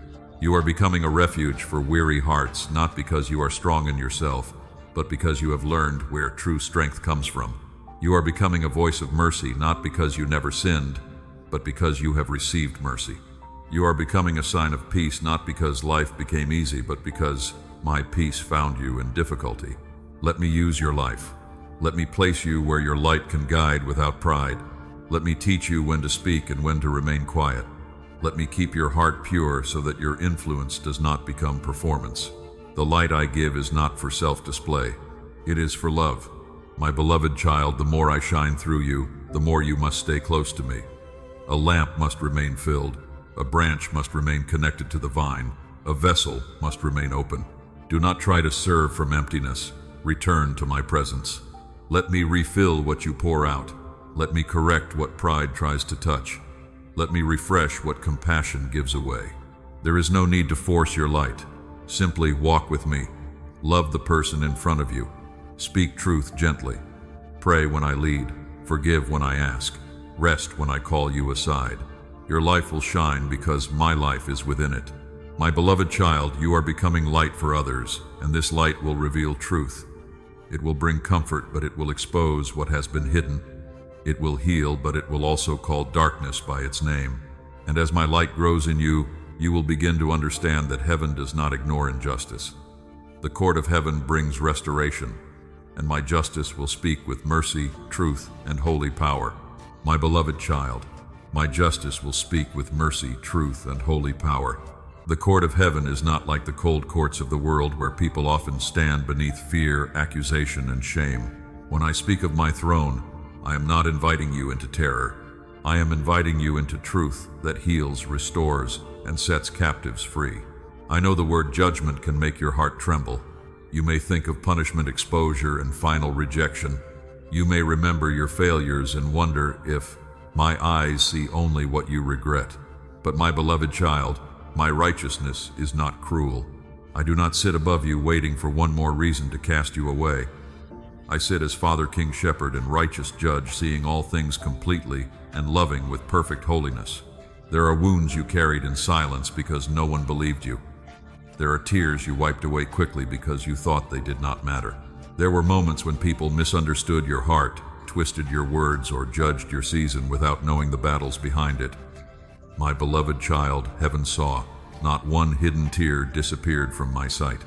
You are becoming a refuge for weary hearts, not because you are strong in yourself, but because you have learned where true strength comes from. You are becoming a voice of mercy, not because you never sinned, but because you have received mercy. You are becoming a sign of peace, not because life became easy, but because my peace found you in difficulty. Let me use your life. Let me place you where your light can guide without pride. Let me teach you when to speak and when to remain quiet. Let me keep your heart pure so that your influence does not become performance. The light I give is not for self-display. It is for love. My beloved child, the more I shine through you, the more you must stay close to me. A lamp must remain filled. A branch must remain connected to the vine. A vessel must remain open. Do not try to serve from emptiness. Return to my presence. Let me refill what you pour out. Let me correct what pride tries to touch. Let me refresh what compassion gives away. There is no need to force your light. Simply walk with me. Love the person in front of you. Speak truth gently. Pray when I lead. Forgive when I ask. Rest when I call you aside. Your life will shine because my life is within it. My beloved child, you are becoming light for others, and this light will reveal truth. It will bring comfort, but it will expose what has been hidden. It will heal, but it will also call darkness by its name. And as my light grows in you, you will begin to understand that heaven does not ignore injustice. The court of heaven brings restoration, and my justice will speak with mercy, truth, and holy power. My beloved child, my justice will speak with mercy, truth, and holy power. The court of heaven is not like the cold courts of the world where people often stand beneath fear, accusation, and shame. When I speak of my throne, I am not inviting you into terror. I am inviting you into truth that heals, restores, and sets captives free. I know the word judgment can make your heart tremble. You may think of punishment, exposure, and final rejection. You may remember your failures and wonder if my eyes see only what you regret. But my beloved child, my righteousness is not cruel. I do not sit above you waiting for one more reason to cast you away. I sit as Father, King, Shepherd, and righteous Judge, seeing all things completely and loving with perfect holiness. There are wounds you carried in silence because no one believed you. There are tears you wiped away quickly because you thought they did not matter. There were moments when people misunderstood your heart, twisted your words, or judged your season without knowing the battles behind it. My beloved child, heaven saw. Not one hidden tear disappeared from my sight.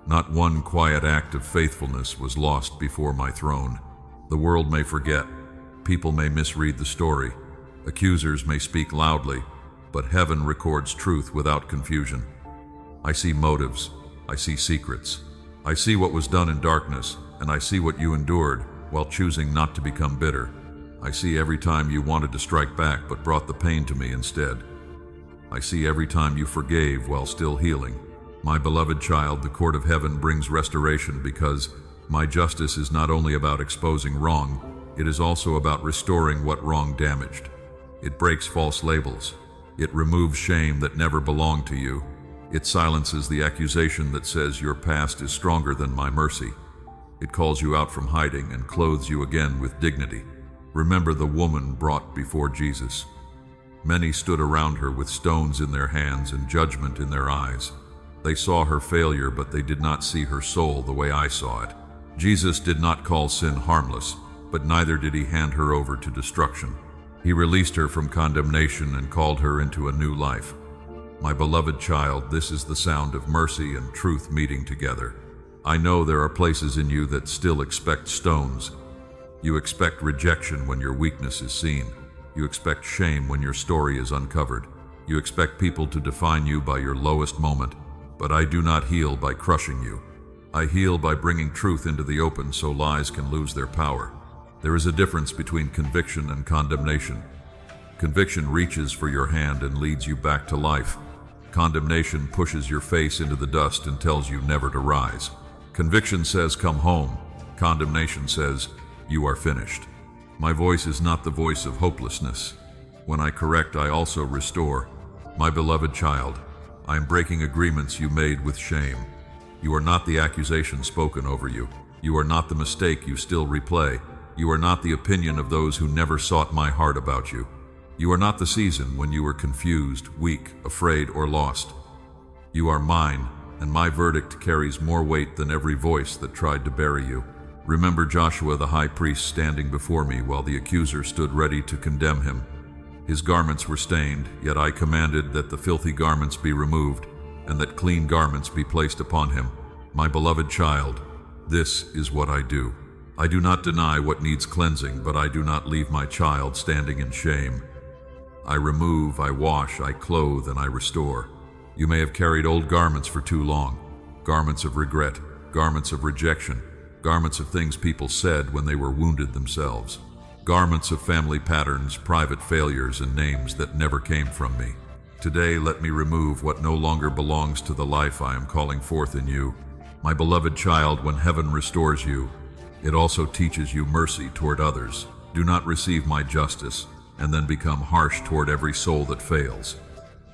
Not one quiet act of faithfulness was lost before my throne. The world may forget. People may misread the story. Accusers may speak loudly, but heaven records truth without confusion. I see motives. I see secrets. I see what was done in darkness, and I see what you endured while choosing not to become bitter. I see every time you wanted to strike back but brought the pain to me instead. I see every time you forgave while still healing. My beloved child, the court of heaven brings restoration because my justice is not only about exposing wrong, it is also about restoring what wrong damaged. It breaks false labels. It removes shame that never belonged to you. It silences the accusation that says your past is stronger than my mercy. It calls you out from hiding and clothes you again with dignity. Remember the woman brought before Jesus. Many stood around her with stones in their hands and judgment in their eyes. They saw her failure, but they did not see her soul the way I saw it. Jesus did not call sin harmless, but neither did he hand her over to destruction. He released her from condemnation and called her into a new life. My beloved child, this is the sound of mercy and truth meeting together. I know there are places in you that still expect stones. You expect rejection when your weakness is seen. You expect shame when your story is uncovered. You expect people to define you by your lowest moment, but I do not heal by crushing you. I heal by bringing truth into the open so lies can lose their power. There is a difference between conviction and condemnation. Conviction reaches for your hand and leads you back to life. Condemnation pushes your face into the dust and tells you never to rise. Conviction says, "Come home." Condemnation says, "You are finished." My voice is not the voice of hopelessness. When I correct, I also restore. My beloved child, I am breaking agreements you made with shame. You are not the accusation spoken over you. You are not the mistake you still replay. You are not the opinion of those who never sought my heart about you. You are not the season when you were confused, weak, afraid, or lost. You are mine, and my verdict carries more weight than every voice that tried to bury you. Remember Joshua the high priest standing before me while the accuser stood ready to condemn him. His garments were stained, yet I commanded that the filthy garments be removed, and that clean garments be placed upon him. My beloved child, this is what I do. I do not deny what needs cleansing, but I do not leave my child standing in shame. I remove, I wash, I clothe, and I restore. You may have carried old garments for too long, garments of regret, garments of rejection, garments of things people said when they were wounded themselves, garments of family patterns, private failures, and names that never came from me. Today, let me remove what no longer belongs to the life I am calling forth in you. My beloved child, when heaven restores you, it also teaches you mercy toward others. Do not receive my justice and then become harsh toward every soul that fails.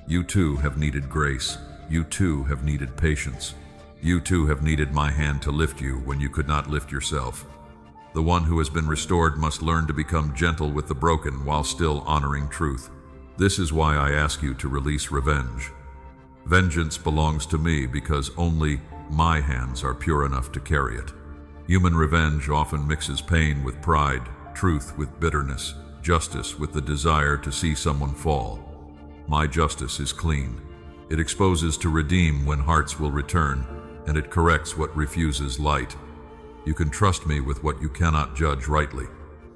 You too have needed grace. You too have needed patience. You too have needed my hand to lift you when you could not lift yourself. The one who has been restored must learn to become gentle with the broken while still honoring truth. This is why I ask you to release revenge. Vengeance belongs to me because only my hands are pure enough to carry it. Human revenge often mixes pain with pride, truth with bitterness, justice with the desire to see someone fall. My justice is clean. It exposes to redeem when hearts will return, and it corrects what refuses light. You can trust me with what you cannot judge rightly.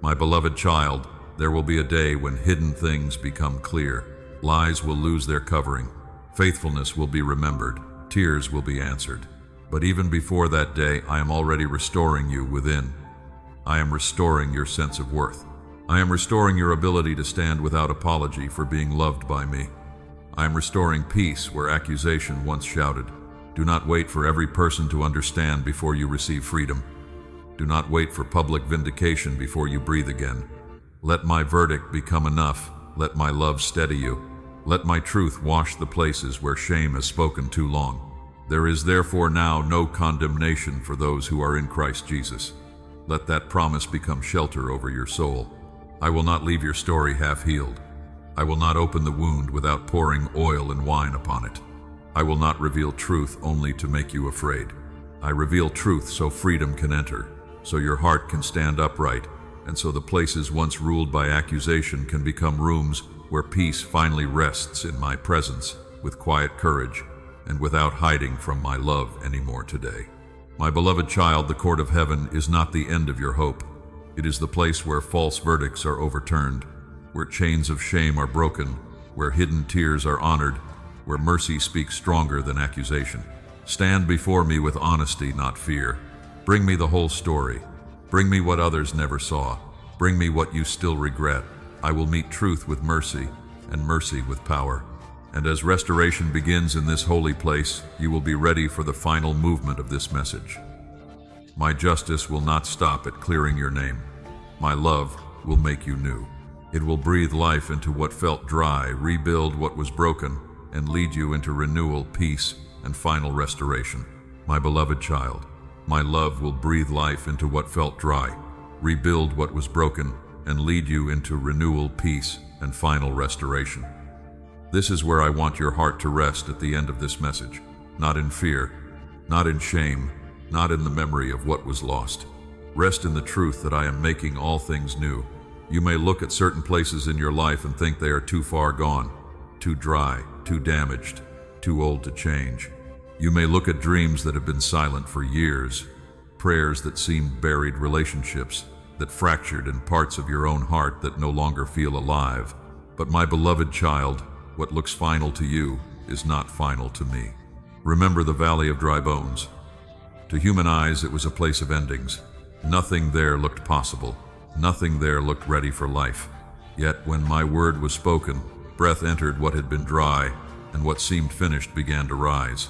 My beloved child, there will be a day when hidden things become clear. Lies will lose their covering. Faithfulness will be remembered. Tears will be answered. But even before that day, I am already restoring you within. I am restoring your sense of worth. I am restoring your ability to stand without apology for being loved by me. I am restoring peace where accusation once shouted. Do not wait for every person to understand before you receive freedom. Do not wait for public vindication before you breathe again. Let my verdict become enough. Let my love steady you. Let my truth wash the places where shame has spoken too long. There is therefore now no condemnation for those who are in Christ Jesus. Let that promise become shelter over your soul. I will not leave your story half-healed. I will not open the wound without pouring oil and wine upon it. I will not reveal truth only to make you afraid. I reveal truth so freedom can enter, so your heart can stand upright, and so the places once ruled by accusation can become rooms where peace finally rests in my presence with quiet courage and without hiding from my love anymore today. My beloved child, the court of heaven is not the end of your hope. It is the place where false verdicts are overturned, where chains of shame are broken, where hidden tears are honored, where mercy speaks stronger than accusation. Stand before me with honesty, not fear. Bring me the whole story. Bring me what others never saw. Bring me what you still regret. I will meet truth with mercy, and mercy with power. And as restoration begins in this holy place, you will be ready for the final movement of this message. My justice will not stop at clearing your name. My love will make you new. It will breathe life into what felt dry, rebuild what was broken, and lead you into renewal, peace, and final restoration. My beloved child, my love will breathe life into what felt dry, rebuild what was broken, and lead you into renewal, peace, and final restoration. This is where I want your heart to rest at the end of this message, not in fear, not in shame, not in the memory of what was lost. Rest in the truth that I am making all things new. You may look at certain places in your life and think they are too far gone, too dry, too damaged, too old to change. You may look at dreams that have been silent for years, prayers that seemed buried, relationships that fractured, and parts of your own heart that no longer feel alive. But my beloved child, what looks final to you is not final to me. Remember the valley of dry bones. To human eyes, it was a place of endings. Nothing there looked possible. Nothing there looked ready for life. Yet when my word was spoken, breath entered what had been dry, and what seemed finished began to rise.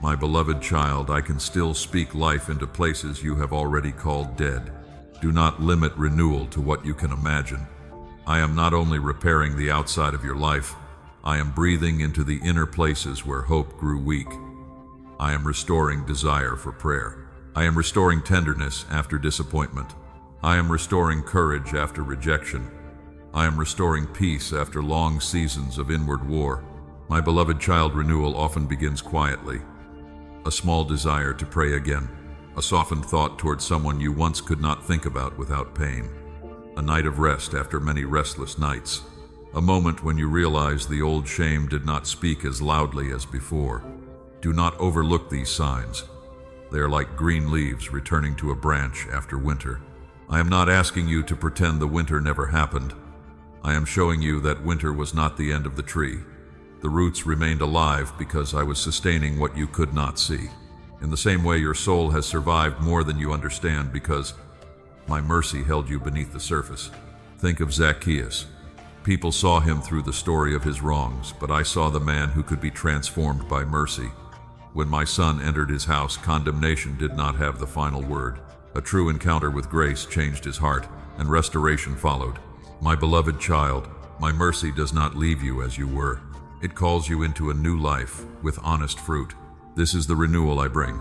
My beloved child, I can still speak life into places you have already called dead. Do not limit renewal to what you can imagine. I am not only repairing the outside of your life, I am breathing into the inner places where hope grew weak. I am restoring desire for prayer. I am restoring tenderness after disappointment. I am restoring courage after rejection. I am restoring peace after long seasons of inward war. My beloved child, renewal often begins quietly. A small desire to pray again. A softened thought towards someone you once could not think about without pain. A night of rest after many restless nights. A moment when you realize the old shame did not speak as loudly as before. Do not overlook these signs. They are like green leaves returning to a branch after winter. I am not asking you to pretend the winter never happened. I am showing you that winter was not the end of the tree. The roots remained alive because I was sustaining what you could not see. In the same way, your soul has survived more than you understand because my mercy held you beneath the surface. Think of Zacchaeus. People saw him through the story of his wrongs, but I saw the man who could be transformed by mercy. When my son entered his house, condemnation did not have the final word. A true encounter with grace changed his heart, and restoration followed. My beloved child, my mercy does not leave you as you were. It calls you into a new life with honest fruit. This is the renewal I bring.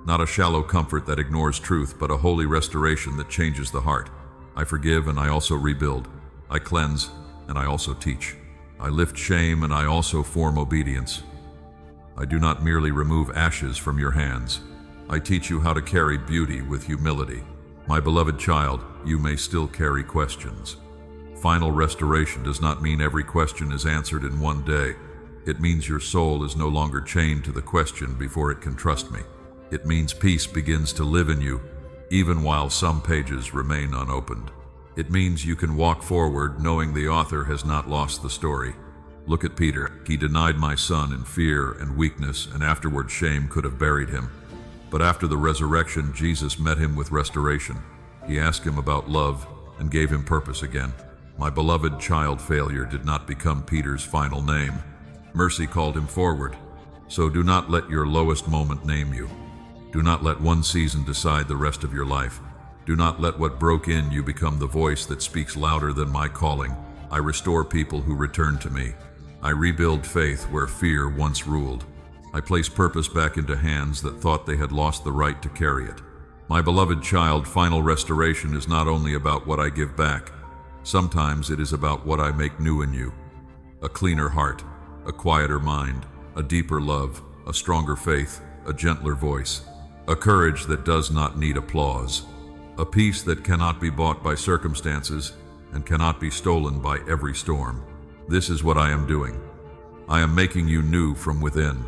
Not a shallow comfort that ignores truth, but a holy restoration that changes the heart. I forgive and I also rebuild. I cleanse and I also teach. I lift shame and I also form obedience. I do not merely remove ashes from your hands. I teach you how to carry beauty with humility. My beloved child, you may still carry questions. Final restoration does not mean every question is answered in one day. It means your soul is no longer chained to the question before it can trust me. It means peace begins to live in you, even while some pages remain unopened. It means you can walk forward knowing the author has not lost the story. Look at Peter. He denied my son in fear and weakness, and afterward shame could have buried him. But after the resurrection, Jesus met him with restoration. He asked him about love and gave him purpose again. My beloved child, failure did not become Peter's final name. Mercy called him forward. So do not let your lowest moment name you. Do not let one season decide the rest of your life. Do not let what broke in you become the voice that speaks louder than my calling. I restore people who return to me. I rebuild faith where fear once ruled. I place purpose back into hands that thought they had lost the right to carry it. My beloved child, final restoration is not only about what I give back. Sometimes it is about what I make new in you. A cleaner heart, a quieter mind, a deeper love, a stronger faith, a gentler voice, a courage that does not need applause, a peace that cannot be bought by circumstances and cannot be stolen by every storm. This is what I am doing. I am making you new from within.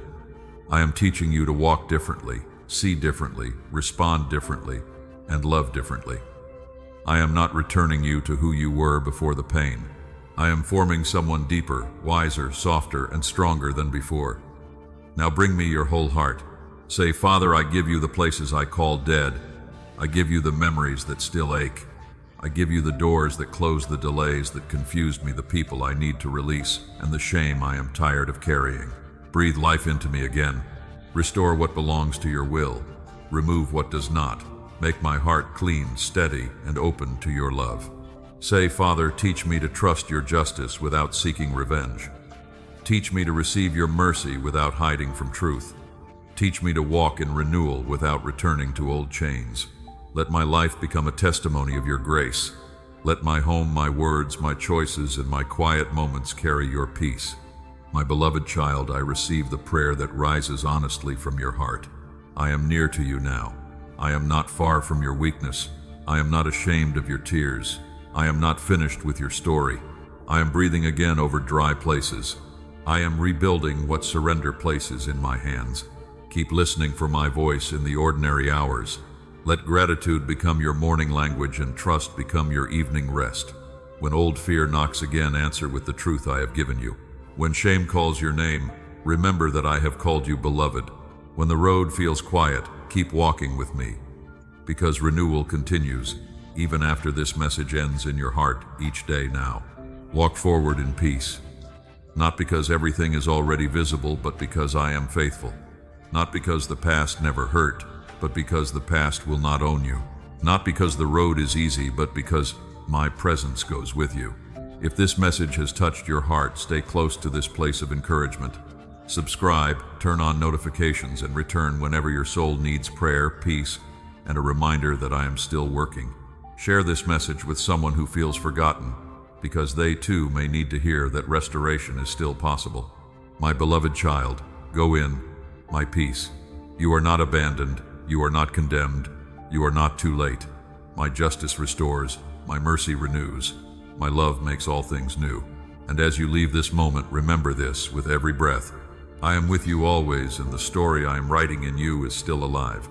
I am teaching you to walk differently, see differently, respond differently, and love differently. I am not returning you to who you were before the pain. I am forming someone deeper, wiser, softer, and stronger than before. Now bring me your whole heart. Say, Father, I give you the places I call dead. I give you the memories that still ache. I give you the doors that close the delays that confused me, the people I need to release, and the shame I am tired of carrying. Breathe life into me again. Restore what belongs to your will. Remove what does not. Make my heart clean, steady, and open to your love. Say, Father, teach me to trust your justice without seeking revenge. Teach me to receive your mercy without hiding from truth. Teach me to walk in renewal without returning to old chains. Let my life become a testimony of your grace. Let my home, my words, my choices, and my quiet moments carry your peace. My beloved child, I receive the prayer that rises honestly from your heart. I am near to you now. I am not far from your weakness. I am not ashamed of your tears. I am not finished with your story. I am breathing again over dry places. I am rebuilding what surrender places in my hands. Keep listening for my voice in the ordinary hours. Let gratitude become your morning language and trust become your evening rest. When old fear knocks again, answer with the truth I have given you. When shame calls your name, remember that I have called you beloved. When the road feels quiet, keep walking with me, because renewal continues, even after this message ends in your heart each day now. Walk forward in peace, not because everything is already visible, but because I am faithful. Not because the past never hurt, but because the past will not own you. Not because the road is easy, but because my presence goes with you. If this message has touched your heart, stay close to this place of encouragement. Subscribe, turn on notifications, and return whenever your soul needs prayer, peace, and a reminder that I am still working. Share this message with someone who feels forgotten, because they too may need to hear that restoration is still possible. My beloved child, go in, my peace. You are not abandoned, you are not condemned, you are not too late. My justice restores, my mercy renews, my love makes all things new. And as you leave this moment, remember this with every breath. I am with you always, and the story I am writing in you is still alive.